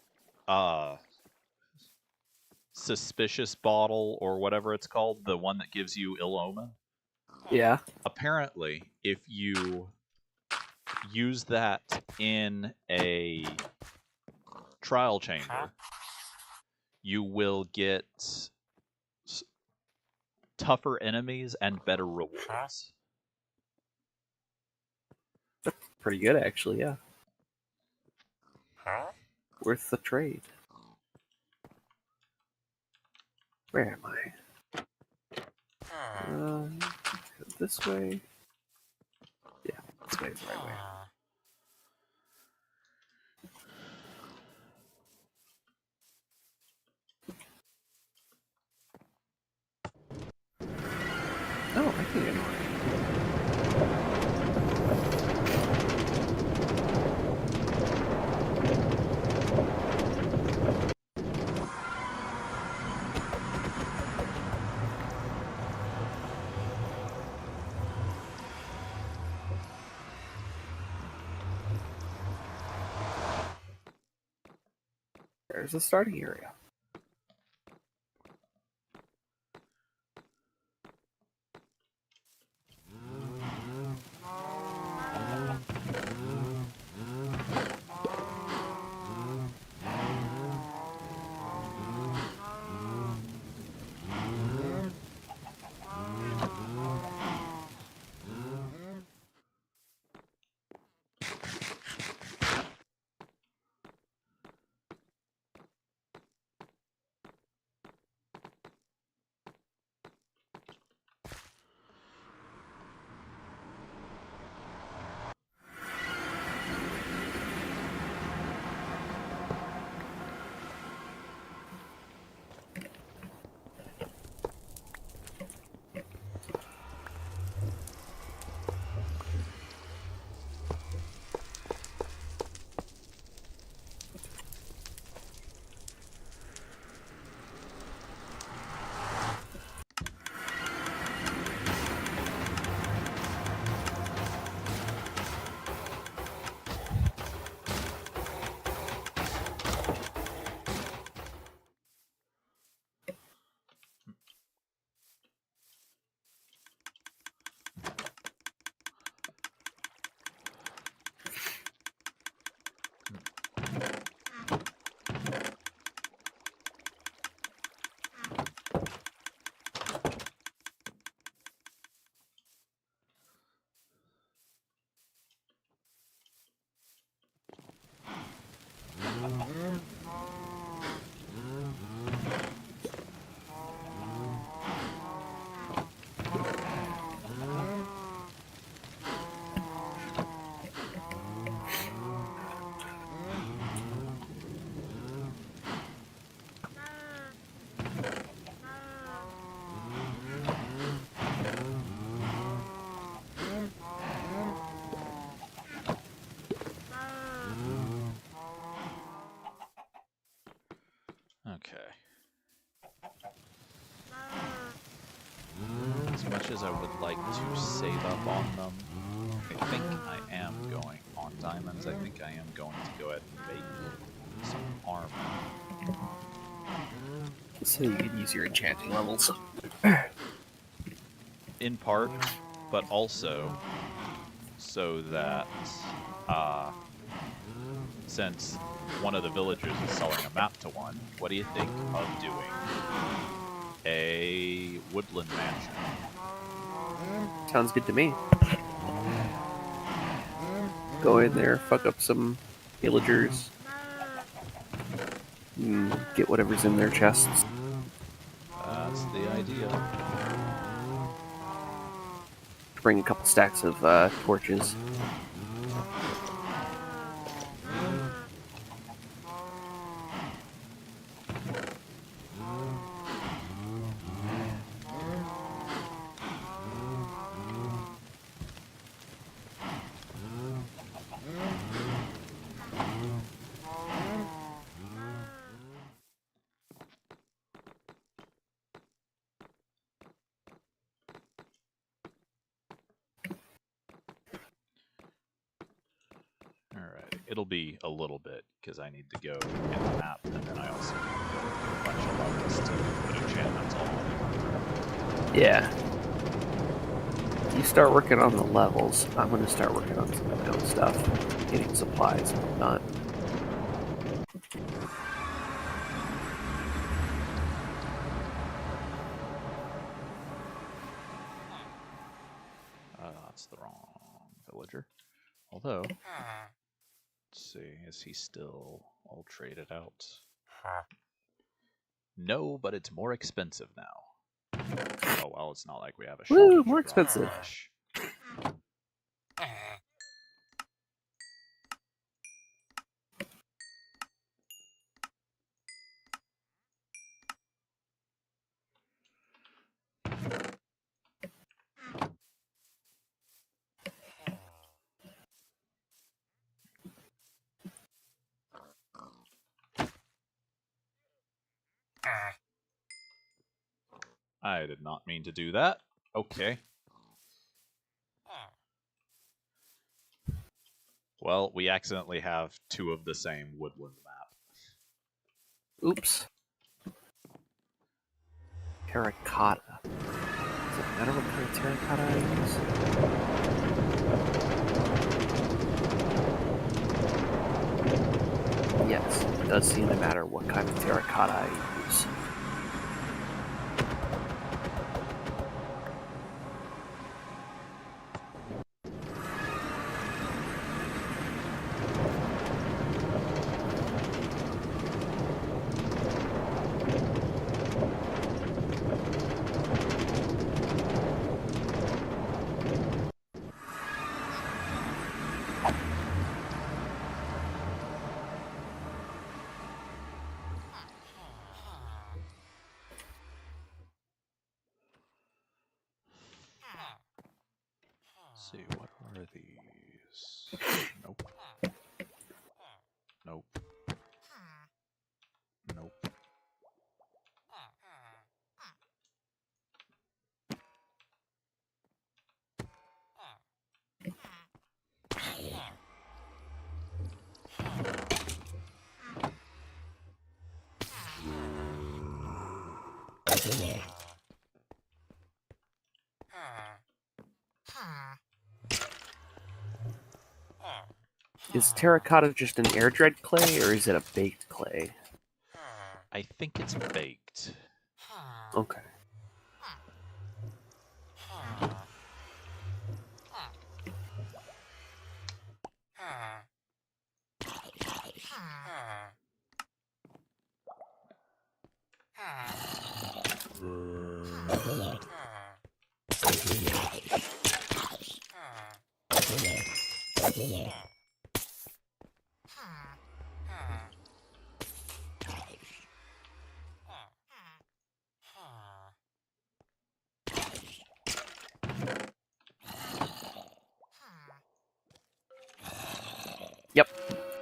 Speaker 1: suspicious bottle or whatever it's called, the one that gives you ill omen.
Speaker 2: Yeah.
Speaker 1: Apparently, if you use that in a trial chamber, you will get tougher enemies and better rewards.
Speaker 2: Pretty good, actually, yeah. Worth the trade. Where am I? This way? Yeah, this way is the right way. Oh, I can get more. There's the starting area.
Speaker 1: Okay. As much as I would like to save up on them, I think I am going on diamonds. I think I am going to go ahead and make some armor.
Speaker 2: So you can use your enchanting levels.
Speaker 1: In part, but also so that since one of the villagers is selling a map to one, what do you think of doing a woodland mansion?
Speaker 2: Sounds good to me. Go in there, fuck up some villagers, get whatever's in their chests.
Speaker 1: That's the idea.
Speaker 2: Bring a couple stacks of torches.
Speaker 1: it'll be a little bit because I need to go get the map, and then I also need to go through a bunch of levels to put enchantments on.
Speaker 2: Yeah. You start working on the levels. I'm going to start working on some of my own stuff, getting supplies and whatnot.
Speaker 1: That's the wrong villager. Although, let's see, is he still all traded out? No, but it's more expensive now. Oh well, it's not like we have a shortage.
Speaker 2: Woo,
Speaker 1: of
Speaker 2: more
Speaker 1: raw
Speaker 2: expensive.
Speaker 1: flesh. I did not mean to do that. Okay. Well, we accidentally have two of the same woodland map.
Speaker 2: Oops. Terracotta. Does it matter what kind of terracotta I use? Yes, it does seem to matter what kind of terracotta I use.
Speaker 1: Let's see, what are these? Nope. Nope. Nope.
Speaker 2: Is terracotta just an air dried clay, or is it a baked clay?
Speaker 1: I think it's baked.
Speaker 2: Okay. Yep,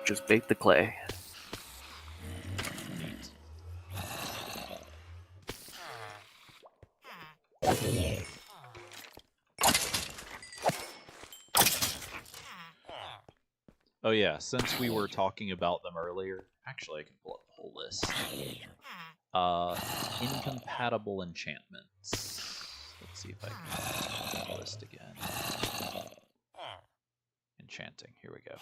Speaker 2: just bake the clay.
Speaker 1: Neat. Oh yeah, since we were talking about them earlier, actually I can pull up the whole list. Incompatible enchantments. Let's see if I can find the list again. Enchanting, here we go.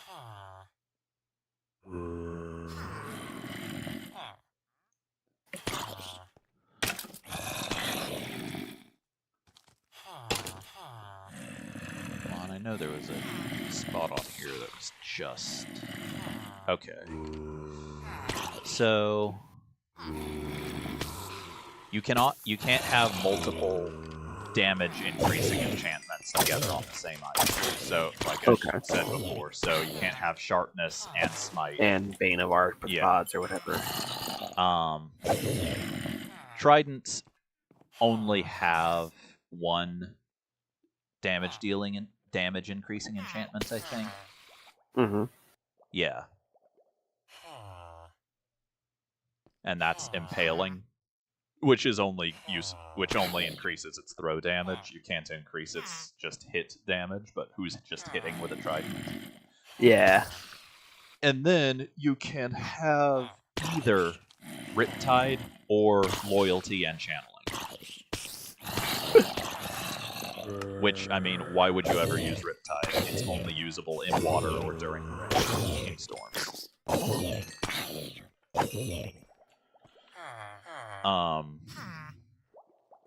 Speaker 1: Well, and I know there was a spot on here that was just... Okay. So... You can't have multiple damage increasing enchantments together on the same item. So, like I said before, so you can't have sharpness and smite.
Speaker 2: And Bane of Arthropods or whatever.
Speaker 1: Tridents only have one damage dealing and damage increasing enchantments, I think.
Speaker 2: Mm-hmm.
Speaker 1: Yeah. And that's Impaling, which only increases its throw damage. You can't increase its just hit damage, but who's just hitting with a trident?
Speaker 2: Yeah.
Speaker 1: And then you can have either Riptide or Loyalty and Channeling. Which, I mean, why would you ever use Riptide? It's only usable in water or during storms.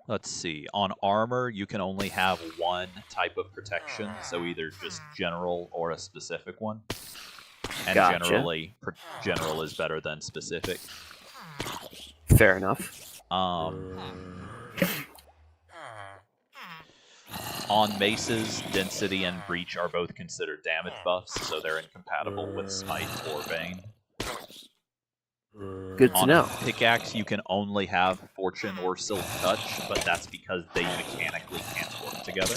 Speaker 1: Let's see. On armor, you can only have one type of protection, so either just general or a specific one. And
Speaker 2: Gotcha.
Speaker 1: generally, general is better than specific.
Speaker 2: Fair enough.
Speaker 1: On maces, density and breach are both considered damage buffs, so they're incompatible with smite or bane.
Speaker 2: Good to
Speaker 1: On
Speaker 2: know.
Speaker 1: a pickaxe, you can only have fortune or silk touch, but that's because they mechanically can't work together.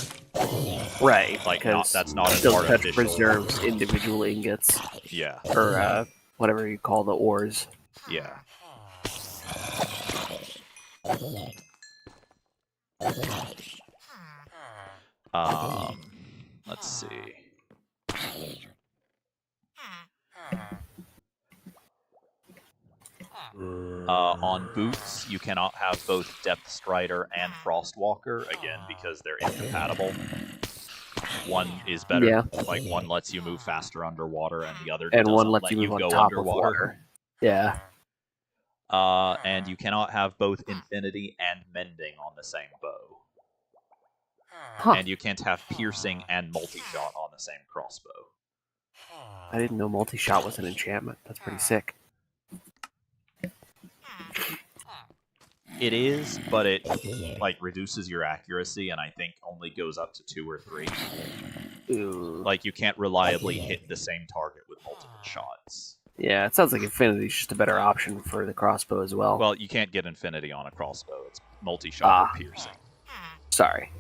Speaker 2: Right.
Speaker 1: Like, that's not an
Speaker 2: Silk Touch
Speaker 1: artificial.
Speaker 2: preserves individual ingots,
Speaker 1: Yeah.
Speaker 2: or whatever you call the ores.
Speaker 1: Yeah. Let's see. On boots, you cannot have both Depth Strider and Frostwalker, again, because they're incompatible. One is better,
Speaker 2: Yeah.
Speaker 1: like one lets you move faster underwater, and the other
Speaker 2: And one
Speaker 1: doesn't
Speaker 2: lets
Speaker 1: let
Speaker 2: you move on
Speaker 1: go
Speaker 2: top
Speaker 1: underwater.
Speaker 2: of water. Yeah.
Speaker 1: And you cannot have both Infinity and Mending on the same bow.
Speaker 2: Huh.
Speaker 1: And you can't have Piercing and Multi-Shot on the same crossbow.
Speaker 2: I didn't know multi-shot was an enchantment. That's pretty sick.
Speaker 1: It is, but it like reduces your accuracy, and I think only goes up to 2 or 3.
Speaker 2: Ooh.
Speaker 1: Like, you can't reliably hit the same target with multiple shots.
Speaker 2: Yeah, it sounds like Infinity's just a better option for the crossbow as well.
Speaker 1: Well, you can't get Infinity on a crossbow. It's multi-shot or piercing.
Speaker 2: Sorry.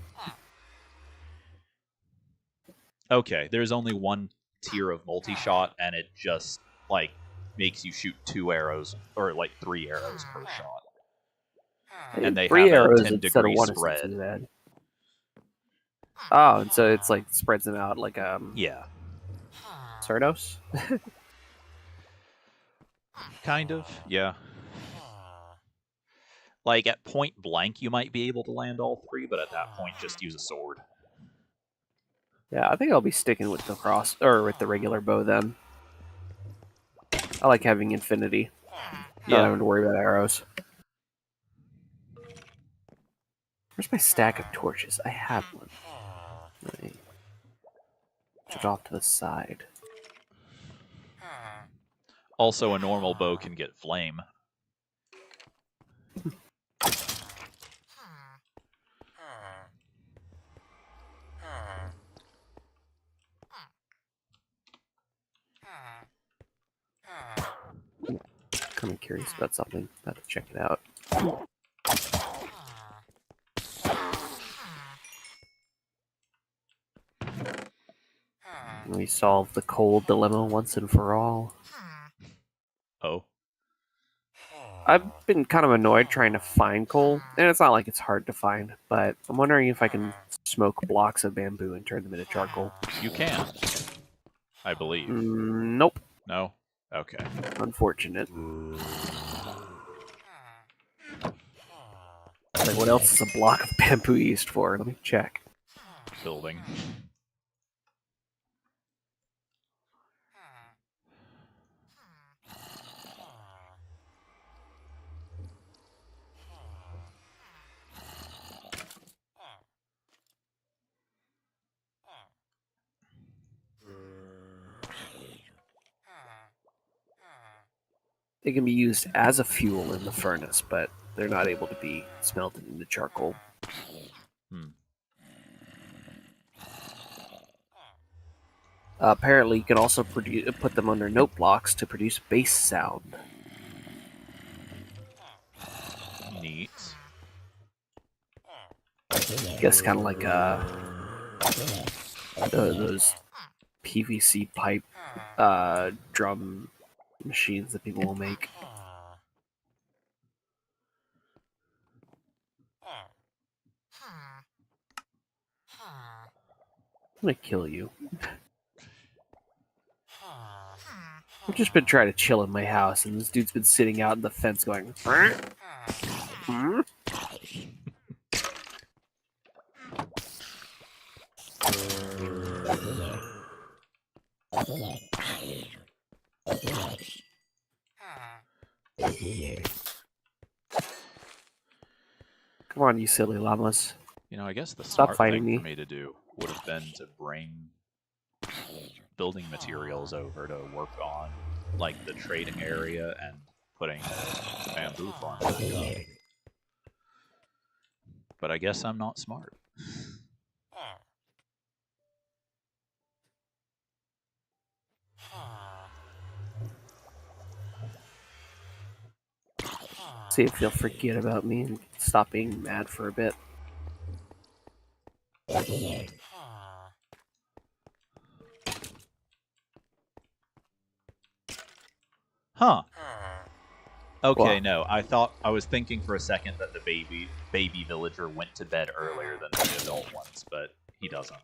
Speaker 1: Okay, there's only one tier of multi-shot, and it just, like, makes you shoot 2 arrows, or, like, 3 arrows per shot. And they
Speaker 2: 3
Speaker 1: have a
Speaker 2: arrows
Speaker 1: 10
Speaker 2: instead of
Speaker 1: degree
Speaker 2: 1
Speaker 1: spread.
Speaker 2: isn't too bad. Oh, and so it's like spreads them out like
Speaker 1: Yeah.
Speaker 2: Cernos?
Speaker 1: Kind of, yeah. Like, at point blank, you might be able to land all 3, but at that point, just use a sword.
Speaker 2: Yeah, I think I'll be sticking with with the regular bow then. I like having Infinity. Not having to worry about arrows. Where's my stack of torches? I have one. Let me put it off to the side.
Speaker 1: Also, a normal bow can get flame.
Speaker 2: Kind of curious about something. About to check it out. We solved the coal dilemma once and for all.
Speaker 1: Oh.
Speaker 2: I've been kind of annoyed trying to find coal, and it's not like it's hard to find, but I'm wondering if I can smoke blocks of bamboo and turn them into charcoal.
Speaker 1: You can, I believe.
Speaker 2: Nope.
Speaker 1: No? Okay.
Speaker 2: Unfortunate. Like, what else is a block of bamboo used for? Let me check.
Speaker 1: Building.
Speaker 2: They can be used as a fuel in the furnace, but they're not able to be smelted into charcoal. Apparently, you can also put them under note blocks to produce bass sound.
Speaker 1: Neat.
Speaker 2: I guess kind of like those PVC pipe drum machines that people will make. I'm gonna kill you. I've just been trying to chill in my house, and this dude's been sitting out in the fence going. Hmm? Come on, you silly llamas.
Speaker 1: You know, I guess the
Speaker 2: Stop
Speaker 1: smart
Speaker 2: fighting
Speaker 1: thing for
Speaker 2: me.
Speaker 1: me to do would have been to bring building materials over to work on, like, the trading area and putting bamboo farm back up. But I guess I'm not smart.
Speaker 2: See if they'll forget about me and stop being mad for a bit.
Speaker 1: Huh. Okay,
Speaker 2: What?
Speaker 1: no. I was thinking for a second that the baby villager went to bed earlier than the adult ones, but he doesn't.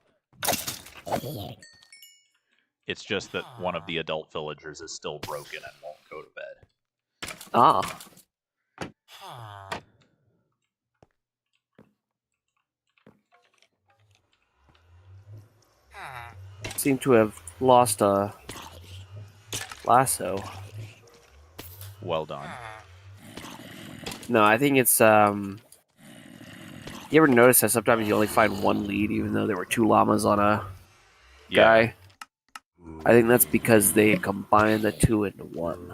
Speaker 1: It's just that one of the adult villagers is still broken and won't go to bed.
Speaker 2: Ah. Seem to have lost a lasso.
Speaker 1: Well done.
Speaker 2: No, I think it's You ever notice that sometimes you only find one lead even though there were two llamas on a
Speaker 1: Yeah.
Speaker 2: guy? I think that's because they combined the two into one.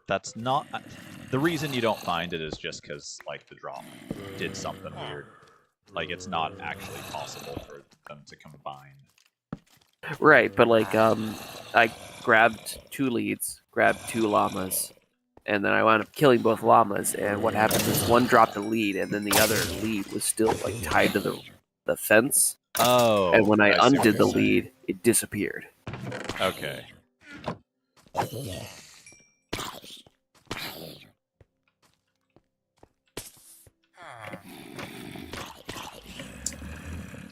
Speaker 1: That's not... The reason you don't find it is just because, like, the drop did something weird. Like, it's not actually possible for them to combine.
Speaker 2: Right, but like I grabbed two leads, grabbed two llamas, and then I wound up killing both llamas, and what happened is one dropped a lead and then the other lead was still like tied to the fence.
Speaker 1: Oh,
Speaker 2: And when I
Speaker 1: I see what
Speaker 2: undid
Speaker 1: you're
Speaker 2: the
Speaker 1: saying.
Speaker 2: lead, it disappeared.
Speaker 1: Okay.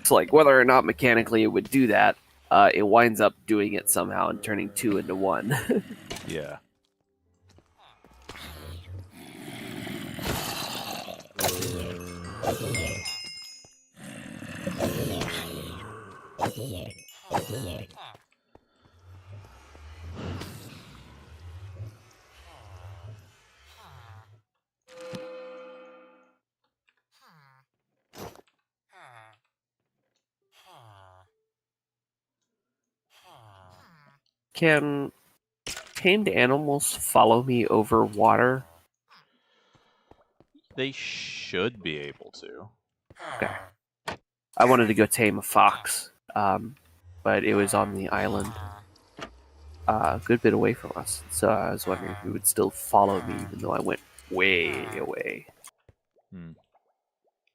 Speaker 2: So like whether or not mechanically it would do that, it winds up doing it somehow and turning two into one.
Speaker 1: Yeah.
Speaker 2: Can tamed animals follow me over water?
Speaker 1: They should be able to.
Speaker 2: Okay. I wanted to go tame a fox, but it was on the island, a good bit away from us. So I was wondering if it would still follow me, even though I went way away.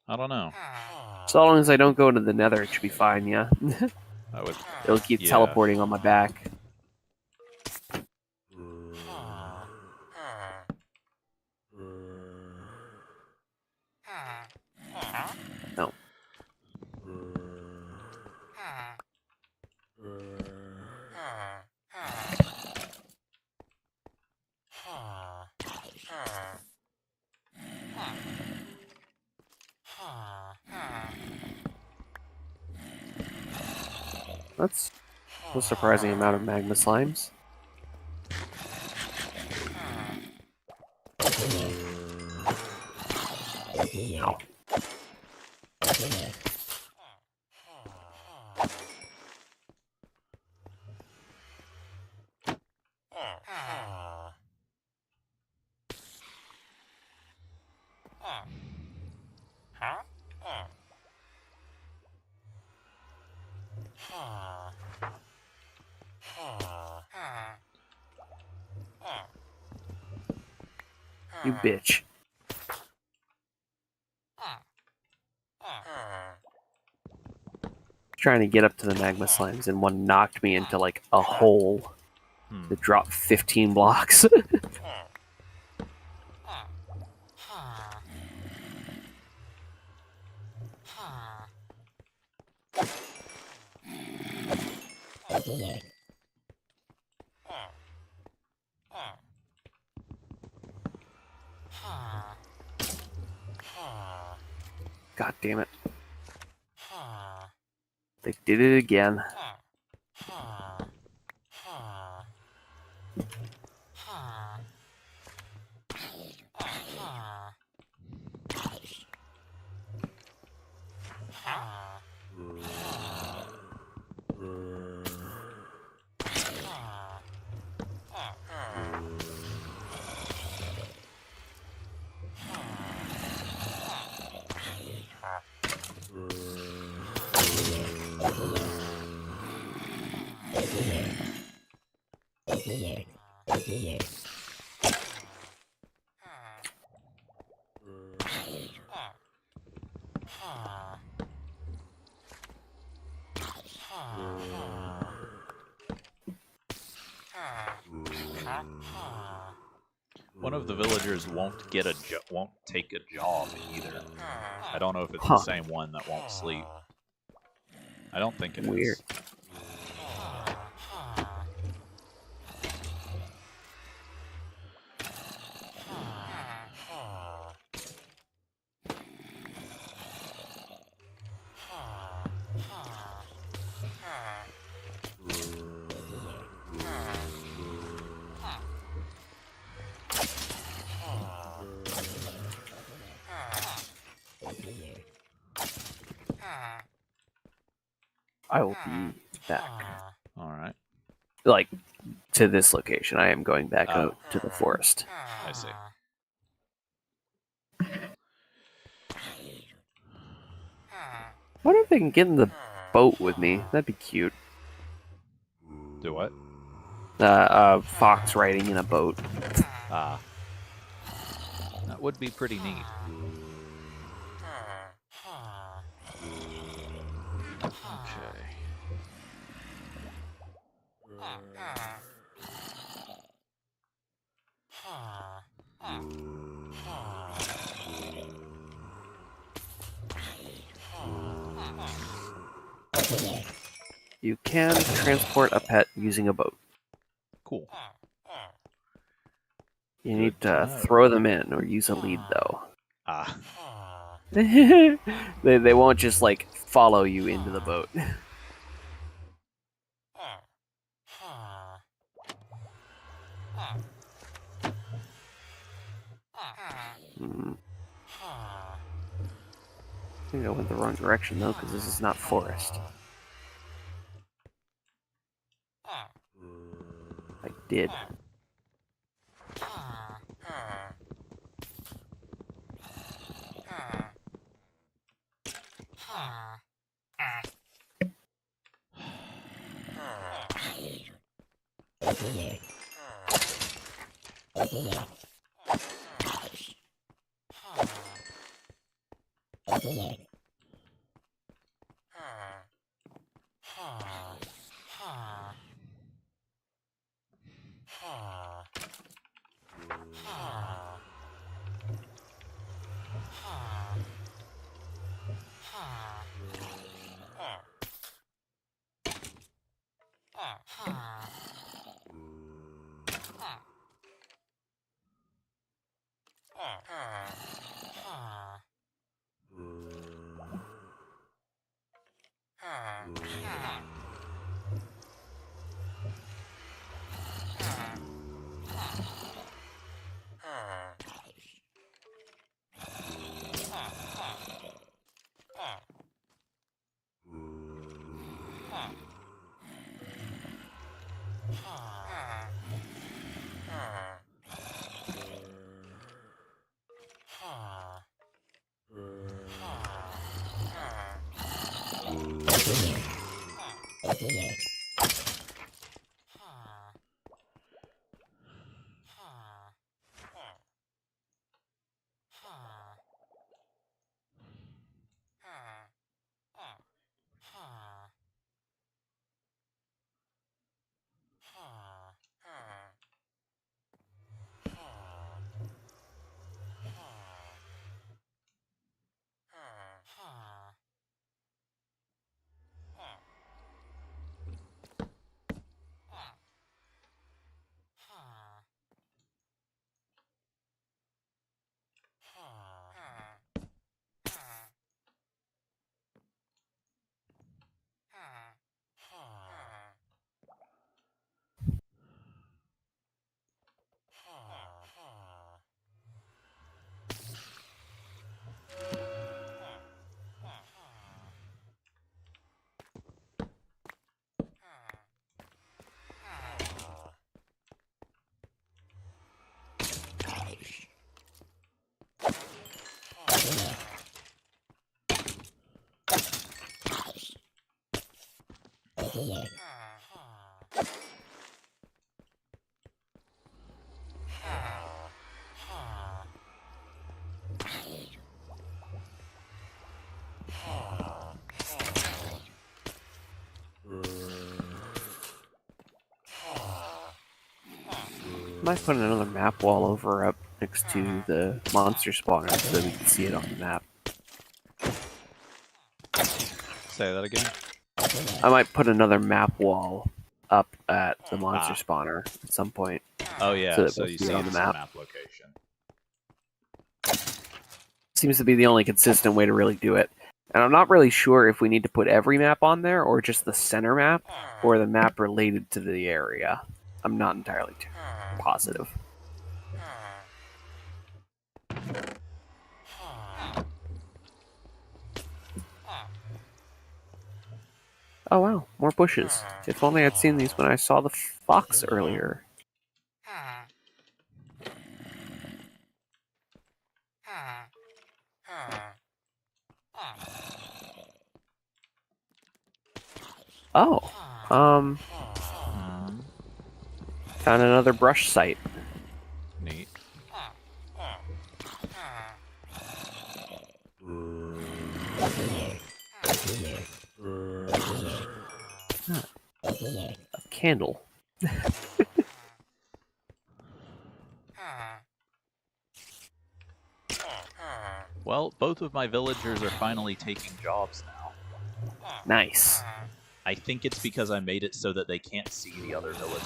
Speaker 1: I don't know.
Speaker 2: So long as I don't go into the Nether, it should be fine. Yeah,
Speaker 1: I would.
Speaker 2: it'll keep
Speaker 1: Yeah.
Speaker 2: teleporting on my back. No. That's a surprising amount of magma slimes. Ow. You bitch. Trying to get up to the magma slimes, and one knocked me into like a hole that dropped 15 blocks. God damn it. They did it again.
Speaker 1: One of the villagers won't take a job either. I don't know if it's
Speaker 2: Huh.
Speaker 1: the same one that won't sleep. I don't think it is.
Speaker 2: Weird. I will be back.
Speaker 1: Alright,
Speaker 2: Like, to this location. I am going back
Speaker 1: Oh.
Speaker 2: out to the forest.
Speaker 1: I see.
Speaker 2: I wonder if they can get in the boat with me. That'd be cute.
Speaker 1: Do what?
Speaker 2: A fox riding in a boat.
Speaker 1: Ah. That would be pretty neat. Okay.
Speaker 2: You can transport a pet using a boat.
Speaker 1: Cool.
Speaker 2: You need
Speaker 1: Good to
Speaker 2: to
Speaker 1: know.
Speaker 2: throw them in or use a lead, though.
Speaker 1: Ah.
Speaker 2: They won't just, like, follow you into the boat. Hmm. I think I went the wrong direction, though, because this is not forest. I did. Might put another map wall over up next to the monster spawner so we can see it on the map.
Speaker 1: Say that again.
Speaker 2: I might put another map wall up at the monster spawner at some point.
Speaker 1: Oh yeah,
Speaker 2: So that
Speaker 1: so
Speaker 2: we'll
Speaker 1: you
Speaker 2: see it
Speaker 1: see
Speaker 2: on the
Speaker 1: its
Speaker 2: map.
Speaker 1: map location.
Speaker 2: Seems to be the only consistent way to really do it. And I'm not really sure if we need to put every map on there or just the center map or the map related to the area. I'm not entirely positive. Oh wow, more bushes. If only I'd seen these when I saw the fox earlier. Oh, found another brush site.
Speaker 1: Neat.
Speaker 2: A candle.
Speaker 1: Well, both of my villagers are finally taking jobs now.
Speaker 2: Nice.
Speaker 1: I think it's because I made it so that they can't see the other villager.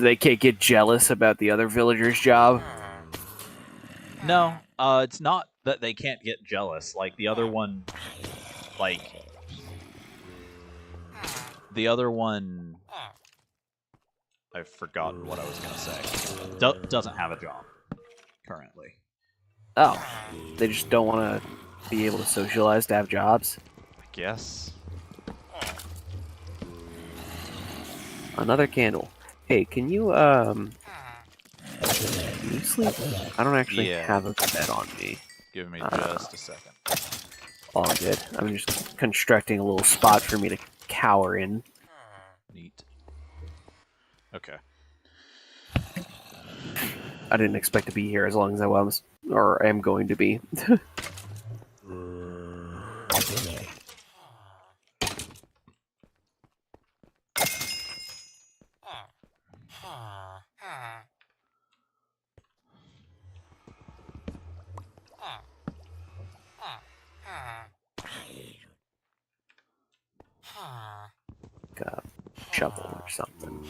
Speaker 2: They can't get jealous about the other villager's job.
Speaker 1: No, it's not that they can't get jealous. Like, the other one... I've forgotten what I was going to say. Doesn't have a job, currently.
Speaker 2: Oh, they just don't want to be able to socialize to have jobs?
Speaker 1: I guess.
Speaker 2: Another candle. Hey, can you sleep? I don't actually have a bed on me.
Speaker 1: Give me just a second.
Speaker 2: All good. I'm just constructing a little spot for me to cower in.
Speaker 1: Neat. Okay.
Speaker 2: I didn't expect to be here as long as I was, or am going to be. Like a shovel or something.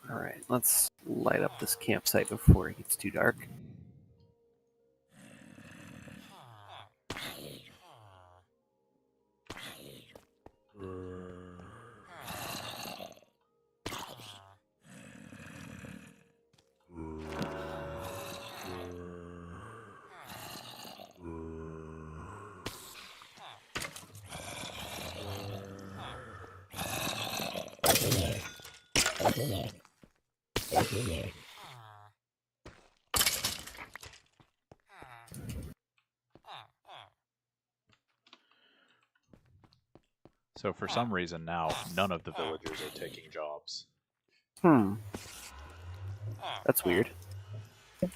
Speaker 2: Alright, let's light up this campsite before it gets too dark.
Speaker 1: So for some reason now, none of the villagers are taking jobs.
Speaker 2: That's weird. It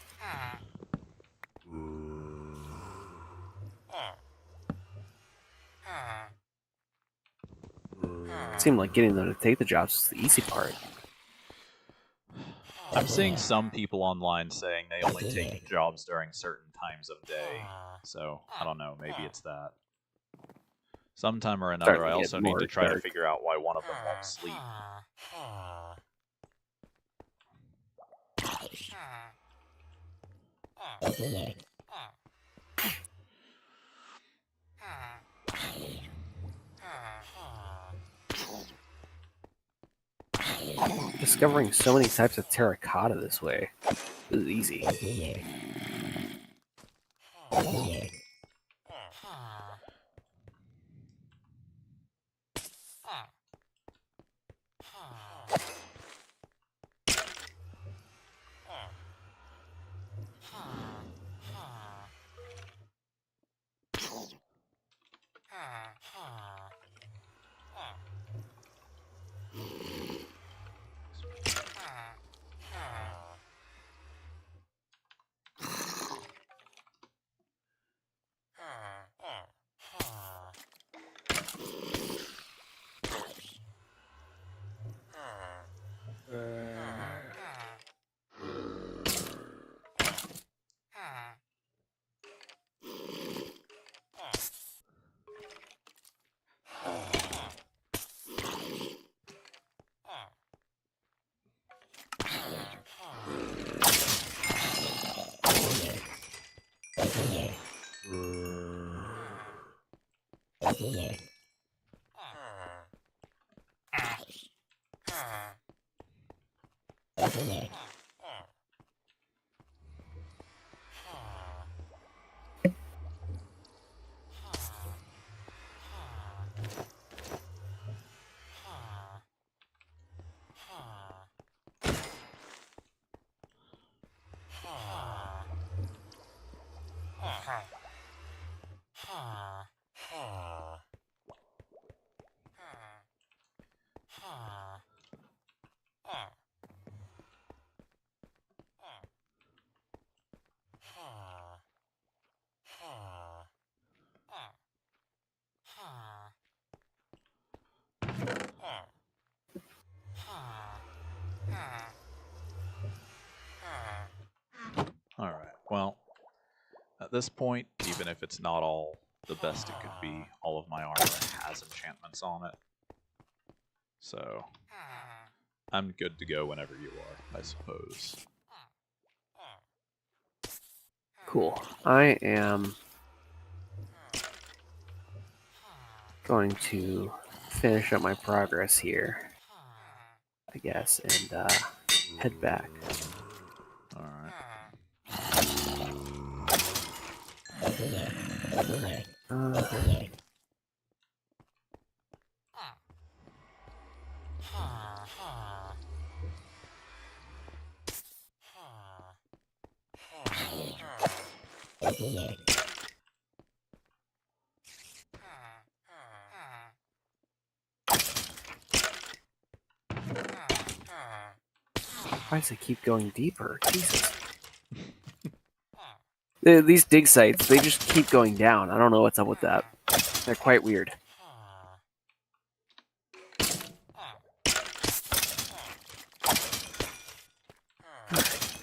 Speaker 2: seemed like getting them to take the jobs was the easy part.
Speaker 1: I'm seeing some people online saying they only take jobs during certain times of day. So, I don't know, maybe it's that. Sometime or another,
Speaker 2: Starting to
Speaker 1: I
Speaker 2: get
Speaker 1: also need
Speaker 2: more
Speaker 1: to try to
Speaker 2: dark.
Speaker 1: figure out why one of them won't sleep.
Speaker 2: Discovering so many types of terracotta this way. This is easy.
Speaker 1: Alright, well, at this point, even if it's not all the best it could be, all of my armor has enchantments on it. So, I'm good to go whenever you are, I suppose.
Speaker 2: Cool. I am going to finish up my progress here, I guess, and head back.
Speaker 1: Alright.
Speaker 2: Why does it keep going deeper? Jesus. These dig sites, they just keep going down. I don't know what's up with that. They're quite weird.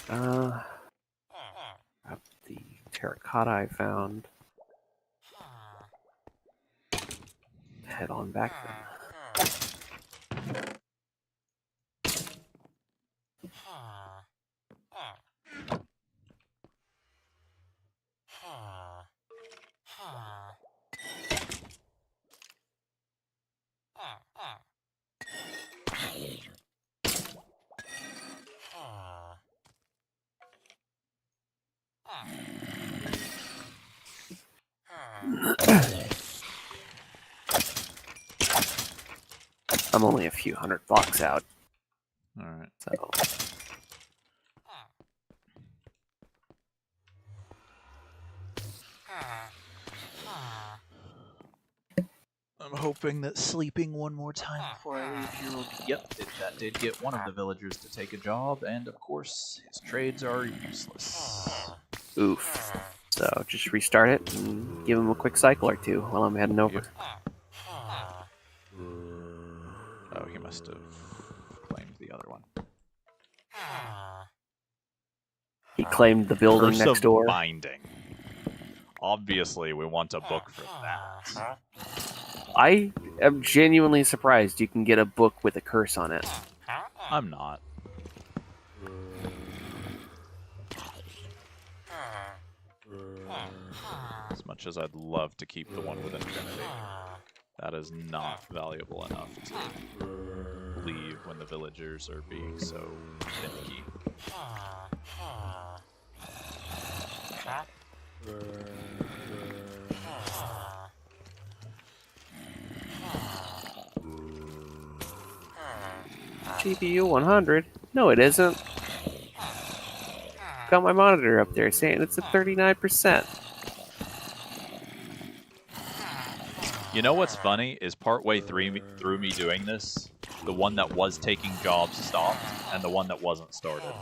Speaker 2: Grab the terracotta I found. Head on back then. I'm only a few hundred blocks out,
Speaker 1: Alright.
Speaker 2: so
Speaker 1: I'm hoping that sleeping one more time before I leave here will... Yep, that did get one of the villagers to take a job, and of course, his trades are useless.
Speaker 2: oof. So just restart it and give him a quick cycle or two while I'm heading over.
Speaker 1: Yep. Oh, he must have claimed the other one.
Speaker 2: He claimed the building
Speaker 1: Curse
Speaker 2: next
Speaker 1: of
Speaker 2: door.
Speaker 1: Binding. Obviously, we want a book for that.
Speaker 2: I am genuinely surprised you can get a book with a curse on it.
Speaker 1: I'm not. As much as I'd love to keep the one with infinity, that is not valuable enough to leave when the villagers are being so finicky.
Speaker 2: GPU 100? No, it isn't. Got my monitor up there saying it's at 39%.
Speaker 1: You know what's funny is partway through me doing this, the one that was taking jobs stopped, and the one that wasn't started.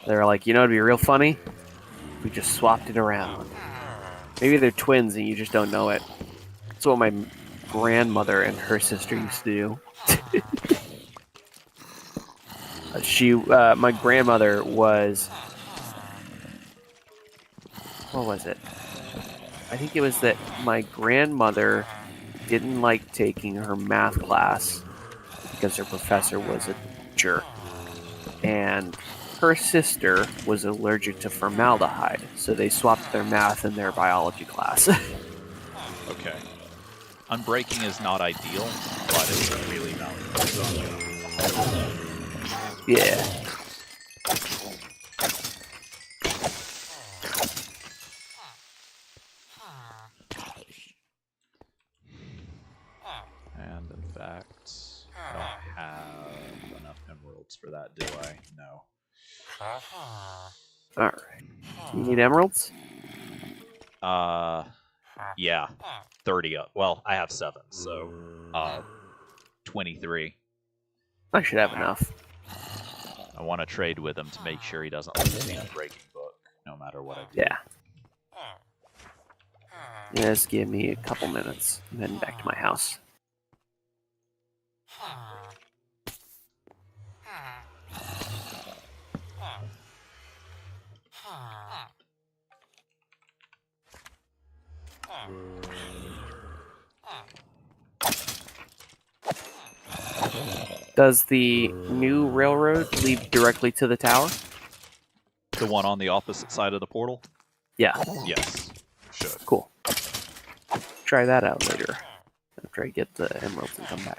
Speaker 2: They're like, you know, it'd be real funny if we just swapped it around. Maybe they're twins and you just don't know it. That's what my grandmother and her sister used to do. My grandmother was... What was it? I think it was that my grandmother didn't like taking her math class because her professor was a jerk. And her sister was allergic to formaldehyde, so they swapped their math and their biology class.
Speaker 1: Okay. Unbreaking is not ideal, but it's really valuable.
Speaker 2: Yeah.
Speaker 1: And in fact, I don't have enough emeralds for that, do I? No.
Speaker 2: Alright. You need emeralds?
Speaker 1: Yeah. 30 up. Well, I have 7, so 23.
Speaker 2: I should have enough.
Speaker 1: I want to trade with him to make sure he doesn't lose the Unbreaking book, no matter what I do.
Speaker 2: Yeah. Just give me a couple minutes. I'm heading back to my house. Does the new railroad lead directly to the tower?
Speaker 1: The one on the opposite side of the portal?
Speaker 2: Yeah,
Speaker 1: Yes. Should.
Speaker 2: cool. Try that out later. After I get the emeralds and come back.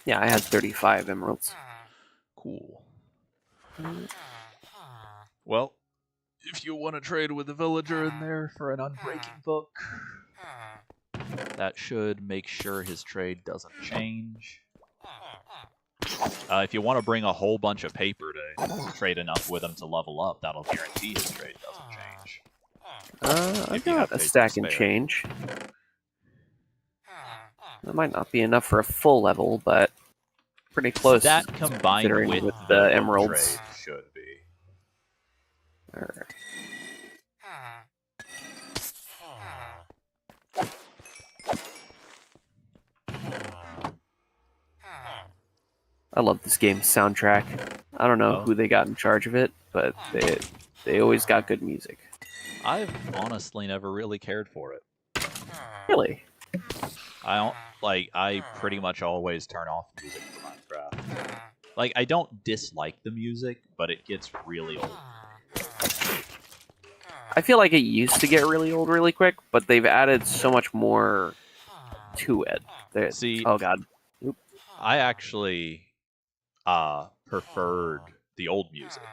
Speaker 2: Yeah, I had 35 emeralds.
Speaker 1: Cool. Well, if you want to trade with a villager in there for an Unbreaking book, that should make sure his trade doesn't change. If you want to bring a whole bunch of paper to trade enough with him to level up, that'll guarantee his trade doesn't change.
Speaker 2: I've
Speaker 1: If you
Speaker 2: got
Speaker 1: have
Speaker 2: a
Speaker 1: paper
Speaker 2: stack and
Speaker 1: spare.
Speaker 2: change. That might not be enough for a full level, but pretty close.
Speaker 1: That combined
Speaker 2: considering
Speaker 1: with,
Speaker 2: with
Speaker 1: the
Speaker 2: the
Speaker 1: book
Speaker 2: emeralds.
Speaker 1: trade should be.
Speaker 2: Alright. I love this game's soundtrack. I don't know
Speaker 1: Oh.
Speaker 2: who they got in charge of it, but they always got good music.
Speaker 1: I've honestly never really cared for it.
Speaker 2: Really?
Speaker 1: I don't I pretty much always turn off music for Minecraft. Like, I don't dislike the music, but it gets really old.
Speaker 2: I feel like it used to get really old really quick, but they've added so much more to it.
Speaker 1: See,
Speaker 2: oh god.
Speaker 1: I actually preferred the old music.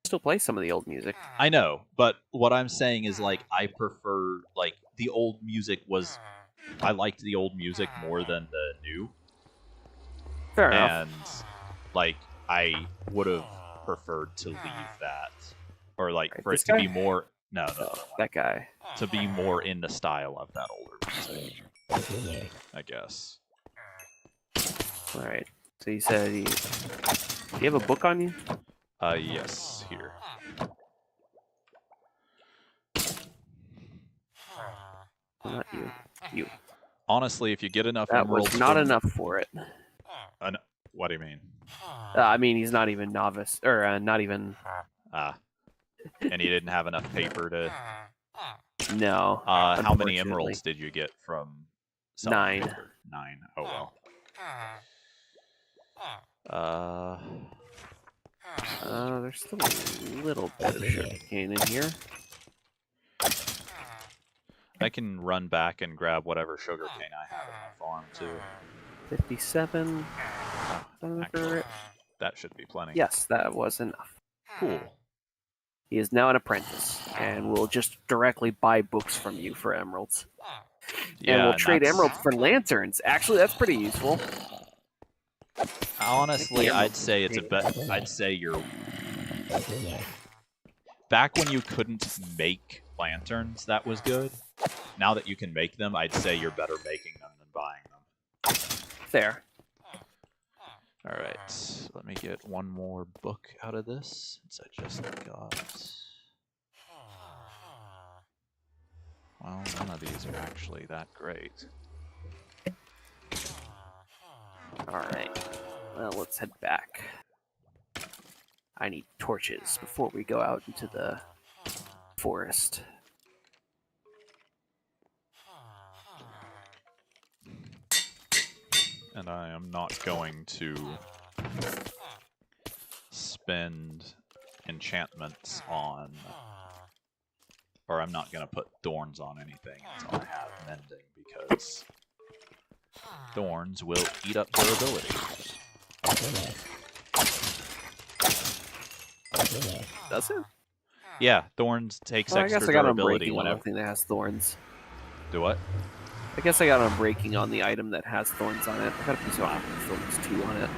Speaker 2: Still play some of the old music.
Speaker 1: I know, but what I'm saying is, like, I prefer, like, the old music was... I liked the old music more than the new.
Speaker 2: Fair enough.
Speaker 1: And, like, I would have preferred to leave that. Or, like,
Speaker 2: Right,
Speaker 1: for it
Speaker 2: this
Speaker 1: to
Speaker 2: guy?
Speaker 1: be more... No,
Speaker 2: That guy.
Speaker 1: to be more in the style of that older music, I guess.
Speaker 2: Alright. So you said do you have a book on you?
Speaker 1: Yes, here.
Speaker 2: Well, not you. You.
Speaker 1: Honestly, if you get enough
Speaker 2: That
Speaker 1: emeralds
Speaker 2: was not
Speaker 1: from-
Speaker 2: enough for it.
Speaker 1: What do you mean?
Speaker 2: I mean, he's not even novice, or not even.
Speaker 1: And you didn't have enough paper to...
Speaker 2: No.
Speaker 1: how many
Speaker 2: unfortunately.
Speaker 1: emeralds did you get from selling
Speaker 2: 9.
Speaker 1: paper? 9. Oh, well.
Speaker 2: There's still a little bit of sugarcane in here.
Speaker 1: I can run back and grab whatever sugarcane I have in my farm, too.
Speaker 2: 57.
Speaker 1: Actually, that should be plenty.
Speaker 2: Yes, that was enough.
Speaker 1: Cool.
Speaker 2: He is now an apprentice, and will just directly buy books from you for emeralds.
Speaker 1: Yeah,
Speaker 2: and we'll
Speaker 1: and
Speaker 2: trade
Speaker 1: that's-
Speaker 2: emeralds for lanterns. Actually, that's pretty useful.
Speaker 1: Honestly,
Speaker 2: Yeah.
Speaker 1: I'd say it's a bet. I'd say you're... Back when you couldn't make lanterns, that was good. Now that you can make them, I'd say you're better making them than buying them.
Speaker 2: There.
Speaker 1: Alright, let me get one more book out of this, since I just got... Well, none of these are actually that great.
Speaker 2: Alright. Well, let's head back. I need torches before we go out into the forest.
Speaker 1: And I am not going to spend enchantments on, or I'm not going to put thorns on anything until I have mending, because thorns will eat up durability.
Speaker 2: Does it?
Speaker 1: Yeah, thorns takes
Speaker 2: Well, I
Speaker 1: extra
Speaker 2: guess I got on
Speaker 1: durability
Speaker 2: breaking on
Speaker 1: whenever.
Speaker 2: everything that has thorns.
Speaker 1: Do what?
Speaker 2: I guess I got on breaking on the item that has thorns on it. I got a piece of thorns 2 on it.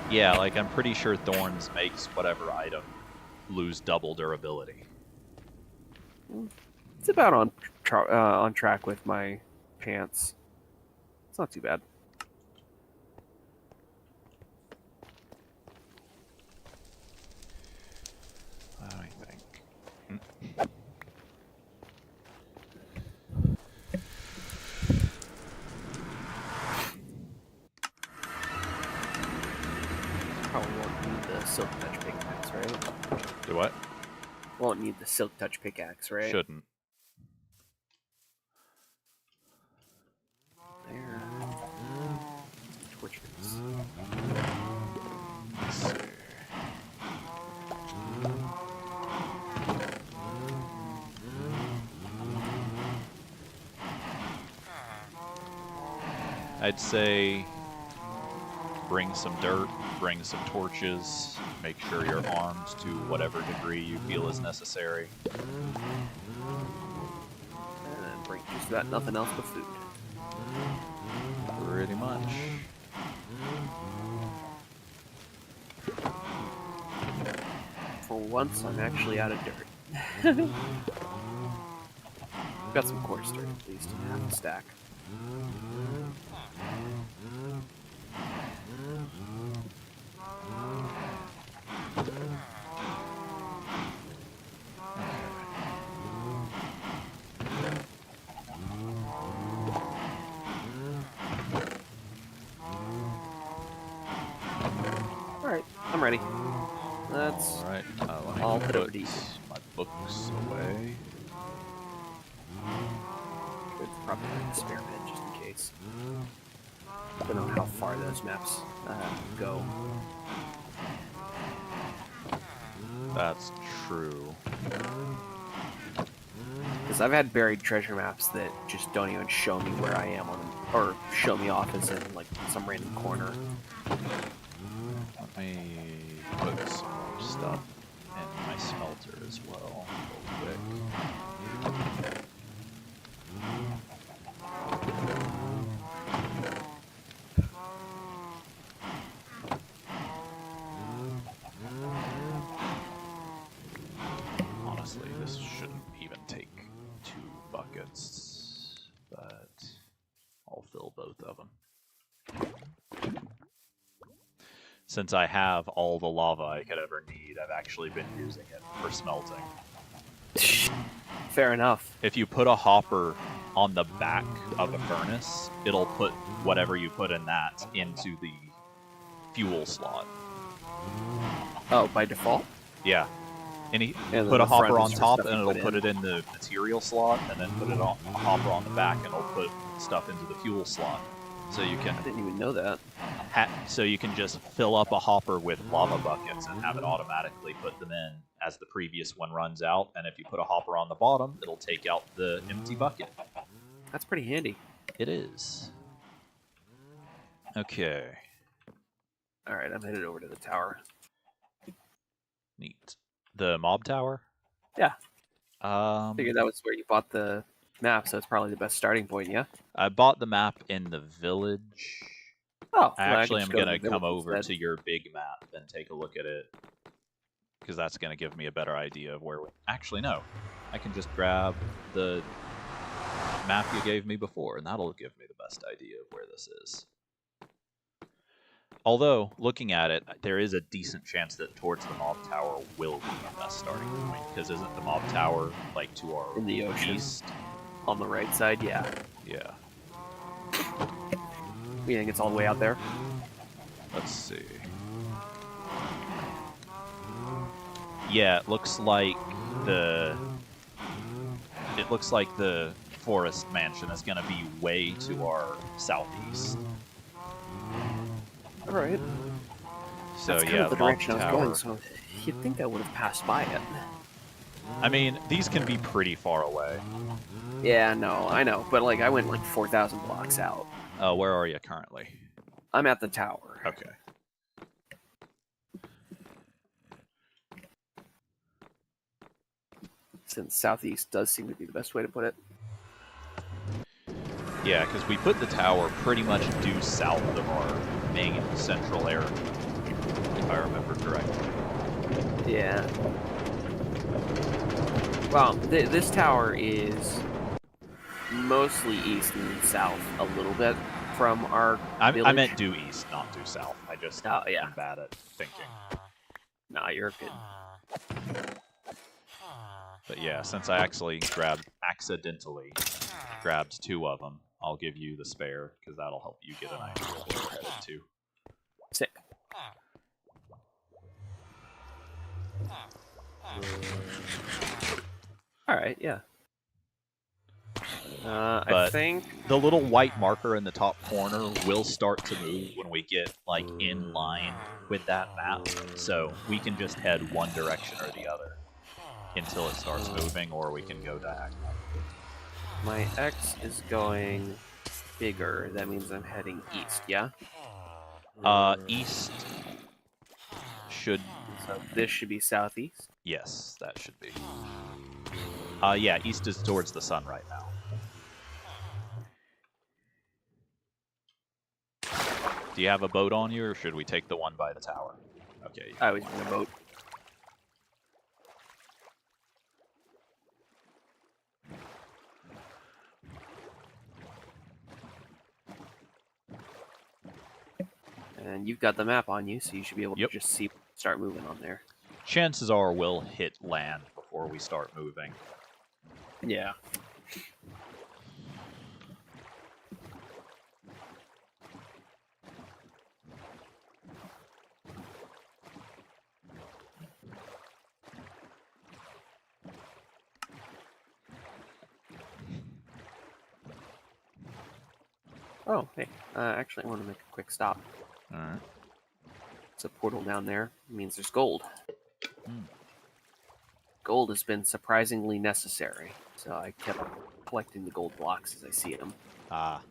Speaker 1: Yeah, like I'm pretty sure thorns makes whatever item lose double durability.
Speaker 2: It's about on track with my pants. It's not too bad.
Speaker 1: I think.
Speaker 2: Probably won't need the silk touch pickaxe, right?
Speaker 1: Do what?
Speaker 2: Won't need the silk touch pickaxe, right?
Speaker 1: Shouldn't.
Speaker 2: There. Torches.
Speaker 1: Let's see. I'd say bring some dirt, bring some torches, make sure you're armed to whatever degree you feel is necessary.
Speaker 2: And then bring just about nothing else but food.
Speaker 1: Pretty much.
Speaker 2: For once, I'm actually out of dirt. I've got some coarse dirt at least, half a stack. Alright, I'm ready. That's
Speaker 1: Alright,
Speaker 2: I'll
Speaker 1: let
Speaker 2: put
Speaker 1: me
Speaker 2: over
Speaker 1: put
Speaker 2: to you.
Speaker 1: my books away.
Speaker 2: good. Probably an experiment just in case. I don't know how far those maps go.
Speaker 1: That's true.
Speaker 2: Because I've had buried treasure maps that just don't even show me where I am on, or show me off as in like some random corner.
Speaker 1: Let me put some more stuff in my smelter as well, real quick. Honestly, this shouldn't even take 2 buckets, but I'll fill both of them. Since I have all the lava I could ever need, I've actually been using it for smelting.
Speaker 2: Fair enough.
Speaker 1: If you put a hopper on the back of a furnace, it'll put whatever you put in that into the fuel slot.
Speaker 2: Oh, by default?
Speaker 1: Yeah.
Speaker 2: And
Speaker 1: put
Speaker 2: then
Speaker 1: a
Speaker 2: the front
Speaker 1: hopper
Speaker 2: is
Speaker 1: on
Speaker 2: for
Speaker 1: top
Speaker 2: stuff
Speaker 1: and
Speaker 2: you
Speaker 1: it'll
Speaker 2: put
Speaker 1: put
Speaker 2: in.
Speaker 1: it in the material slot, and then put it on a hopper on the back and it'll put stuff into the fuel slot. So you can
Speaker 2: I didn't even know that.
Speaker 1: so you can just fill up a hopper with lava buckets and have it automatically put them in as the previous one runs out, and if you put a hopper on the bottom, it'll take out the empty bucket.
Speaker 2: That's pretty handy.
Speaker 1: It is. Okay.
Speaker 2: Alright, I'm headed over to the tower.
Speaker 1: Neat. The mob tower?
Speaker 2: Yeah.
Speaker 1: Um,
Speaker 2: Figured that was where you bought the map, so it's probably the best starting point, yeah?
Speaker 1: I bought the map in the village.
Speaker 2: Oh,
Speaker 1: I
Speaker 2: well,
Speaker 1: actually
Speaker 2: can
Speaker 1: am
Speaker 2: just go
Speaker 1: going to
Speaker 2: the
Speaker 1: come
Speaker 2: village
Speaker 1: over
Speaker 2: instead.
Speaker 1: to your big map and take a look at it, because that's going to give me a better idea of where we... Actually, no. I can just grab the map you gave me before, and that'll give me the best idea of where this is. Although, looking at it, there is a decent chance that towards the mob tower will be the best starting point, because isn't the mob tower, like, to our
Speaker 2: In the ocean.
Speaker 1: east?
Speaker 2: On the right side, yeah.
Speaker 1: Yeah.
Speaker 2: You think it's all the way out there?
Speaker 1: Let's see. Yeah, it looks like the forest mansion is going to be way to our southeast.
Speaker 2: All right.
Speaker 1: So
Speaker 2: That's kind
Speaker 1: yeah,
Speaker 2: of the
Speaker 1: Mog
Speaker 2: direction I was
Speaker 1: Tower.
Speaker 2: going, so you'd think I would have passed by it.
Speaker 1: I mean, these can be pretty far away.
Speaker 2: Yeah, no, I know, but like I went like 4,000 blocks out.
Speaker 1: Where are you currently?
Speaker 2: I'm at the tower.
Speaker 1: Okay.
Speaker 2: Since southeast does seem to be the best way to put it.
Speaker 1: Yeah, because we put the tower pretty much due south of our main central area, if I remember correctly.
Speaker 2: Yeah. Well, this tower is mostly east and south a little bit from our
Speaker 1: I
Speaker 2: village.
Speaker 1: meant due east, not due south. I just
Speaker 2: Oh, yeah.
Speaker 1: am bad at thinking.
Speaker 2: Nah, you're good.
Speaker 1: But yeah, since I actually accidentally grabbed 2 of them, I'll give you the spare, because that'll help you get an idea of where we're headed to.
Speaker 2: Sick. Alright, yeah. I
Speaker 1: But
Speaker 2: think...
Speaker 1: the little white marker in the top corner will start to move when we get like in line with that map, so we can just head one direction or the other until it starts moving, or we can go diagonal.
Speaker 2: My X is going bigger. That means I'm heading east, yeah?
Speaker 1: East should...
Speaker 2: So this should be southeast.
Speaker 1: Yes, that should be. Yeah, east is towards the sun right now. Do you have a boat on you, or should we take the one by the tower? Okay.
Speaker 2: I was in a boat. And you've got the map on you, so you should be able to
Speaker 1: Yep.
Speaker 2: just start moving on there.
Speaker 1: Chances are we'll hit land before we start moving.
Speaker 2: Yeah. Oh, hey. Actually, I want to make a quick stop.
Speaker 1: Alright.
Speaker 2: It's a portal down there. It means there's gold.
Speaker 1: Hmm.
Speaker 2: Gold has been surprisingly necessary, so I kept collecting the gold blocks as I see them.
Speaker 1: Ah.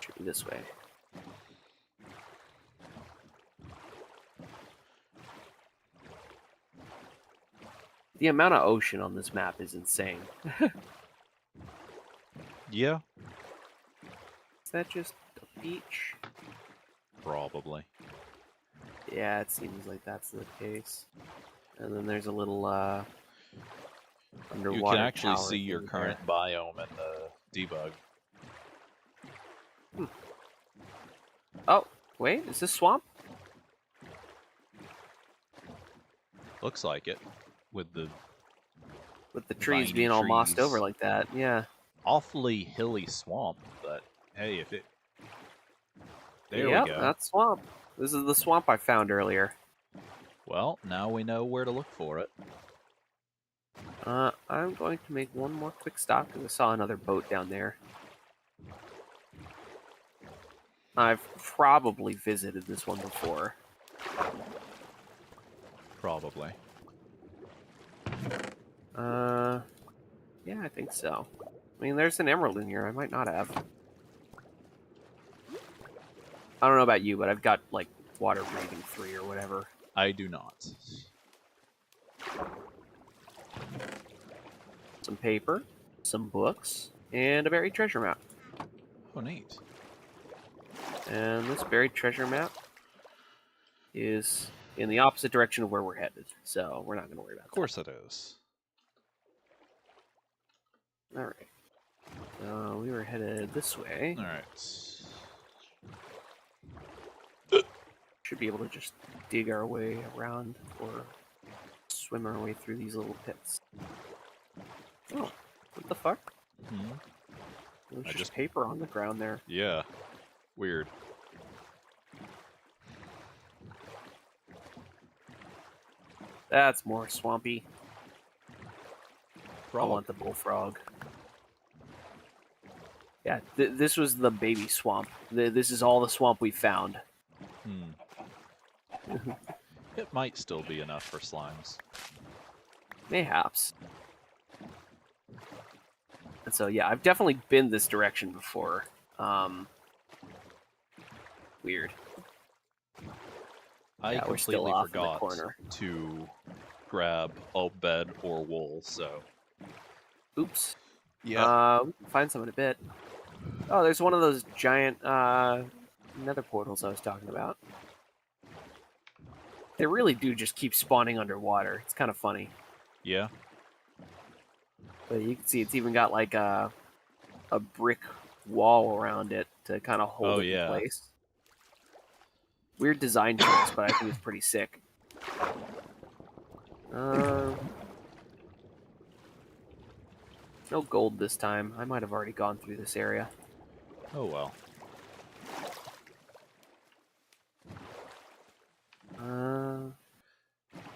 Speaker 2: Should be this way. The amount of ocean on this map is insane.
Speaker 1: Yeah.
Speaker 2: Is that just a beach?
Speaker 1: Probably.
Speaker 2: Yeah, it seems like that's the case. And then there's a little underwater
Speaker 1: You can actually
Speaker 2: tower
Speaker 1: see your
Speaker 2: thing
Speaker 1: current biome in the debug.
Speaker 2: there. Oh, wait, is this swamp?
Speaker 1: Looks like it. With the
Speaker 2: With the trees
Speaker 1: Viney
Speaker 2: being all mossed
Speaker 1: trees.
Speaker 2: over like that, yeah.
Speaker 1: awfully hilly swamp, but hey, if it... There
Speaker 2: Yep,
Speaker 1: we go.
Speaker 2: that's swamp. This is the swamp I found earlier.
Speaker 1: Well, now we know where to look for it.
Speaker 2: I'm going to make one more quick stop because I saw another boat down there. I've probably visited this one before.
Speaker 1: Probably.
Speaker 2: Yeah, I think so. I mean, there's an emerald in here. I might not have. I don't know about you, but I've got, like, water breathing 3 or whatever.
Speaker 1: I do not.
Speaker 2: Some paper, some books, and a buried treasure map.
Speaker 1: Oh, neat.
Speaker 2: And this buried treasure map is in the opposite direction of where we're headed, so we're not going to worry about
Speaker 1: Of course it is.
Speaker 2: that. All right. So we were headed this way.
Speaker 1: Alright.
Speaker 2: Should be able to just dig our way around or swim our way through these little pits. Oh, what the fuck?
Speaker 1: Hmm?
Speaker 2: There's
Speaker 1: I
Speaker 2: just
Speaker 1: just-
Speaker 2: paper on the ground there.
Speaker 1: Yeah. Weird.
Speaker 2: That's more swampy. I
Speaker 1: Frog.
Speaker 2: want the bullfrog. Yeah, this was the baby swamp. This is all the swamp we found.
Speaker 1: Hmm. It might still be enough for slimes.
Speaker 2: Mayhaps. And so, yeah, I've definitely been this direction before. Weird.
Speaker 1: I
Speaker 2: Yeah, we're still
Speaker 1: completely
Speaker 2: off in the
Speaker 1: forgot
Speaker 2: corner.
Speaker 1: to grab a bed or wool, so
Speaker 2: Oops.
Speaker 1: yeah.
Speaker 2: We can find some in a bit. Oh, there's one of those giant nether portals I was talking about. They really do just keep spawning underwater. It's kind of funny.
Speaker 1: Yeah.
Speaker 2: But you can see it's even got like a brick wall around it to kind of hold
Speaker 1: Oh,
Speaker 2: it
Speaker 1: yeah.
Speaker 2: in place. Weird design choice, but I think it's pretty sick. No gold this time. I might have already gone through this area.
Speaker 1: Oh well.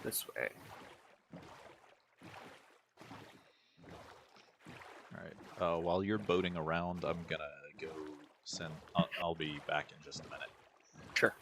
Speaker 2: This way.
Speaker 1: All right. While you're boating around, I'm gonna go send. I'll be back in just a minute.
Speaker 2: Sure.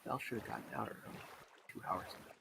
Speaker 2: Val should have gotten out early. 2 hours ago.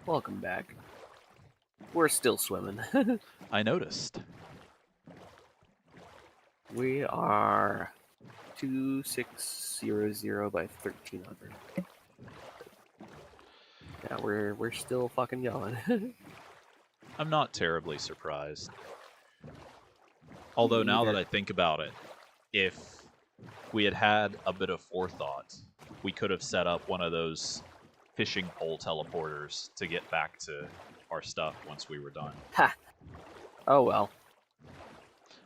Speaker 2: Welcome back. We're still swimming.
Speaker 1: I noticed.
Speaker 2: We are 2600 by 1300. Yeah, we're still fucking going.
Speaker 1: I'm not terribly surprised. Although now that I think about it, if we had had a bit of forethought, we could have set up one of those fishing pole teleporters to get back to our stuff once we were done.
Speaker 2: Ha! Oh well.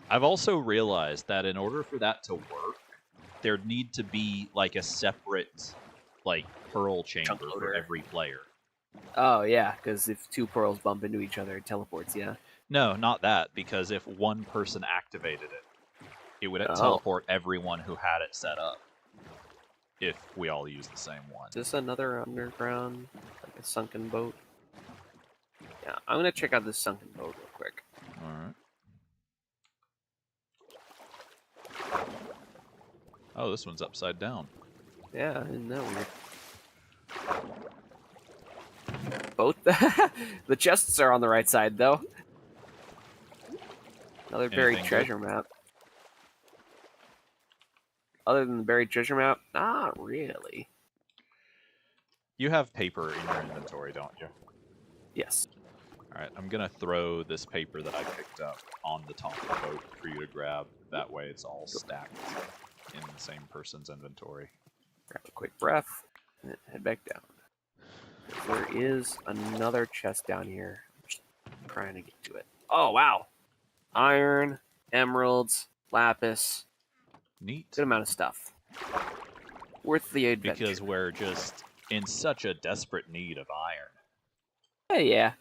Speaker 1: I've also realized that in order for that to work, there'd need to be like a separate like pearl chamber for
Speaker 2: loader.
Speaker 1: every player.
Speaker 2: Oh yeah, because if two pearls bump into each other, it teleports. Yeah.
Speaker 1: No, not that, because if one person activated it, it would
Speaker 2: Oh.
Speaker 1: teleport everyone who had it set up. If we all use the same one.
Speaker 2: Is this another underground, like a sunken boat? Yeah, I'm gonna check out this sunken boat real quick.
Speaker 1: Alright. Oh, this one's upside down.
Speaker 2: Yeah, isn't that weird? Both the chests are on the right side though. Another buried
Speaker 1: Anything
Speaker 2: treasure map. Other than the buried treasure map, not really.
Speaker 1: You have paper in your inventory, don't you?
Speaker 2: Yes.
Speaker 1: Alright, I'm gonna throw this paper that I picked up on the top of the boat for you to grab. That way it's all stacked in the same person's inventory.
Speaker 2: Grab a quick breath and then head back down. There is another chest down here. I'm just trying to get to it. Oh wow! Iron, emeralds, lapis.
Speaker 1: Neat.
Speaker 2: Good amount of stuff. Worth the adventure.
Speaker 1: Because we're just in such a desperate need of iron.
Speaker 2: Hey, yeah.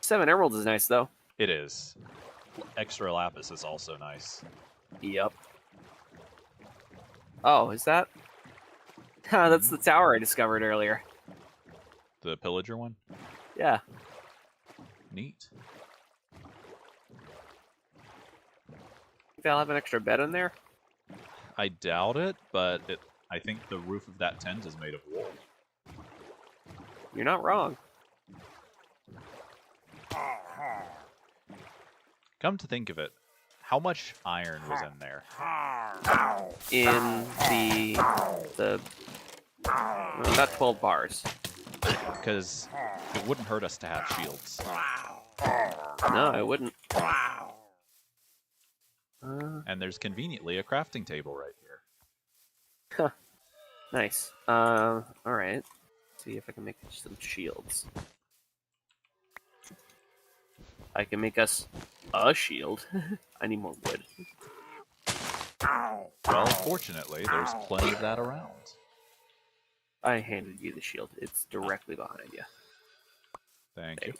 Speaker 2: 7 emeralds is nice though.
Speaker 1: It is. Extra lapis is also nice.
Speaker 2: Yep. Oh, is that? That's the tower I discovered earlier.
Speaker 1: The pillager one?
Speaker 2: Yeah.
Speaker 1: Neat.
Speaker 2: Think they'll have an extra bed in there?
Speaker 1: I doubt it, but I think the roof of that tent is made of wool.
Speaker 2: You're not wrong.
Speaker 1: Come to think of it, how much iron was in there?
Speaker 2: In the about 12 bars.
Speaker 1: Because it wouldn't hurt us to have shields.
Speaker 2: No, it wouldn't.
Speaker 1: And there's conveniently a crafting table right here.
Speaker 2: Nice. All right. See if I can make some shields. I can make us a shield. I need more wood.
Speaker 1: Well, fortunately, there's plenty of that around.
Speaker 2: I handed you the shield. It's directly behind you.
Speaker 1: Thank
Speaker 2: There
Speaker 1: you.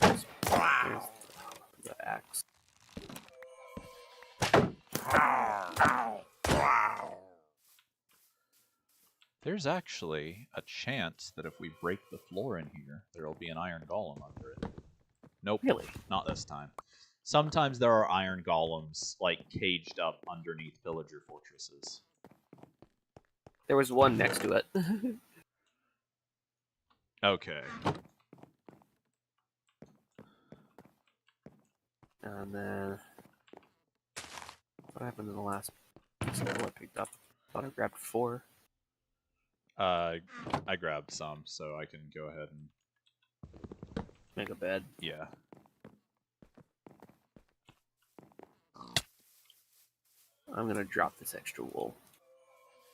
Speaker 2: There's the axe.
Speaker 1: There's actually a chance that if we break the floor in here, there'll be an iron golem under it. Nope.
Speaker 2: Really?
Speaker 1: Not this time. Sometimes there are iron golems, like, caged up underneath villager fortresses.
Speaker 2: There was one next to it.
Speaker 1: Okay.
Speaker 2: And then... What happened to the last piece I picked up? Thought I grabbed 4.
Speaker 1: I grabbed some, so I can go ahead and...
Speaker 2: Make a bed.
Speaker 1: Yeah.
Speaker 2: I'm gonna drop this extra wool.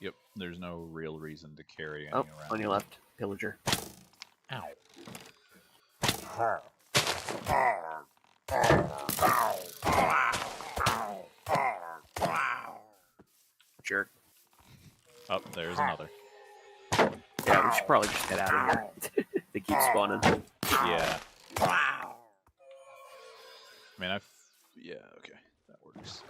Speaker 1: Yep, there's no real reason to carry any
Speaker 2: Oh,
Speaker 1: around.
Speaker 2: on your left. Pillager.
Speaker 1: Ow.
Speaker 2: Jerk.
Speaker 1: Oh, there's another.
Speaker 2: Yeah, we should probably just head out of here. They keep spawning.
Speaker 1: Yeah. I mean, yeah, okay. That works.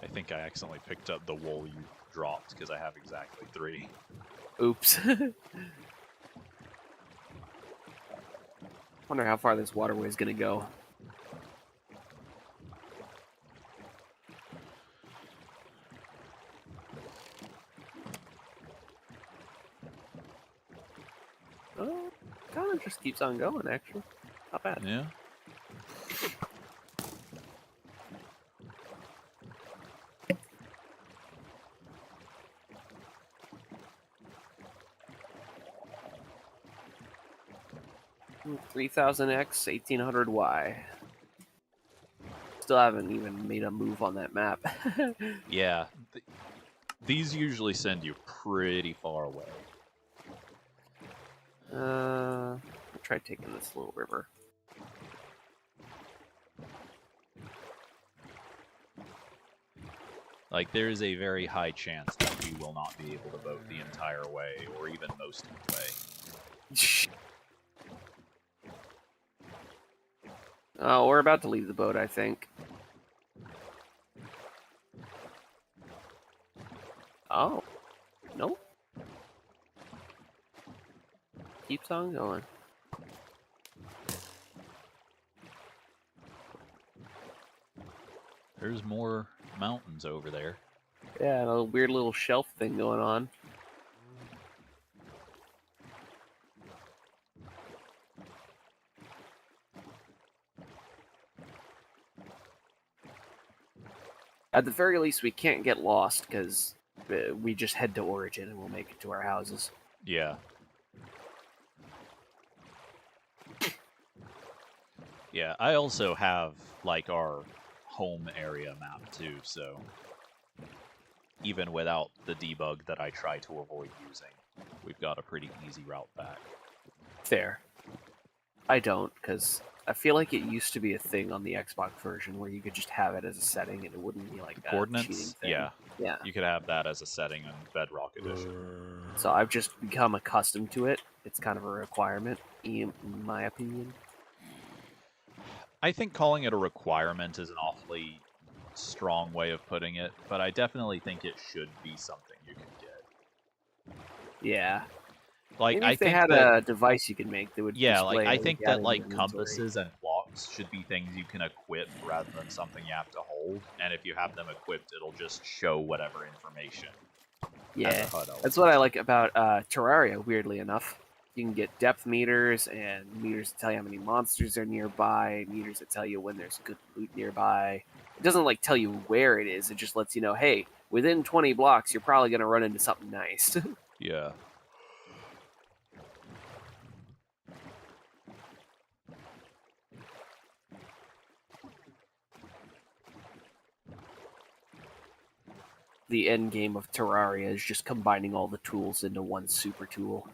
Speaker 1: I think I accidentally picked up the wool you dropped because I have exactly 3.
Speaker 2: Oops. Wonder how far this waterway is gonna go. Oh, kind of just keeps on going, actually. Not bad.
Speaker 1: Yeah.
Speaker 2: Ooh, 3000X, 1800Y. Still haven't even made a move on that map.
Speaker 1: Yeah, these usually send you pretty far away.
Speaker 2: I'll try taking this little river.
Speaker 1: Like, there is a very high chance that we will not be able to boat the entire way, or even most of the way.
Speaker 2: Oh, we're about to leave the boat, I think. Oh. Nope. Keeps on going.
Speaker 1: There's more mountains over there.
Speaker 2: Yeah, and a weird little shelf thing going on. At the very least, we can't get lost, because we just head to Origin and we'll make it to our houses.
Speaker 1: Yeah. Yeah, I also have, like, our home area map, too, so even without the debug that I try to avoid using, we've got a pretty easy route back.
Speaker 2: Fair. I don't, because I feel like it used to be a thing on the Xbox version where you could just have it as a setting and it wouldn't be like a cheating
Speaker 1: Coordinates?
Speaker 2: thing.
Speaker 1: Yeah.
Speaker 2: Yeah.
Speaker 1: You could have that as a setting in Bedrock Edition.
Speaker 2: So I've just become accustomed to it. It's kind of a requirement, in my opinion.
Speaker 1: I think calling it a requirement is an awfully strong way of putting it, but I definitely think it should be something you can get.
Speaker 2: Yeah.
Speaker 1: Like,
Speaker 2: Maybe
Speaker 1: I
Speaker 2: if they
Speaker 1: think
Speaker 2: had
Speaker 1: that,
Speaker 2: a device you could make that would
Speaker 1: yeah,
Speaker 2: display
Speaker 1: like, I
Speaker 2: what
Speaker 1: think
Speaker 2: you had
Speaker 1: that,
Speaker 2: in
Speaker 1: like,
Speaker 2: your inventory.
Speaker 1: compasses and blocks should be things you can equip rather than something you have to hold, and if you have them equipped, it'll just show whatever information as
Speaker 2: Yeah,
Speaker 1: a HUD element.
Speaker 2: that's what I like about Terraria, weirdly enough. You can get depth meters and meters that tell you how many monsters are nearby, meters that tell you when there's good loot nearby. It doesn't like tell you where it is, it just lets you know, hey, within 20 blocks you're probably going to run into something nice.
Speaker 1: Yeah.
Speaker 2: The end game of Terraria is just combining all the tools into one super tool.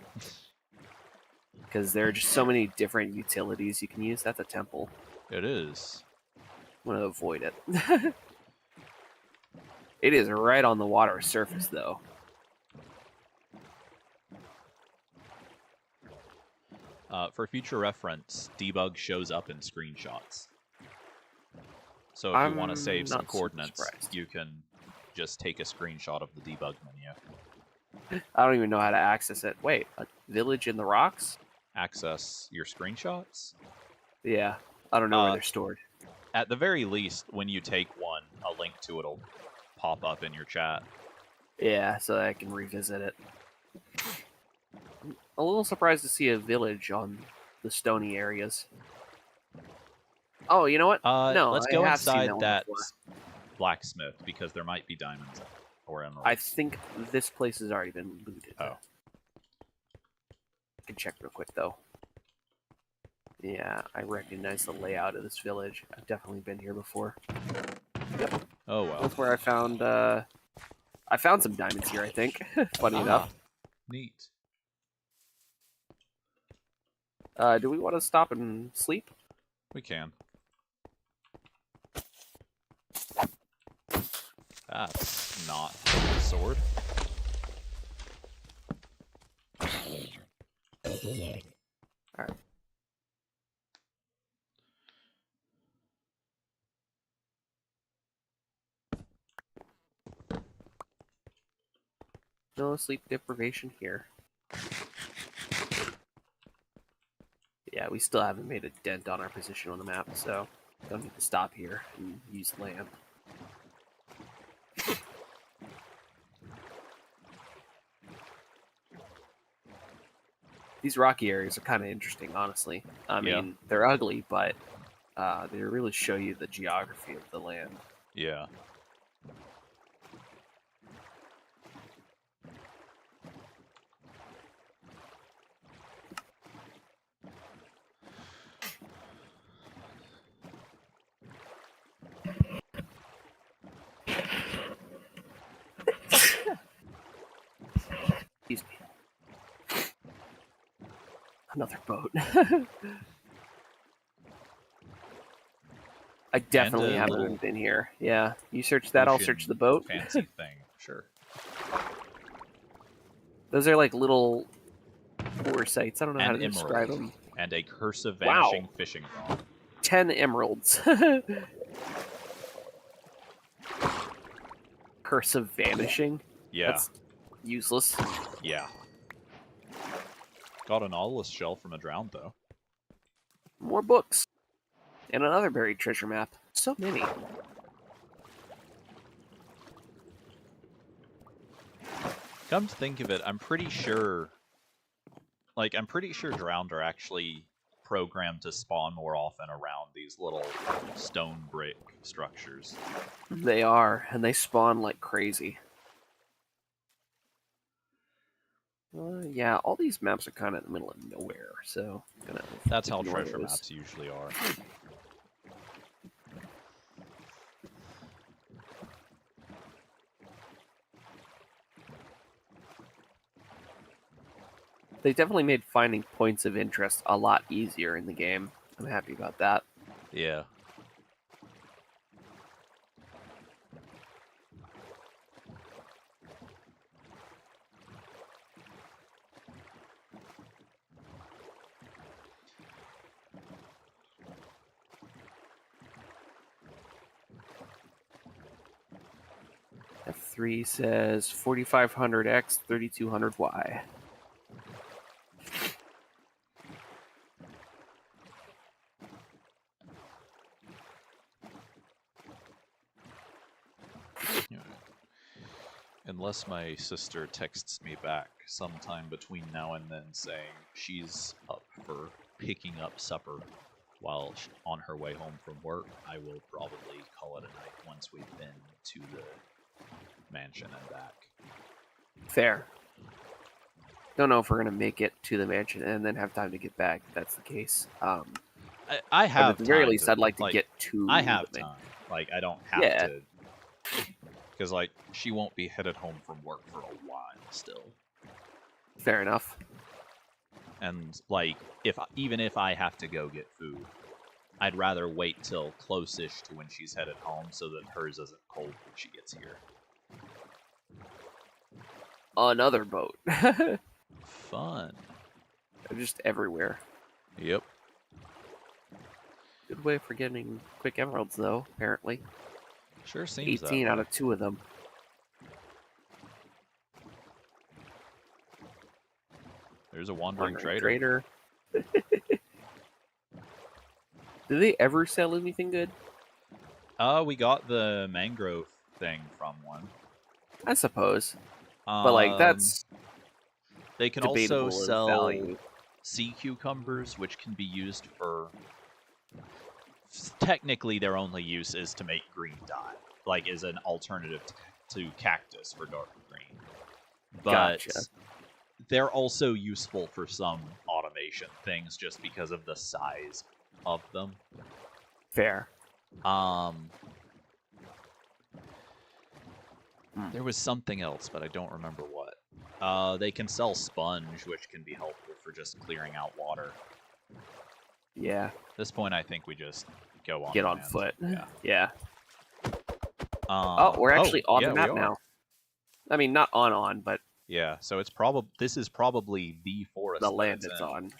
Speaker 2: Because there are just so many different utilities you can use. That's a temple.
Speaker 1: It is.
Speaker 2: I'm going to avoid it. It is right on the water surface, though.
Speaker 1: For future reference, debug shows up in screenshots. So if you want to save some coordinates, you can just take a screenshot of the debug menu.
Speaker 2: I don't even know how to access it. Wait, a village in the rocks?
Speaker 1: Access your screenshots?
Speaker 2: Yeah, I don't know where they're stored.
Speaker 1: At the very least, when you take one, a link to it'll pop up in your chat.
Speaker 2: Yeah, so I can revisit it. I'm a little surprised to see a village on the stony areas. Oh, you know what? No,
Speaker 1: let's
Speaker 2: I
Speaker 1: go
Speaker 2: have seen
Speaker 1: inside
Speaker 2: that
Speaker 1: that
Speaker 2: one
Speaker 1: blacksmith, because there might be diamonds or emeralds.
Speaker 2: I think this place has already been looted.
Speaker 1: Oh.
Speaker 2: I can check real quick, though. Yeah, I recognize the layout of this village. I've definitely been here before. Yep.
Speaker 1: Oh, well.
Speaker 2: That's where I found some diamonds here, I think. Funny enough.
Speaker 1: Neat.
Speaker 2: Do we want to stop and sleep?
Speaker 1: We can. That's not a sword.
Speaker 2: Alright. No sleep deprivation here. Yeah, we still haven't made a dent on our position on the map, so don't need to stop here and use lamp. These rocky areas are kind of interesting, honestly. I mean, they're ugly, but they really show you the geography of the land.
Speaker 1: Yeah.
Speaker 2: another boat. I definitely
Speaker 1: a
Speaker 2: haven't
Speaker 1: little
Speaker 2: been here. Yeah, you search that, I'll search
Speaker 1: ocean
Speaker 2: the boat.
Speaker 1: fancy thing, sure.
Speaker 2: Those are like little core sites. I don't know how
Speaker 1: And
Speaker 2: to describe
Speaker 1: emerald.
Speaker 2: them.
Speaker 1: And a curse of
Speaker 2: Wow.
Speaker 1: vanishing fishing rod.
Speaker 2: 10 emeralds. Curse of vanishing.
Speaker 1: Yeah,
Speaker 2: That's useless.
Speaker 1: yeah. Got an Nautilus shell from a drowned, though.
Speaker 2: More books. And another buried treasure map. So many.
Speaker 1: Come to think of it, I'm pretty sure drowned are actually programmed to spawn more often around these little stone brick structures.
Speaker 2: They are, and they spawn like crazy. Yeah, all these maps are kind of in the middle of nowhere, so I'm gonna
Speaker 1: That's how
Speaker 2: ignore
Speaker 1: treasure
Speaker 2: those.
Speaker 1: maps usually are.
Speaker 2: They definitely made finding points of interest a lot easier in the game. I'm happy about that.
Speaker 1: Yeah.
Speaker 2: F3 says 4500X, 3200Y.
Speaker 1: Unless my sister texts me back sometime between now and then saying she's up for picking up supper while on her way home from work, I will probably call it a night once we've been to the mansion and back.
Speaker 2: Fair. Don't know if we're gonna make it to the mansion and then have time to get back. If that's the case.
Speaker 1: I have
Speaker 2: but at the very
Speaker 1: time
Speaker 2: least,
Speaker 1: to,
Speaker 2: I'd like to get to.
Speaker 1: I have
Speaker 2: the
Speaker 1: time. Like, I don't have
Speaker 2: Yeah.
Speaker 1: to. Because, like, she won't be headed home from work for a while still.
Speaker 2: Fair enough.
Speaker 1: And, like, even if I have to go get food, I'd rather wait till close-ish to when she's headed home so that hers isn't cold when she gets here.
Speaker 2: Another boat.
Speaker 1: Fun.
Speaker 2: They're just everywhere.
Speaker 1: Yep.
Speaker 2: Good way for getting quick emeralds, though, apparently.
Speaker 1: Sure seems
Speaker 2: 18
Speaker 1: that
Speaker 2: out
Speaker 1: way.
Speaker 2: of 2 of them.
Speaker 1: There's a wandering trader.
Speaker 2: Trader. Do they ever sell anything good?
Speaker 1: We got the mangrove thing from one.
Speaker 2: I suppose. But, like, that's
Speaker 1: They can
Speaker 2: debatable
Speaker 1: also
Speaker 2: in
Speaker 1: sell
Speaker 2: value.
Speaker 1: sea cucumbers, which can be used for... Technically, their only use is to make green dye. Like, is an alternative to cactus for dark green. But
Speaker 2: Gotcha.
Speaker 1: they're also useful for some automation things just because of the size of them.
Speaker 2: Fair.
Speaker 1: There was something else, but I don't remember what. They can sell sponge, which can be helpful for just clearing out water.
Speaker 2: Yeah.
Speaker 1: At this point, I think we just go on
Speaker 2: Get on
Speaker 1: land.
Speaker 2: foot.
Speaker 1: Yeah.
Speaker 2: Yeah. Oh, we're actually on
Speaker 1: yeah,
Speaker 2: the map
Speaker 1: we are.
Speaker 2: now. I mean, not on, but
Speaker 1: Yeah, so it's this is probably the forest.
Speaker 2: the
Speaker 1: that
Speaker 2: land
Speaker 1: it's
Speaker 2: it's
Speaker 1: in.
Speaker 2: on.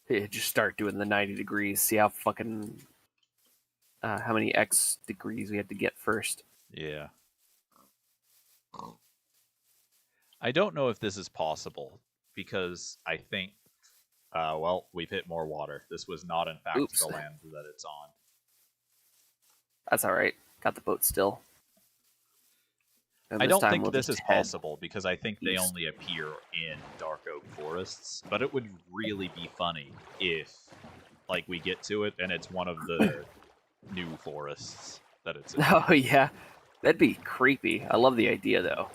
Speaker 2: Yeah, just start doing the 90 degrees. See how fucking how many X degrees we had to get first.
Speaker 1: Yeah. I don't know if this is possible because I think, well, we've hit more water. This was not, in fact,
Speaker 2: Oops.
Speaker 1: the land that it's on.
Speaker 2: That's all right. Got the boat still. And
Speaker 1: I
Speaker 2: this
Speaker 1: don't
Speaker 2: time
Speaker 1: think
Speaker 2: we'll
Speaker 1: this
Speaker 2: just
Speaker 1: is
Speaker 2: head
Speaker 1: possible because I think they
Speaker 2: east.
Speaker 1: only appear in dark oak forests. But it would really be funny if, like, we get to it and it's one of the new forests that it's in.
Speaker 2: Oh yeah, that'd be creepy. I love the idea though.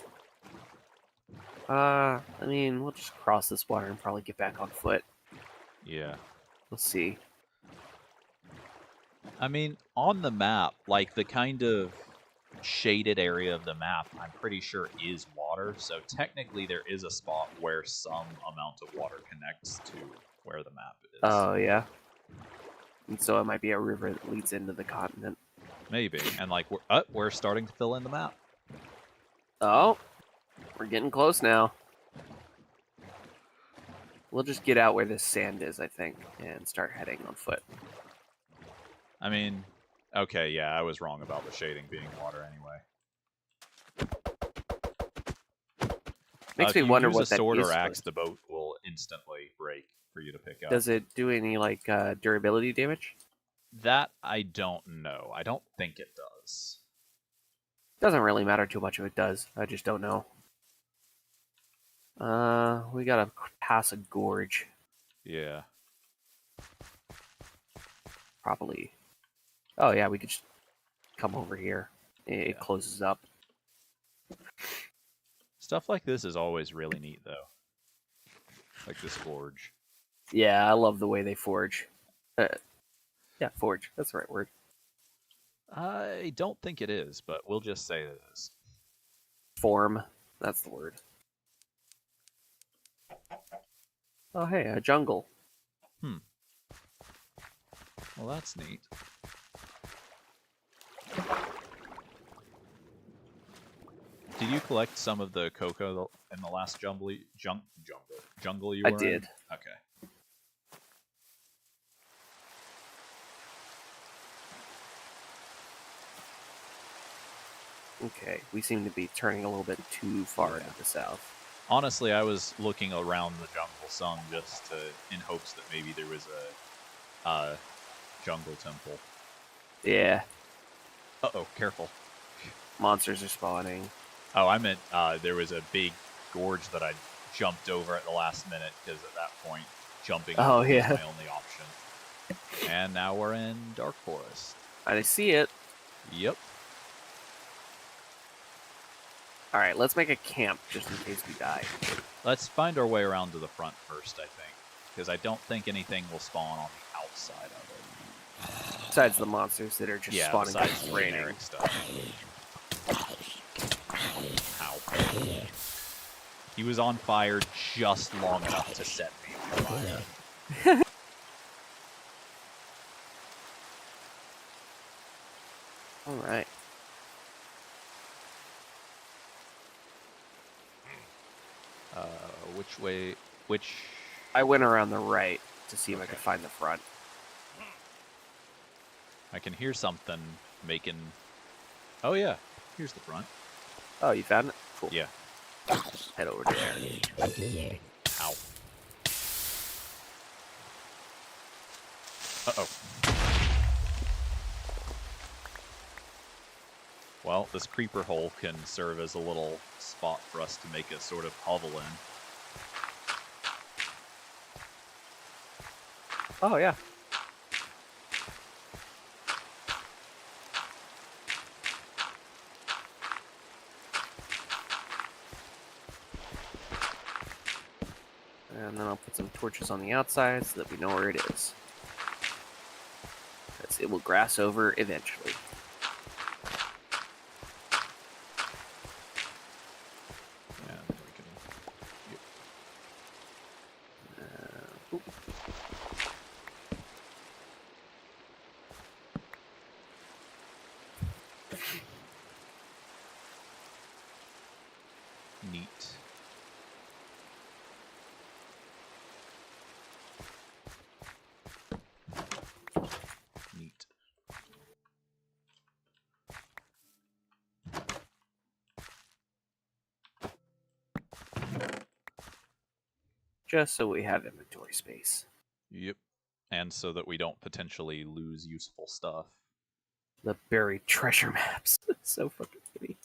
Speaker 2: I mean, we'll just cross this water and probably get back on foot.
Speaker 1: Yeah.
Speaker 2: We'll see.
Speaker 1: I mean, on the map, like the kind of shaded area of the map, I'm pretty sure is water. So technically, there is a spot where some amount of water connects to where the map is.
Speaker 2: Oh, yeah. And so it might be a river that leads into the continent.
Speaker 1: Maybe. And like we're starting to fill in the map.
Speaker 2: Oh, we're getting close now. We'll just get out where this sand is, I think, and start heading on foot.
Speaker 1: I mean, okay, yeah, I was wrong about the shading being water anyway.
Speaker 2: Makes me wonder what
Speaker 1: If
Speaker 2: that
Speaker 1: you use a sword
Speaker 2: is
Speaker 1: or axe,
Speaker 2: supposed
Speaker 1: the boat will instantly break for you to pick up.
Speaker 2: Does it do any like durability damage?
Speaker 1: That I don't know. I don't think it does.
Speaker 2: Doesn't really matter too much if it does. I just don't know. We gotta pass a gorge,
Speaker 1: Yeah.
Speaker 2: probably. Oh yeah, we could just come over here. It
Speaker 1: Yeah.
Speaker 2: closes up.
Speaker 1: Stuff like this is always really neat, though. Like this gorge.
Speaker 2: Yeah, I love the way they forge. Yeah, forge. That's the right word.
Speaker 1: I don't think it is, but we'll just say it is.
Speaker 2: Form. That's the word. Oh hey, a jungle.
Speaker 1: Well, that's neat. Did you collect some of the cocoa in the last jungle you were
Speaker 2: I
Speaker 1: in?
Speaker 2: did.
Speaker 1: Okay.
Speaker 2: Okay, we seem to be turning a little bit too far into the south.
Speaker 1: Honestly, I was looking around the jungle some just in hopes that maybe there was a jungle temple.
Speaker 2: Yeah,
Speaker 1: Uh-oh, careful.
Speaker 2: monsters are spawning.
Speaker 1: Oh, I meant there was a big gorge that I jumped over at the last minute because at that point, jumping
Speaker 2: Oh,
Speaker 1: over
Speaker 2: yeah.
Speaker 1: was my only option. And now we're in Dark Forest.
Speaker 2: I see it.
Speaker 1: Yep.
Speaker 2: All right, let's make a camp just in case we die.
Speaker 1: Let's find our way around to the front first, I think. Because I don't think anything will spawn on the outside of it.
Speaker 2: Besides the monsters that are just
Speaker 1: Yeah,
Speaker 2: spawning
Speaker 1: besides
Speaker 2: because
Speaker 1: the
Speaker 2: it's raining.
Speaker 1: generic stuff. Ow. He was on fire just long enough to set me on fire.
Speaker 2: All right.
Speaker 1: Which way? Which?
Speaker 2: I went around the right to see if I could find the front.
Speaker 1: I can hear something making. Oh yeah, here's the front.
Speaker 2: Oh, you found it? Cool.
Speaker 1: Yeah.
Speaker 2: Head over there.
Speaker 1: Ow. Uh-oh. Well, this creeper hole can serve as a little spot for us to make a sort of hovel in.
Speaker 2: Oh, yeah. And then I'll put some torches on the outside so that we know where it is. Because it will grass over eventually.
Speaker 1: And we can. Yep.
Speaker 2: Oop.
Speaker 1: Neat. Neat.
Speaker 2: Just so we have inventory space.
Speaker 1: Yep. And so that we don't potentially lose useful stuff.
Speaker 2: The buried treasure maps. So fucking funny.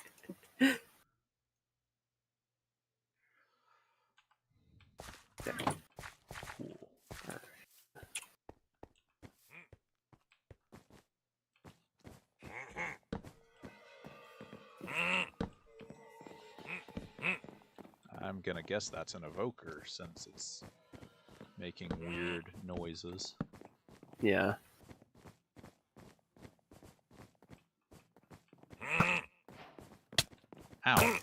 Speaker 2: There.
Speaker 1: Cool. I'm gonna guess that's an evoker since it's making weird noises.
Speaker 2: Yeah.
Speaker 1: Ow.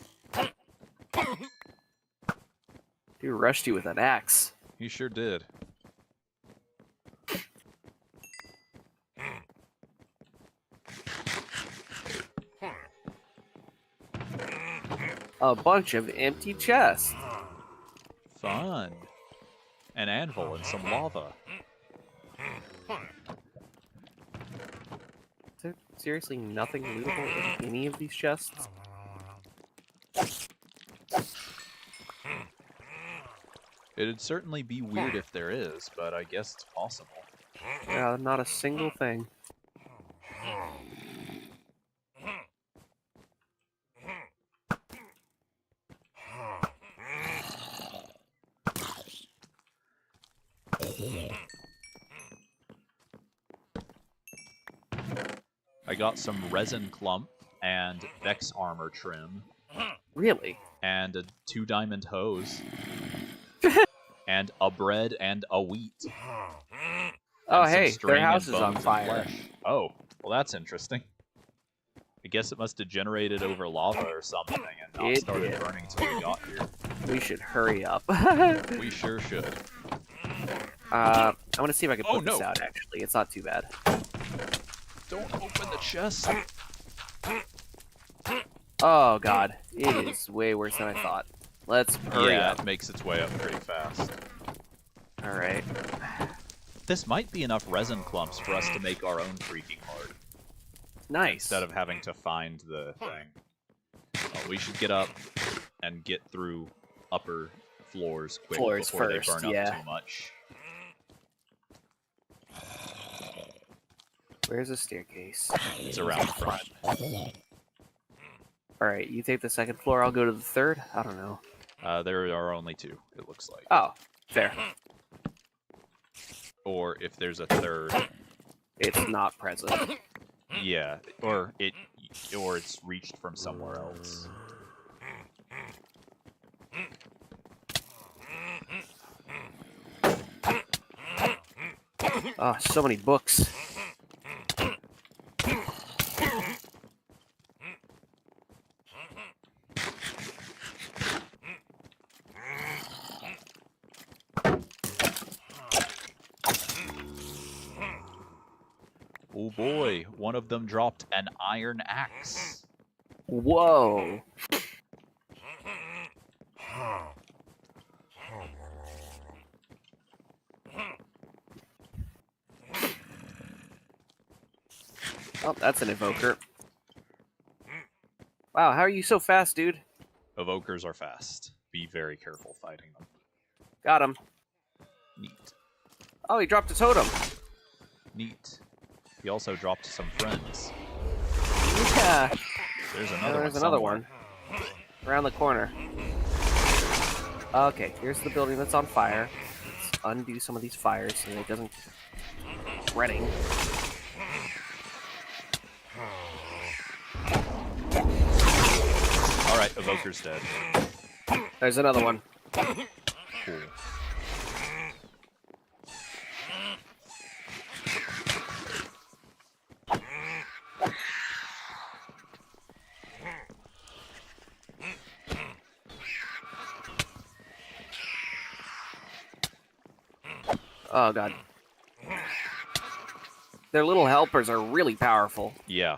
Speaker 2: Dude rushed you with an axe.
Speaker 1: He sure did.
Speaker 2: A bunch of empty chests.
Speaker 1: Fun. An anvil and some lava.
Speaker 2: Is there seriously nothing lootable in any of these chests?
Speaker 1: It'd certainly be weird if there is, but I guess it's possible.
Speaker 2: Yeah, not a single thing.
Speaker 1: I got some resin clump and Vex armor trim
Speaker 2: Really?
Speaker 1: and 2 diamond hose and a bread and a wheat.
Speaker 2: Oh,
Speaker 1: and some
Speaker 2: hey,
Speaker 1: string
Speaker 2: their
Speaker 1: and
Speaker 2: house is on
Speaker 1: bones and
Speaker 2: fire.
Speaker 1: flesh. Oh, well, that's interesting. I guess it must have generated over lava or something and not
Speaker 2: It
Speaker 1: started
Speaker 2: did.
Speaker 1: burning until we got here.
Speaker 2: We should hurry up.
Speaker 1: We sure should.
Speaker 2: I want to see if I can
Speaker 1: Oh,
Speaker 2: put this
Speaker 1: no.
Speaker 2: out, actually. It's not too bad.
Speaker 1: Don't open the chest.
Speaker 2: Oh, God. It is way worse than I thought. Let's hurry
Speaker 1: Yeah,
Speaker 2: up.
Speaker 1: it makes its way up pretty fast.
Speaker 2: Alright.
Speaker 1: This might be enough resin clumps for us to make our own freaking heart.
Speaker 2: Nice.
Speaker 1: Instead of having to find the thing. We should get up and get through upper floors quick
Speaker 2: Floors
Speaker 1: before
Speaker 2: first,
Speaker 1: they burn
Speaker 2: yeah.
Speaker 1: up too much.
Speaker 2: Where's the staircase?
Speaker 1: It's around the front.
Speaker 2: Alright, you take the second floor, I'll go to the third? I don't know.
Speaker 1: There are only 2, it looks like.
Speaker 2: Oh, fair.
Speaker 1: Or if there's a third,
Speaker 2: It's not present.
Speaker 1: yeah, or it's reached from somewhere else.
Speaker 2: Oh, so many books.
Speaker 1: Oh boy, one of them dropped an iron axe.
Speaker 2: Whoa. Oh, that's an evoker. Wow, how are you so fast, dude?
Speaker 1: Evokers are fast. Be very careful fighting them.
Speaker 2: Got him.
Speaker 1: Neat.
Speaker 2: Oh, he dropped a totem.
Speaker 1: Neat. He also dropped some friends.
Speaker 2: Yeah.
Speaker 1: There's another
Speaker 2: There's
Speaker 1: one.
Speaker 2: another
Speaker 1: somewhere.
Speaker 2: one. Around the corner. Okay, here's the building that's on fire. Let's undo some of these fires so it doesn't keep spreading.
Speaker 1: Alright, Evoker's dead.
Speaker 2: There's another one.
Speaker 1: Cool.
Speaker 2: Oh, God. Their little helpers are really powerful.
Speaker 1: Yeah.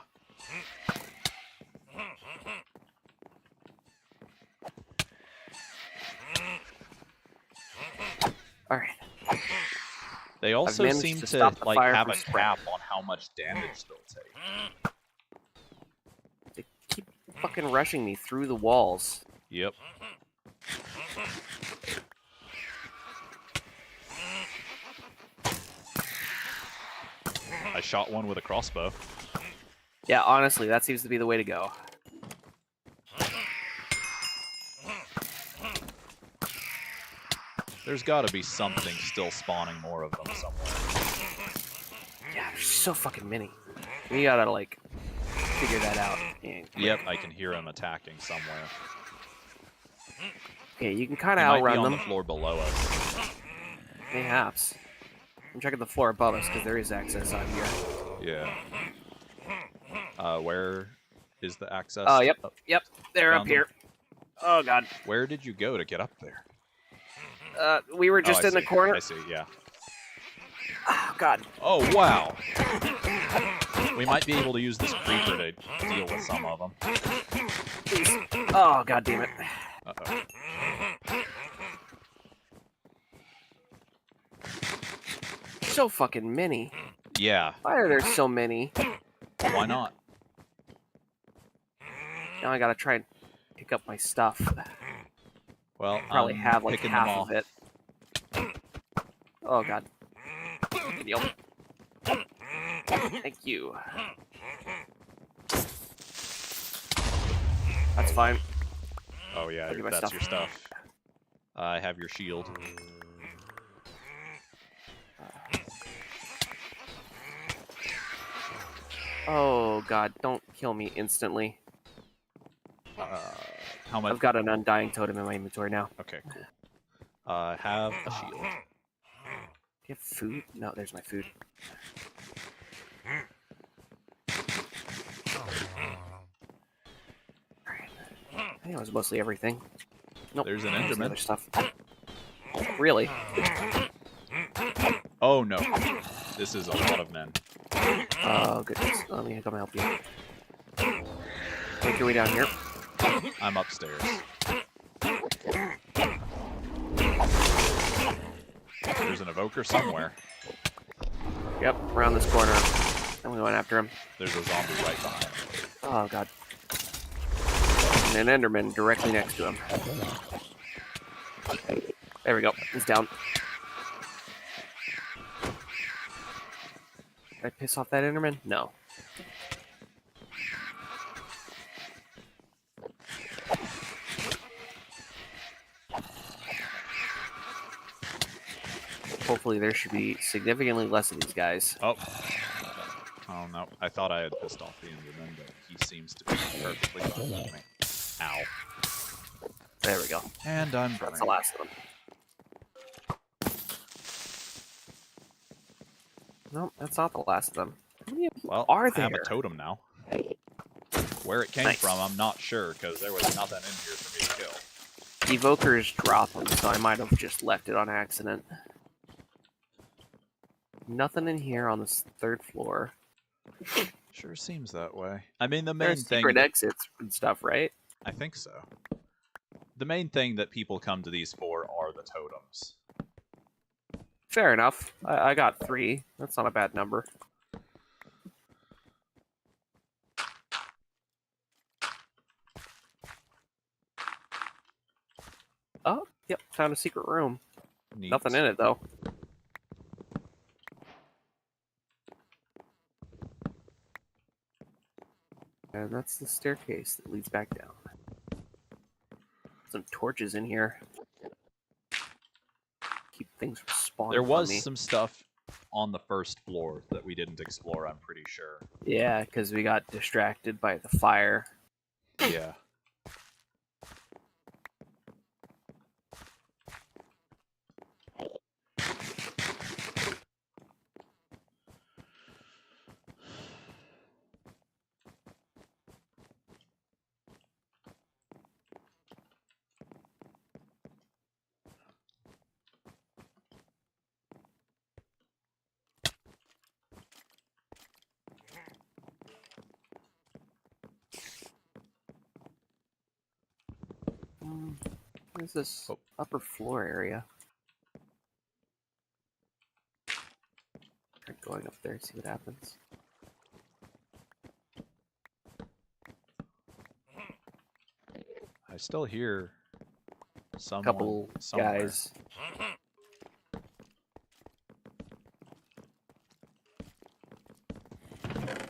Speaker 2: Alright.
Speaker 1: They also
Speaker 2: managed
Speaker 1: seem
Speaker 2: to
Speaker 1: to
Speaker 2: stop the
Speaker 1: like
Speaker 2: fire
Speaker 1: have
Speaker 2: from
Speaker 1: a
Speaker 2: spreading.
Speaker 1: cap on how much damage they'll take.
Speaker 2: They keep fucking rushing me through the walls.
Speaker 1: Yep. I shot one with a crossbow.
Speaker 2: Yeah, honestly, that seems to be the way to go.
Speaker 1: There's gotta be something still spawning more of them somewhere.
Speaker 2: Yeah, there's so fucking many. We gotta, like, figure that out. Yeah.
Speaker 1: Yep, I can hear them attacking somewhere.
Speaker 2: Okay, you can kind
Speaker 1: They
Speaker 2: of
Speaker 1: might be
Speaker 2: outrun
Speaker 1: on
Speaker 2: them.
Speaker 1: the floor below us.
Speaker 2: Perhaps. I'm checking the floor above us because there is access out here.
Speaker 1: Yeah. Where is the access.
Speaker 2: Oh, yep.
Speaker 1: up?
Speaker 2: Yep, they're up
Speaker 1: Found them?
Speaker 2: here. Oh god.
Speaker 1: Where did you go to get up there?
Speaker 2: We were just
Speaker 1: I
Speaker 2: in the
Speaker 1: see.
Speaker 2: corner.
Speaker 1: I see. Yeah.
Speaker 2: Oh god.
Speaker 1: Oh wow. We might be able to use this creeper to deal with some of them.
Speaker 2: Oh god damn it.
Speaker 1: Uh-oh.
Speaker 2: So fucking many.
Speaker 1: Yeah.
Speaker 2: Why are there so many?
Speaker 1: Why not?
Speaker 2: Now I gotta try and pick up my stuff.
Speaker 1: Well,
Speaker 2: Probably
Speaker 1: I'm
Speaker 2: have like
Speaker 1: picking
Speaker 2: half
Speaker 1: them
Speaker 2: of
Speaker 1: off.
Speaker 2: it. Oh god. Yep. Thank you. That's fine.
Speaker 1: Oh yeah,
Speaker 2: I'll get my
Speaker 1: that's
Speaker 2: stuff.
Speaker 1: your stuff. I have your shield.
Speaker 2: Oh god, don't kill me instantly.
Speaker 1: How much?
Speaker 2: I've got an undying totem in my inventory now.
Speaker 1: Okay, cool. Have a shield.
Speaker 2: Do you have food? No, there's my food. Alright. I think it was mostly everything. Nope.
Speaker 1: There's an
Speaker 2: some
Speaker 1: Enderman.
Speaker 2: other stuff. Really?
Speaker 1: Oh no, this is a lot of men.
Speaker 2: Oh goodness. Let me come help you. Make your way down here.
Speaker 1: I'm upstairs. There's an evoker somewhere.
Speaker 2: Yep, around this corner. I'm going after him.
Speaker 1: There's a zombie right behind me.
Speaker 2: Oh god. And an Enderman directly next to him. There we go. He's down. Did I piss off that Enderman? No. Hopefully there should be significantly less of these guys.
Speaker 1: Oh. Oh no, I thought I had pissed off the Enderman, but he seems to be perfectly fine with me. Ow.
Speaker 2: There we go.
Speaker 1: And I'm
Speaker 2: That's the
Speaker 1: burning.
Speaker 2: last of them. Nope, that's not the last of them. How many
Speaker 1: Well,
Speaker 2: are
Speaker 1: I have
Speaker 2: there?
Speaker 1: a totem now. Where it came
Speaker 2: Nice.
Speaker 1: from, I'm not sure, because there was nothing in here for me to kill.
Speaker 2: Evokers drop them, so I might have just left it on accident. Nothing in here on this third floor.
Speaker 1: Sure seems that way. I mean, the main
Speaker 2: There's
Speaker 1: thing...
Speaker 2: secret exits and stuff, right?
Speaker 1: I think so. The main thing that people come to these for are the totems.
Speaker 2: Fair enough. I got 3. That's not a bad number. Oh, yep, found a secret room.
Speaker 1: Neat.
Speaker 2: Nothing in it, though. And that's the staircase that leads back down. Some torches in here. Keep things from spawning
Speaker 1: There
Speaker 2: on
Speaker 1: was
Speaker 2: me.
Speaker 1: some stuff on the first floor that we didn't explore, I'm pretty sure.
Speaker 2: Yeah, because we got distracted by the fire.
Speaker 1: Yeah.
Speaker 2: What is this
Speaker 1: Oh.
Speaker 2: upper floor area? Try going up there and see what happens.
Speaker 1: I still hear someone
Speaker 2: Couple
Speaker 1: somewhere.
Speaker 2: guys.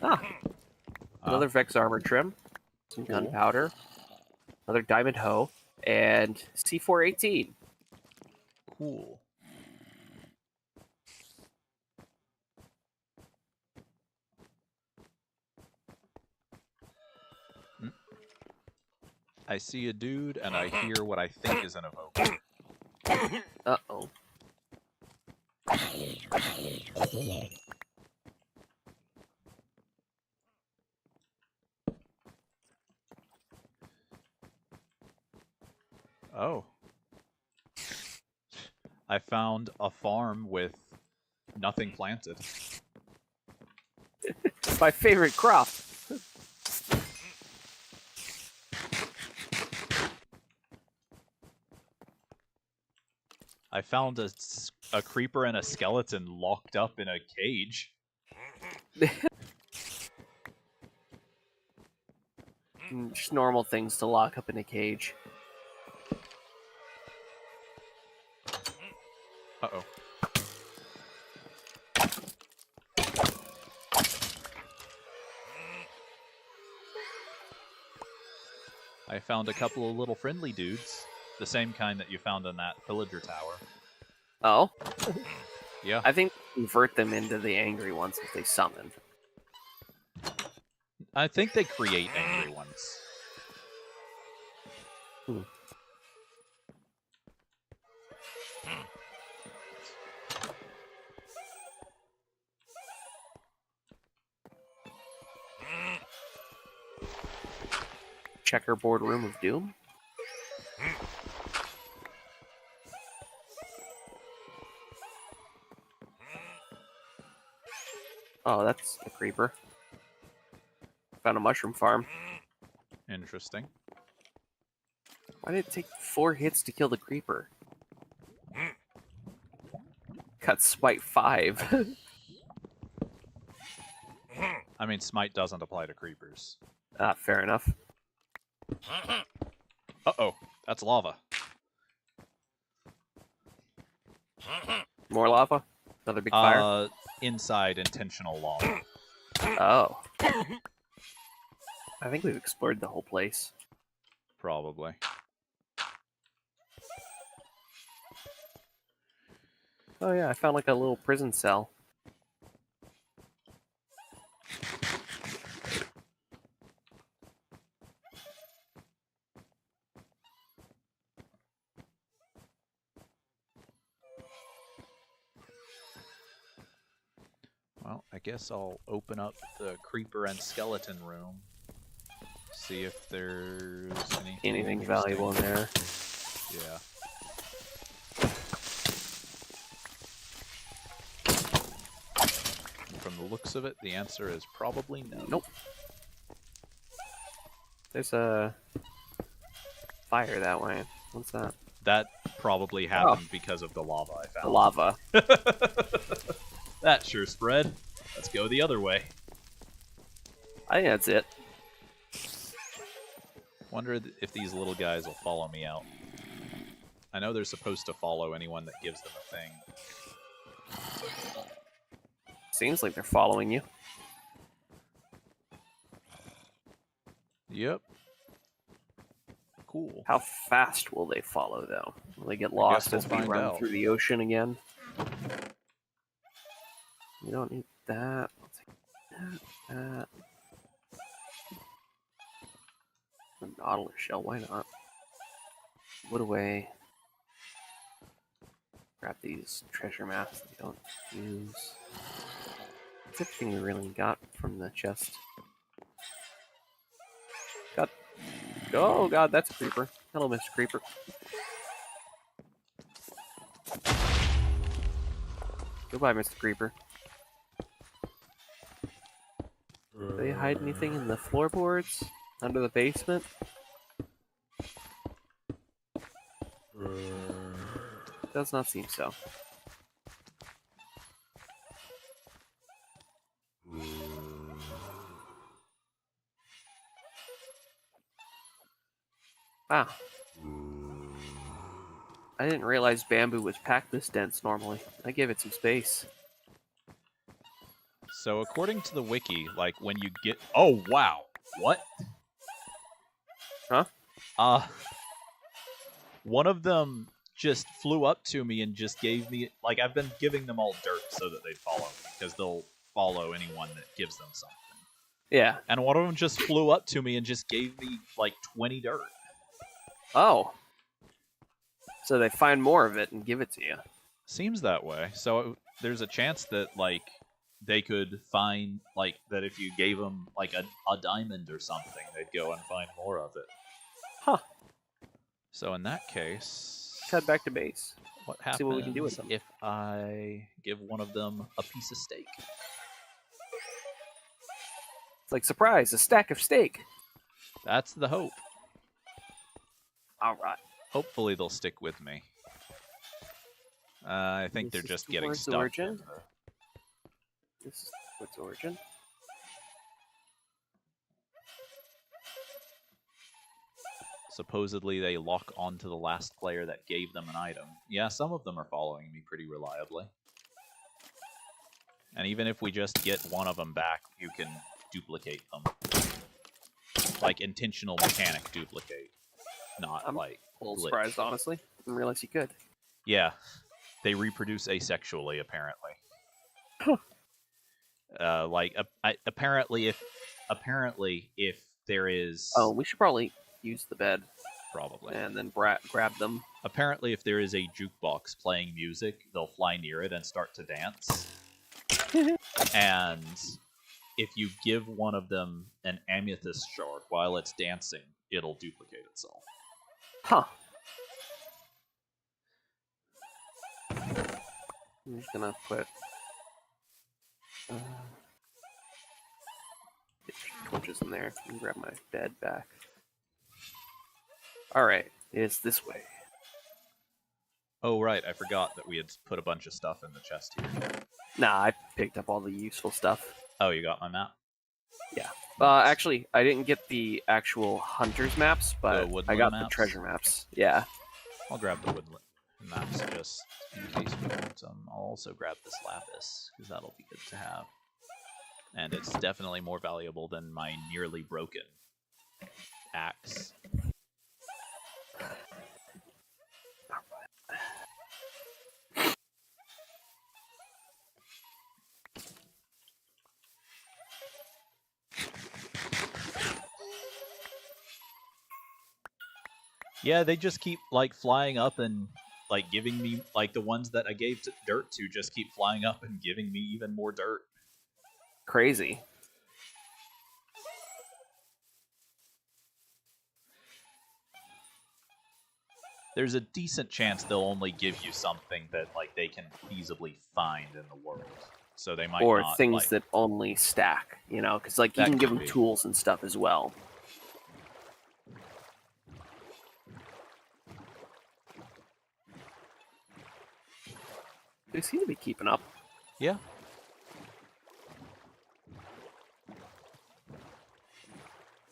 Speaker 2: Ah, another Vex armor trim, some
Speaker 1: Cool.
Speaker 2: gunpowder, another diamond hoe, and C418.
Speaker 1: Cool. I see a dude, and I hear what I think is an evoker.
Speaker 2: Uh-oh.
Speaker 1: Oh. I found a farm with nothing planted.
Speaker 2: It's my favorite crop.
Speaker 1: I found a creeper and a skeleton locked up in a cage.
Speaker 2: Just normal things to lock up in a cage.
Speaker 1: Uh-oh. I found a couple of little friendly dudes. The same kind that you found in that villager tower.
Speaker 2: Oh?
Speaker 1: Yeah.
Speaker 2: I think convert them into the angry ones if they summon.
Speaker 1: I think they create angry ones.
Speaker 2: Checkerboard Room of Doom? Oh, that's a creeper. Found a mushroom farm.
Speaker 1: Interesting.
Speaker 2: Why did it take 4 hits to kill the creeper? Got smite 5.
Speaker 1: I mean, smite doesn't apply to creepers.
Speaker 2: Ah, fair enough.
Speaker 1: Uh-oh. That's lava.
Speaker 2: More lava? Another big fire?
Speaker 1: Inside intentional lava.
Speaker 2: Oh. I think we've explored the whole place.
Speaker 1: Probably.
Speaker 2: Oh yeah, I found like a little prison cell.
Speaker 1: Well, I guess I'll open up the creeper and skeleton room. See if there's
Speaker 2: Anything valuable in there.
Speaker 1: Yeah. From the looks of it, the answer is probably no.
Speaker 2: Nope. There's a fire that way. What's that?
Speaker 1: That probably happened because of the lava I found.
Speaker 2: The lava.
Speaker 1: That sure spread. Let's go the other way.
Speaker 2: I think that's it.
Speaker 1: Wonder if these little guys will follow me out. I know they're supposed to follow anyone that gives them a thing.
Speaker 2: Seems like they're following you.
Speaker 1: Yep. Cool.
Speaker 2: How fast will they follow, though? Will they get lost
Speaker 1: we'll
Speaker 2: as we
Speaker 1: find
Speaker 2: run
Speaker 1: out.
Speaker 2: through the ocean again? We don't need that. I'll take that. A Nautilus shell, why not? Put away. Grab these treasure maps that we don't use. That's everything we really got from the chest. Got. Oh god, that's a creeper. Hello, Mr. Creeper. Goodbye, Mr. Creeper. Do they hide anything in the floorboards? Under the basement? Does not seem so. Wow. I didn't realize bamboo was packed this dense normally. I gave it some space.
Speaker 1: So according to the wiki, like when you get... Oh, wow. What?
Speaker 2: Huh?
Speaker 1: One of them just flew up to me and just gave me... Like, I've been giving them all dirt so that they follow me, because they'll follow anyone that gives them something.
Speaker 2: Yeah.
Speaker 1: And one of them just flew up to me and just gave me, like, 20 dirt.
Speaker 2: Oh. So they find more of it and give it to you.
Speaker 1: Seems that way. So there's a chance that, like, they could find, like, that if you gave them, like, a diamond or something, they'd go and find more of it.
Speaker 2: Huh.
Speaker 1: So in that case,
Speaker 2: Let's head back to base.
Speaker 1: what happens
Speaker 2: See what we can do with them.
Speaker 1: if I give one of them a piece of steak?
Speaker 2: It's like, surprise, a stack of steak.
Speaker 1: That's the hope.
Speaker 2: All right.
Speaker 1: Hopefully they'll stick with me. I think they're
Speaker 2: This is
Speaker 1: just getting
Speaker 2: towards
Speaker 1: stuck.
Speaker 2: origin. This is towards origin.
Speaker 1: Supposedly they lock onto the last player that gave them an item. Yeah, some of them are following me pretty reliably. And even if we just get one of them back, you can duplicate them. Like intentional mechanic duplicate. Not
Speaker 2: I'm
Speaker 1: like
Speaker 2: A little
Speaker 1: glitch.
Speaker 2: surprised, honestly. Didn't realize you could.
Speaker 1: Yeah. They reproduce asexually, apparently.
Speaker 2: Huh.
Speaker 1: Apparently if there is
Speaker 2: Oh, we should probably use the bed
Speaker 1: probably.
Speaker 2: and then grab them.
Speaker 1: Apparently, if there is a jukebox playing music, they'll fly near it and start to dance. And if you give one of them an amethyst shard while it's dancing, it'll duplicate itself.
Speaker 2: Huh. I'm just gonna put get torches in there and grab my bed back. Alright, it's this way.
Speaker 1: Oh, right, I forgot that we had put a bunch of stuff in the chest here.
Speaker 2: Nah, I picked up all the useful stuff.
Speaker 1: Oh, you got my map?
Speaker 2: Actually, I didn't get the actual hunters maps, but I
Speaker 1: woodland
Speaker 2: got
Speaker 1: maps?
Speaker 2: the treasure maps. Yeah.
Speaker 1: I'll grab the woodland maps just in case we want them. I'll also grab this lapis, because that'll be good to have. And it's definitely more valuable than my nearly broken axe. Yeah, they just keep like flying up and like giving me like the ones that I gave dirt to just keep flying up and giving me even more dirt.
Speaker 2: Crazy.
Speaker 1: There's a decent chance they'll only give you something that like they can feasibly find in the world. So they might
Speaker 2: Or
Speaker 1: not,
Speaker 2: things
Speaker 1: like,
Speaker 2: that only stack, you know, because like you
Speaker 1: That
Speaker 2: can give
Speaker 1: could
Speaker 2: them
Speaker 1: be.
Speaker 2: tools and stuff as well. They seem to be keeping up.
Speaker 1: Yeah.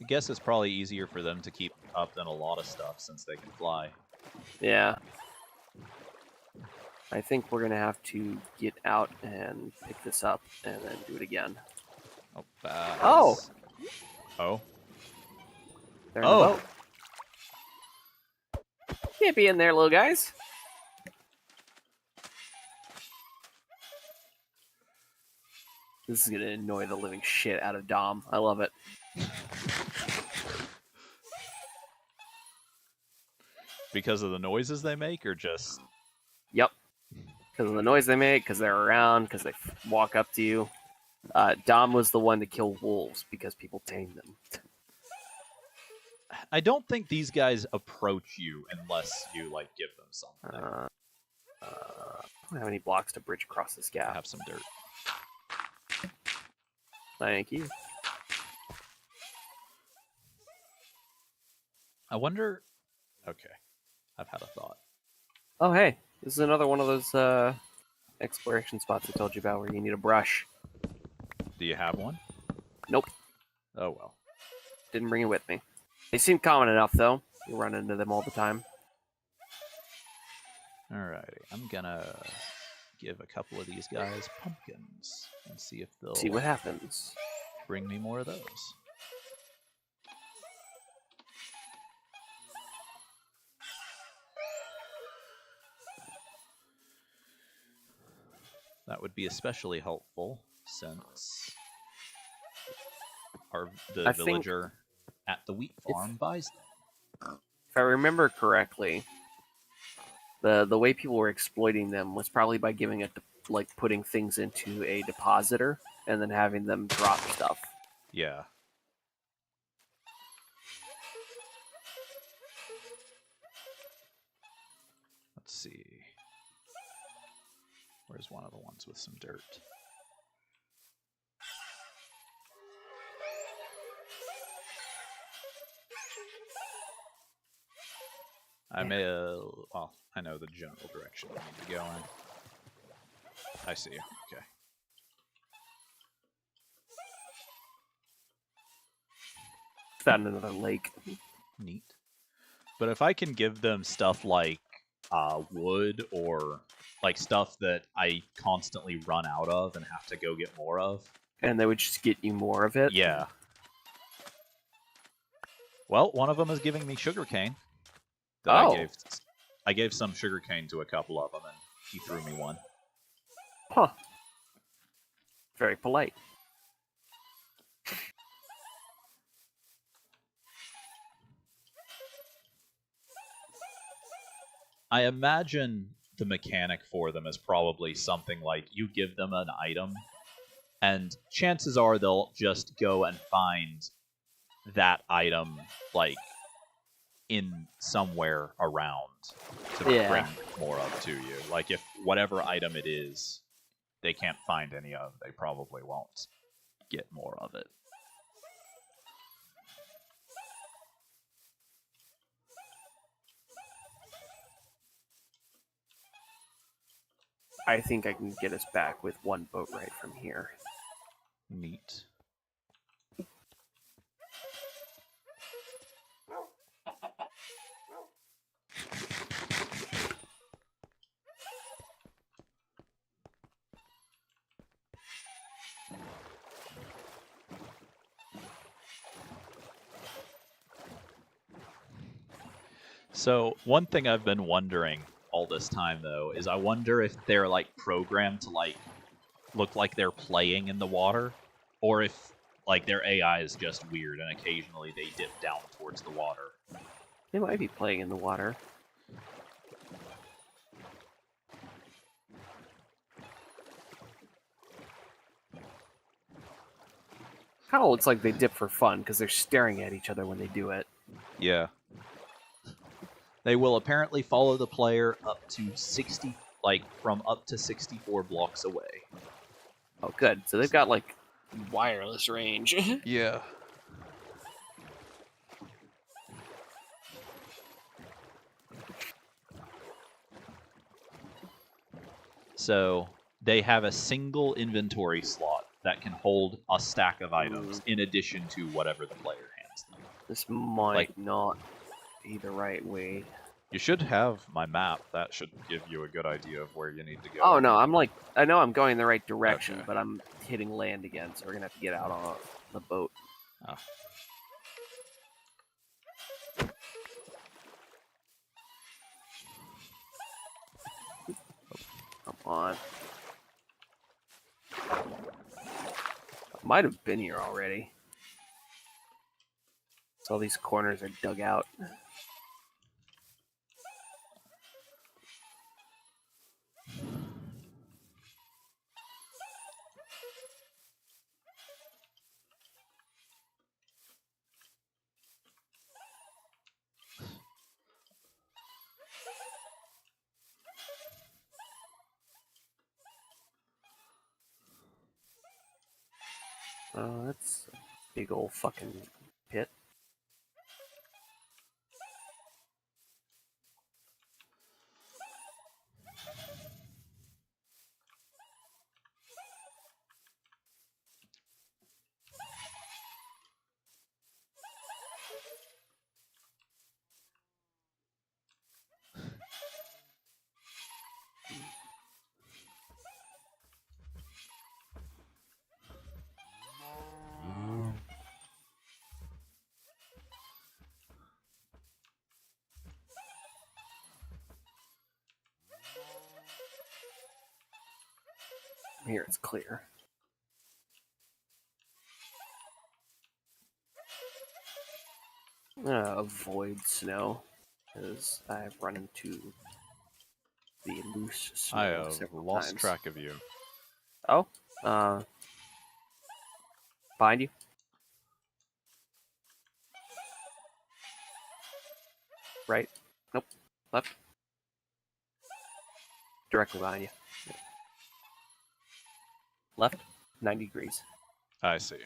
Speaker 1: I guess it's probably easier for them to keep up than a lot of stuff since they can fly.
Speaker 2: Yeah. I think we're gonna have to get out and pick this up and then do it again.
Speaker 1: Oh.
Speaker 2: Oh!
Speaker 1: Oh.
Speaker 2: They're in the boat. Can't be in there, little guys. This is gonna annoy the living shit out of Dom. I love it.
Speaker 1: Because of the noises they make, or just
Speaker 2: Yep. Because of the noise they make, because they're around, because they walk up to you. Dom was the one to kill wolves because people tamed them.
Speaker 1: I don't think these guys approach you unless you like give them something.
Speaker 2: I don't have any blocks to bridge across this
Speaker 1: I
Speaker 2: gap.
Speaker 1: have some dirt.
Speaker 2: Thank you.
Speaker 1: I wonder. Okay, I've had a thought.
Speaker 2: Oh, hey. This is another one of those exploration spots I told you about where you need a brush.
Speaker 1: Do you have one?
Speaker 2: Nope.
Speaker 1: Oh well.
Speaker 2: Didn't bring it with me. They seem common enough, though. You run into them all the time.
Speaker 1: Alrighty, I'm gonna give a couple of these guys pumpkins and see if they'll
Speaker 2: See what happens.
Speaker 1: bring me more of those. That would be especially helpful since the
Speaker 2: I think
Speaker 1: villager at the wheat farm buys them.
Speaker 2: If I remember correctly, the way people were exploiting them was probably by giving it like putting things into a depositor and then having them drop stuff.
Speaker 1: Yeah. see. Where's one of the ones with some dirt? I may, well, I know the general direction I need to go in. I see. Okay.
Speaker 2: Found another lake.
Speaker 1: Neat. But if I can give them stuff like wood or like stuff that I constantly run out of and have to go get more of.
Speaker 2: And they would just get you more of it?
Speaker 1: Yeah. Well, one of them is giving me sugarcane.
Speaker 2: Oh.
Speaker 1: I gave some sugarcane to a couple of them, and he threw me one.
Speaker 2: Huh. Very polite.
Speaker 1: I imagine the mechanic for them is probably something like you give them an item, and chances are they'll just go and find that item, like, in somewhere around to bring more of to you. Like, if whatever item it is they can't find any of, they probably won't get more of it.
Speaker 2: I think I can get us back with one boat ride from here.
Speaker 1: Neat. So, one thing I've been wondering all this time, though, is I wonder if they're, like, programmed to, like, look like they're playing in the water, or if, like, their AI is just weird and occasionally they dip down towards the water.
Speaker 2: They might be playing in the water. Kind of looks like they dip for fun, because they're staring at each other when they do it.
Speaker 1: Yeah. They will apparently follow the player up to 60, like, from up to 64 blocks away.
Speaker 2: Oh, good. So they've got, like, wireless range.
Speaker 1: Yeah. So, they have a single inventory slot that can hold a stack of items in addition to whatever the player hands them.
Speaker 2: This might not be the right way.
Speaker 1: You should have my map. That should give you a good idea of where you need to go.
Speaker 2: Oh, no, I know I'm going the right direction,
Speaker 1: Okay.
Speaker 2: but I'm hitting land again, so we're going to have to get out on the boat.
Speaker 1: Oh.
Speaker 2: Come on. I might have been here already. So all these corners are dug out. Oh, that's a big old fucking pit. Here it's clear. Avoid snow, because I've run into the loose snow
Speaker 1: I have
Speaker 2: several
Speaker 1: lost
Speaker 2: times.
Speaker 1: track of you.
Speaker 2: Oh, behind you. Right. Nope. Left. Directly behind you. Left, 90 degrees.
Speaker 1: I see.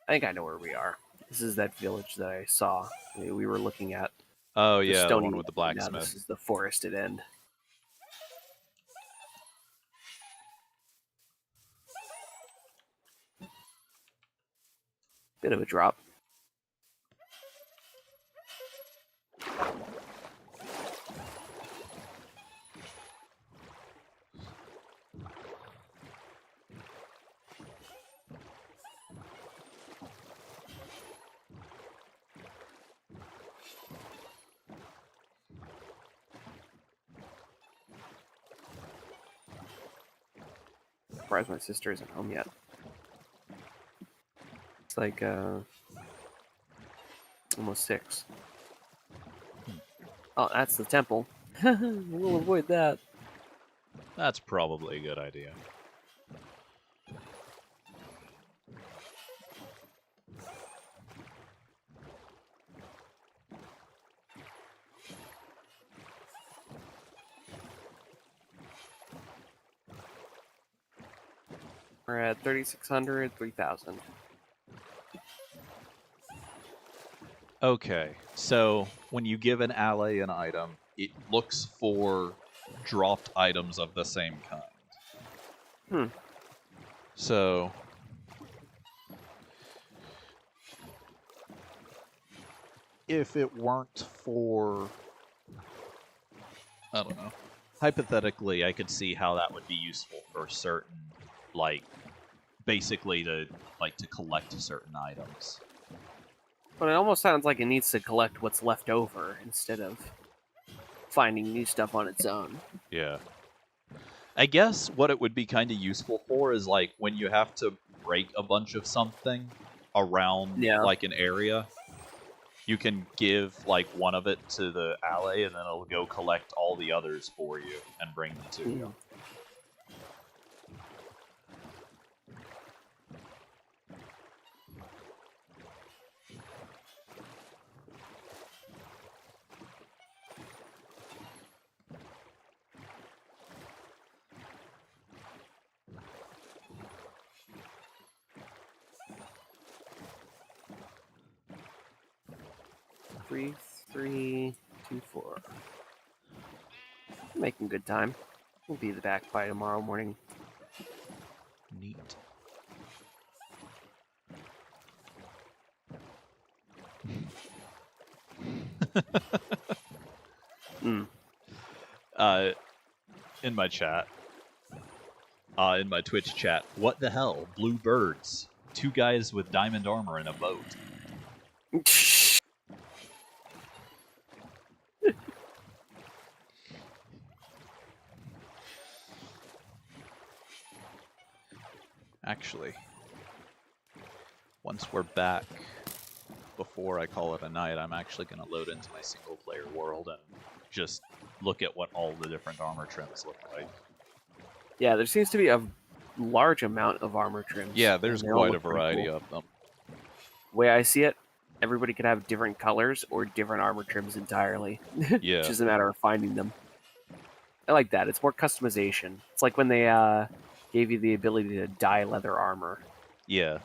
Speaker 2: I think I know where we are. This is that village that I saw. We were looking at.
Speaker 1: Oh
Speaker 2: The
Speaker 1: yeah, the
Speaker 2: stony
Speaker 1: one with the
Speaker 2: now this
Speaker 1: blacksmith.
Speaker 2: is the forested end. Bit of a drop. Surprised my sister isn't home yet. It's like almost 6. Oh, that's the temple. We'll avoid that.
Speaker 1: That's probably a good idea.
Speaker 2: We're at 3,600, 3,000.
Speaker 1: Okay, so when you give an ally an item, it looks for dropped items of the same kind.
Speaker 2: Hmm.
Speaker 1: So if it weren't for, I don't know, hypothetically, I could see how that would be useful for certain, like, basically to collect certain items.
Speaker 2: But it almost sounds like it needs to collect what's left over instead of finding new stuff on its own.
Speaker 1: Yeah. I guess what it would be kind of useful for is like when you have to break a bunch of something around like an area, you can give like one of it to the ally and then it'll go collect all the others for you and bring them to you.
Speaker 2: 3, 3, 2, 4. Making good time. We'll be back by tomorrow morning.
Speaker 1: Neat. In my chat, in my Twitch chat, what the hell? Blue birds. 2 guys with diamond armor in a boat. Actually, once we're back, before I call it a night, I'm actually going to load into my single-player world and just look at what all the different armor trims look like.
Speaker 2: Yeah, there seems to be a large amount of armor trims.
Speaker 1: Yeah, there's
Speaker 2: and they all
Speaker 1: quite a
Speaker 2: look pretty
Speaker 1: variety
Speaker 2: cool.
Speaker 1: of them.
Speaker 2: The way I see it, everybody could have different colors or different armor trims entirely.
Speaker 1: Yeah.
Speaker 2: It's just a matter of finding them. I like that. It's more customization. It's like when they gave you the ability to dye leather armor.
Speaker 1: Yeah.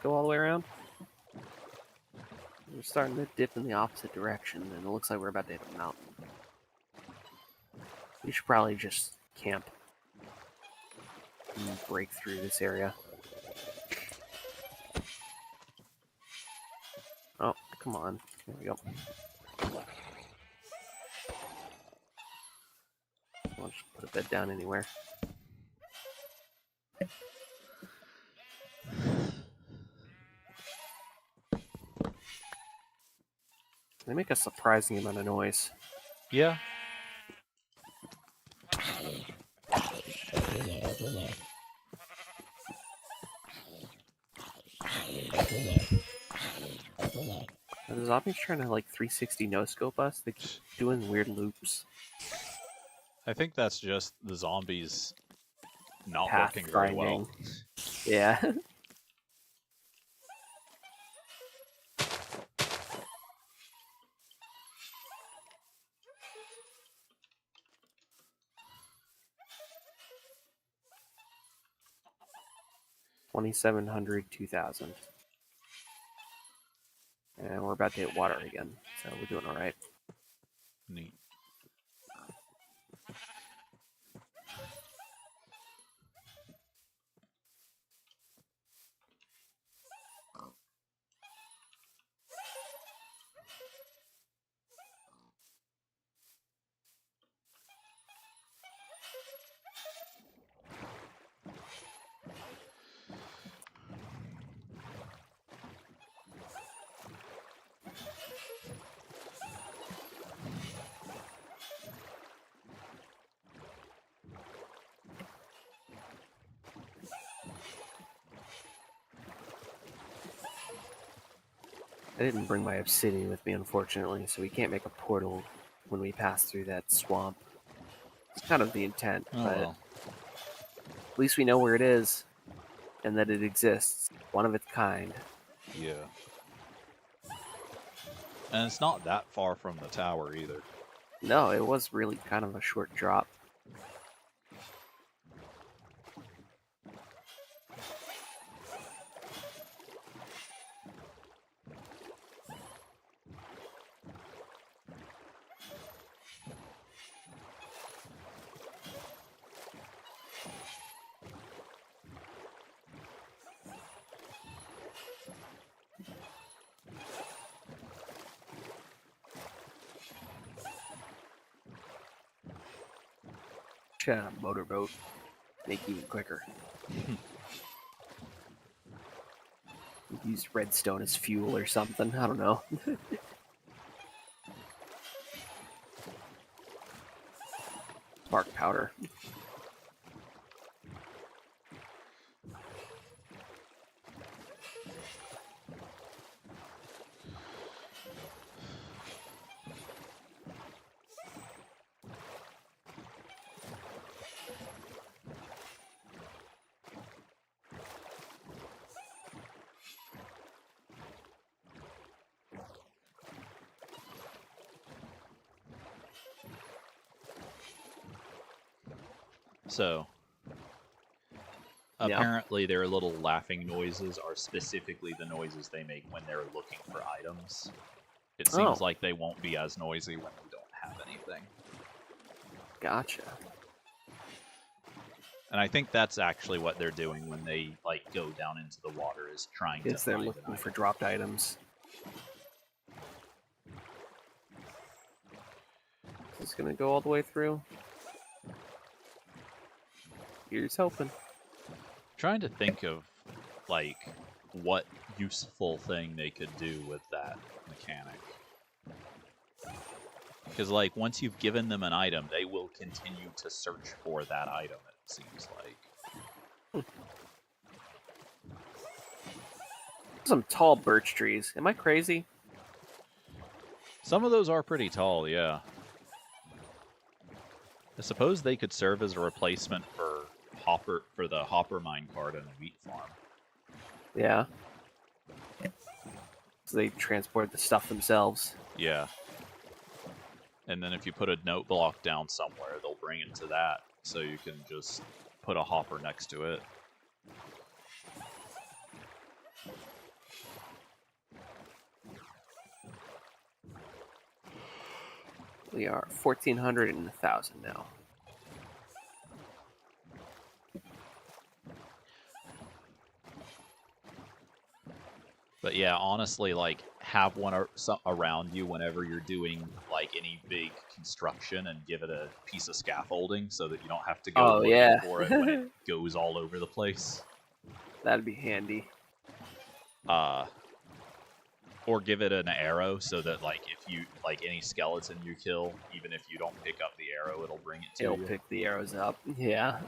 Speaker 2: Go all the way around. We're starting to dip in the opposite direction, and it looks like we're about to hit a mountain. We should probably just camp and break through this area. Oh, come on. There we go. I'll just put a bed down anywhere. They make a surprising amount of noise.
Speaker 1: Yeah.
Speaker 2: Are the zombies trying to like 360 no scope us? They keep doing weird loops.
Speaker 1: I think that's just the zombies not working very well.
Speaker 2: Yeah. $2,700, 2,000. And we're about to hit water again, so we're doing all right.
Speaker 1: Neat.
Speaker 2: I didn't bring my obsidian with me, unfortunately, so we can't make a portal when we pass through that swamp. It's kind of the intent,
Speaker 1: Oh
Speaker 2: but
Speaker 1: well.
Speaker 2: at least we know where it is and that it exists. One of its kind.
Speaker 1: Yeah. And it's not that far from the tower either.
Speaker 2: No, it was really kind of a short drop. Motorboat. Make even quicker. Use redstone as fuel or something. I don't know. Spark powder.
Speaker 1: So,
Speaker 2: Yeah.
Speaker 1: apparently their little laughing noises are specifically the noises they make when they're looking for items. It seems
Speaker 2: Oh.
Speaker 1: like they won't be as noisy when we don't have anything.
Speaker 2: Gotcha.
Speaker 1: And I think that's actually what they're doing when they like go down into the water, is trying to
Speaker 2: Guess they're
Speaker 1: find an
Speaker 2: looking for
Speaker 1: item.
Speaker 2: dropped items. Is this gonna go all the way through? Here's hoping.
Speaker 1: Trying to think of like what useful thing they could do with that mechanic. Because like once you've given them an item, they will continue to search for that item, it seems like.
Speaker 2: Some tall birch trees. Am I crazy?
Speaker 1: Some of those are pretty tall, yeah. I suppose they could serve as a replacement for the hopper minecart and the wheat farm.
Speaker 2: Yeah. So they transport the stuff themselves.
Speaker 1: Yeah. And then if you put a note block down somewhere, they'll bring it to that, so you can just put a hopper next to it.
Speaker 2: We are 1,400 and 1,000 now.
Speaker 1: But yeah, honestly, like, have one around you whenever you're doing, like, any big construction, and give it a piece of scaffolding so that you don't have to go looking for it when it goes all over the place.
Speaker 2: That'd be handy.
Speaker 1: Or give it an arrow so that, like, if you, like, any skeleton you kill, even if you don't pick up the arrow, it'll bring it to you.
Speaker 2: It'll pick the arrows up. Yeah.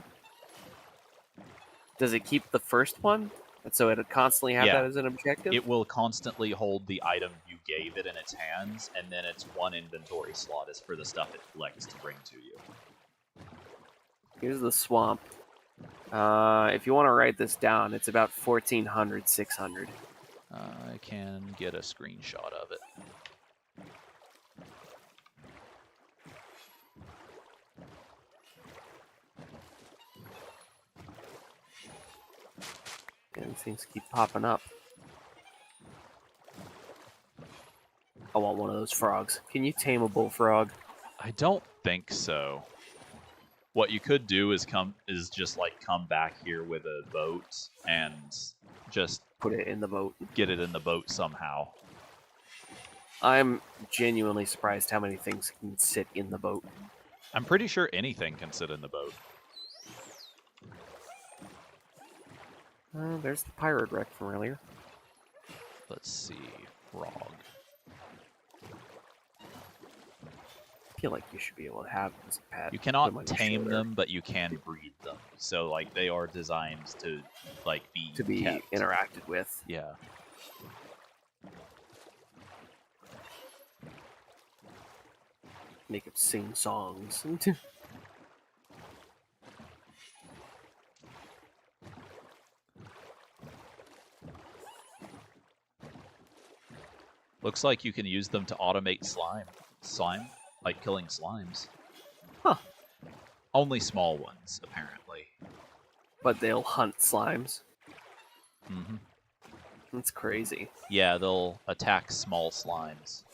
Speaker 2: Does it keep the first one? And so it'll constantly have
Speaker 1: Yeah.
Speaker 2: that as an objective?
Speaker 1: It will constantly hold the item you gave it in its hands, and then its one inventory slot is for the stuff it collects to bring to you.
Speaker 2: Here's the swamp. If you want to write this down, it's about 1400, 600.
Speaker 1: I can get a screenshot of it.
Speaker 2: And things keep popping up. I want one of those frogs. Can you tame a bullfrog?
Speaker 1: I don't think so. What you could do is just like come back here with a boat and just
Speaker 2: Put it in the boat.
Speaker 1: get it in the boat somehow.
Speaker 2: I'm genuinely surprised how many things can sit in the boat.
Speaker 1: I'm pretty sure anything can sit in the boat.
Speaker 2: There's the pirate wreck from earlier.
Speaker 1: Let's see. Frog.
Speaker 2: I feel like you should be able to have them as a pet.
Speaker 1: You
Speaker 2: Put 'em on
Speaker 1: cannot
Speaker 2: your
Speaker 1: tame
Speaker 2: shoulder
Speaker 1: them, but you can breed them. So like they are designed to like be kept.
Speaker 2: interacted with.
Speaker 1: Yeah.
Speaker 2: Make it sing songs.
Speaker 1: Looks like you can use them to automate slime, like killing slimes.
Speaker 2: Huh.
Speaker 1: Only small ones, apparently.
Speaker 2: But they'll hunt slimes.
Speaker 1: Hmm.
Speaker 2: That's crazy.
Speaker 1: Yeah, they'll attack small slimes.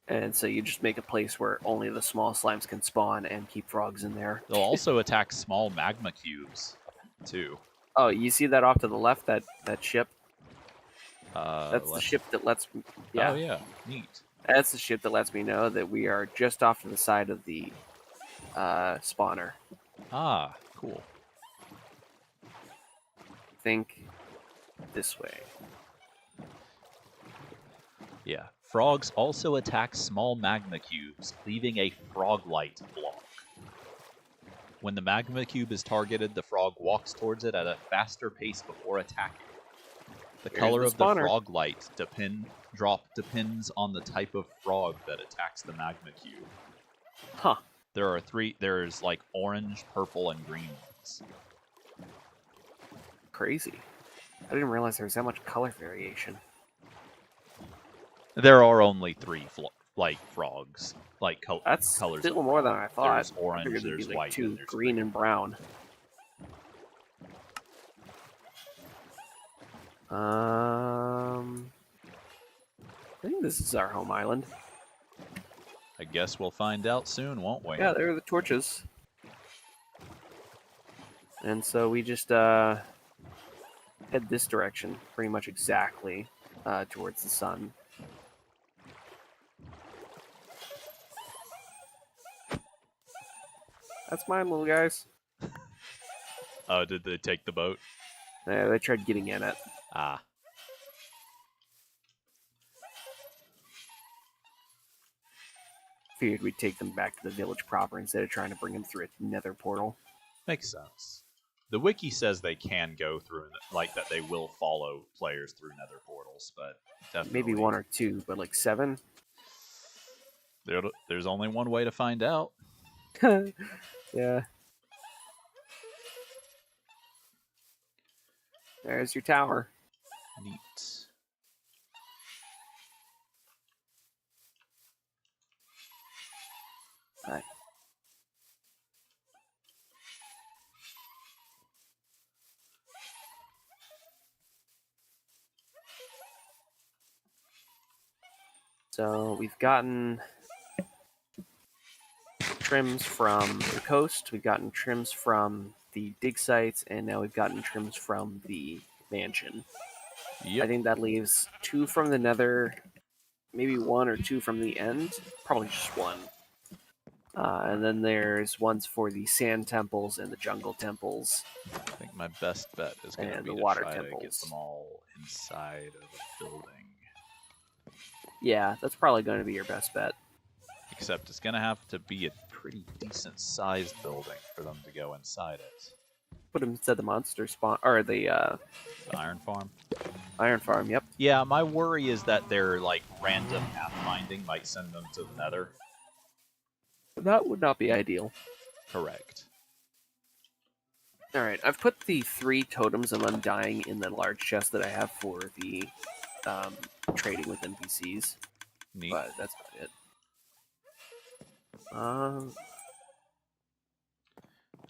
Speaker 2: And so you just make a place where only the small slimes can spawn and keep frogs in there.
Speaker 1: They'll also attack small magma cubes, too.
Speaker 2: Oh, you see that off to the left? That ship? That's the
Speaker 1: left-
Speaker 2: ship that lets. Yeah,
Speaker 1: Oh, yeah. Neat.
Speaker 2: that's the ship that lets me know that we are just off to the side of the spawner.
Speaker 1: Ah, cool.
Speaker 2: Think this way.
Speaker 1: Yeah. Frogs also attack small magma cubes, leaving a frog light block. When the magma cube is targeted, the frog walks towards it at a faster pace before attacking. The
Speaker 2: Here's
Speaker 1: color
Speaker 2: the
Speaker 1: of the
Speaker 2: spawner.
Speaker 1: frog light depends on the type of frog that attacks the magma cube.
Speaker 2: Huh.
Speaker 1: There's like orange, purple, and green ones.
Speaker 2: Crazy. I didn't realize there was that much color variation.
Speaker 1: There are only three frogs,
Speaker 2: That's
Speaker 1: colors.
Speaker 2: still
Speaker 1: of
Speaker 2: more than I thought.
Speaker 1: There's
Speaker 2: I
Speaker 1: orange,
Speaker 2: figured there'd be
Speaker 1: there's
Speaker 2: like
Speaker 1: white,
Speaker 2: two,
Speaker 1: and there's
Speaker 2: green and brown. I think this is our home island.
Speaker 1: I guess we'll find out soon, won't we?
Speaker 2: Yeah, there are the torches. And so we just head this direction, pretty much exactly towards the sun. That's mine, little guys.
Speaker 1: Oh, did they take the boat?
Speaker 2: Yeah, they tried getting in it.
Speaker 1: Ah.
Speaker 2: Figured we'd take them back to the village proper instead of trying to bring them through a nether portal.
Speaker 1: Makes sense. The wiki says they can go through, like that they will follow players through nether portals, but definitely
Speaker 2: Maybe one or two, but like 7?
Speaker 1: there's only one way to find out.
Speaker 2: Yeah. There's your tower.
Speaker 1: Neat.
Speaker 2: Right. So we've gotten trims from the coast, we've gotten trims from the dig sites, and now we've gotten trims from the mansion.
Speaker 1: Yep.
Speaker 2: I think that leaves 2 from the nether, maybe 1 or 2 from the end, probably just 1. And then there's ones for the sand temples and the jungle temples.
Speaker 1: I think my best bet is going to
Speaker 2: And
Speaker 1: be
Speaker 2: the
Speaker 1: to
Speaker 2: water
Speaker 1: try to get
Speaker 2: temples.
Speaker 1: them all inside of a building.
Speaker 2: Yeah, that's probably going to be your best bet.
Speaker 1: Except it's going to have to be a pretty decent sized building for them to go inside it.
Speaker 2: Put him instead the monster spawn or the
Speaker 1: The Iron Farm.
Speaker 2: iron farm. Yep.
Speaker 1: Yeah, my worry is that their like random pathfinding might send them to the Nether.
Speaker 2: That would not be ideal.
Speaker 1: Correct.
Speaker 2: All right, I've put the 3 totems of undying in the large chest that I have for the trading with NPCs,
Speaker 1: Neat.
Speaker 2: but that's about it.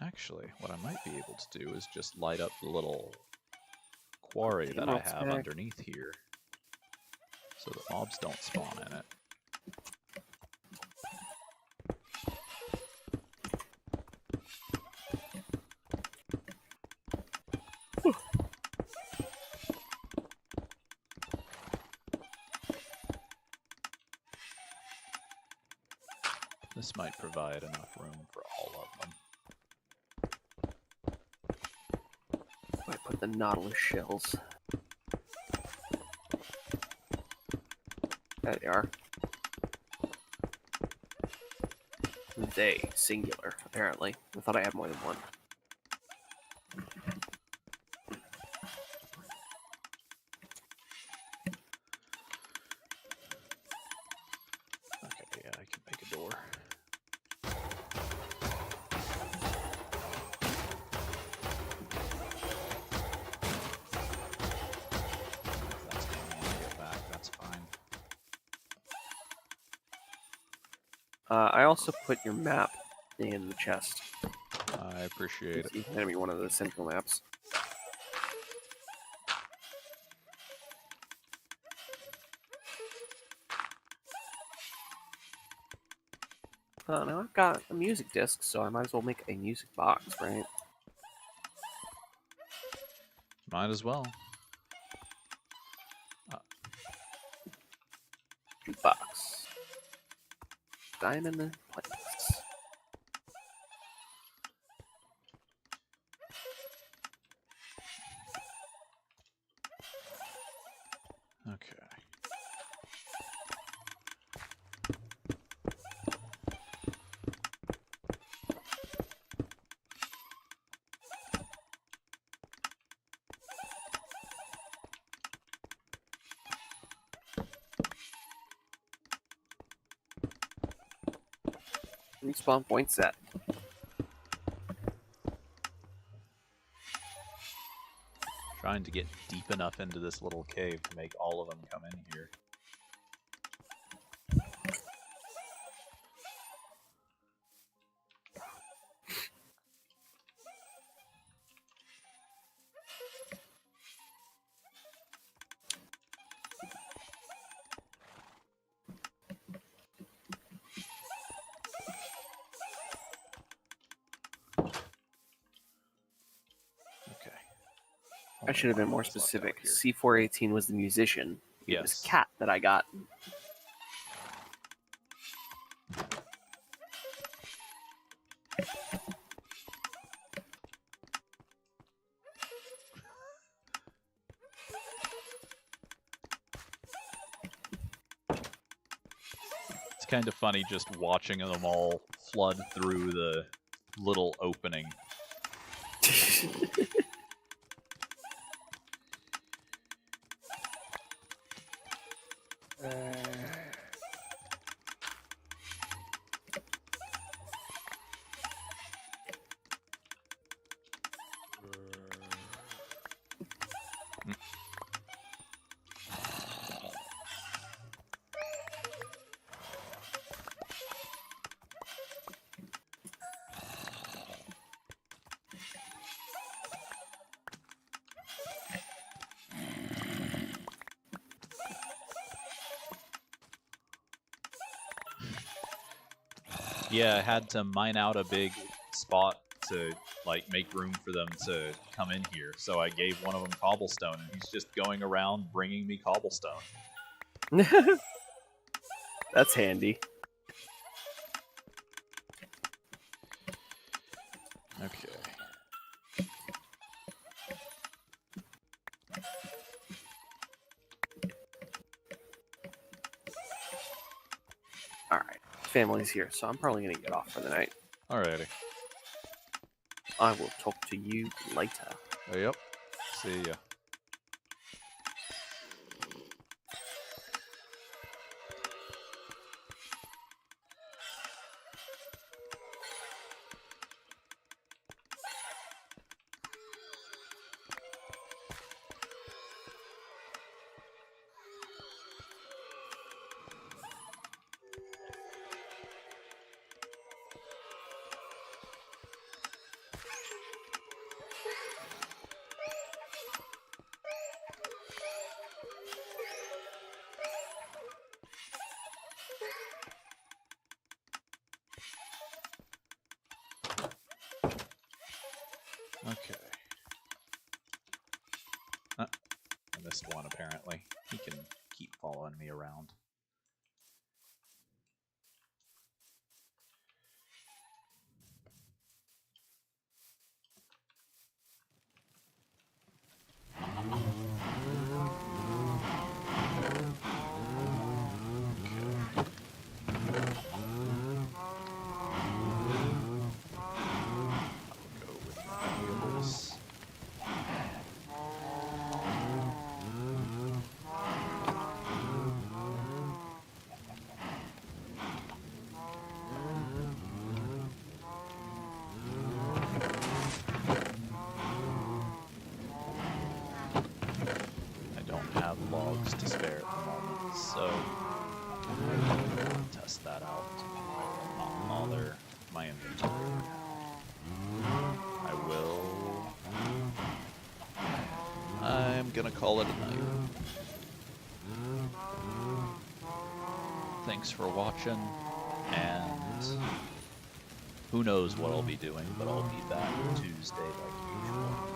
Speaker 1: Actually, what I might be able to do is just light up the little quarry that I
Speaker 2: Emerald
Speaker 1: have
Speaker 2: stack.
Speaker 1: underneath here, so the mobs don't spawn in it. This might provide enough room for all of them.
Speaker 2: I put the Nautilus shells. There they are. They, singular, apparently. I thought I had more than one.
Speaker 1: Okay, yeah, I can make a door. If that's going to get back, that's fine.
Speaker 2: I also put your map in the chest.
Speaker 1: I appreciate it.
Speaker 2: It's gonna be one of the central maps. Now I've got a music disc, so I might as well make a music box, right?
Speaker 1: Might as well.
Speaker 2: Jukebox. Diamond plates.
Speaker 1: Okay.
Speaker 2: Respawn point set.
Speaker 1: Trying to get deep enough into this little cave to make all of them come in here. Okay.
Speaker 2: I should have been more
Speaker 1: What's left out
Speaker 2: specific.
Speaker 1: here?
Speaker 2: C418 was the musician. It was
Speaker 1: Yes.
Speaker 2: Cat that I got.
Speaker 1: It's kind of funny just watching them all flood through the little opening. Yeah, I had to mine out a big spot to like make room for them to come in here. So I gave one of them cobblestone, and he's just going around bringing me cobblestone.
Speaker 2: That's handy.
Speaker 1: Okay.
Speaker 2: Alright. Family's here, so I'm probably gonna get off for the night.
Speaker 1: Alrighty.
Speaker 2: I will talk to you later.
Speaker 1: Yep. See ya. Okay. I missed one apparently. He can keep following me around. Go with valuables. I don't have logs to spare at the moment, so I will test that out. I will not bother my inventory now. I will. I'm gonna call it a night. Thanks for watching, and who knows what I'll be doing, but I'll be back Tuesday like usual.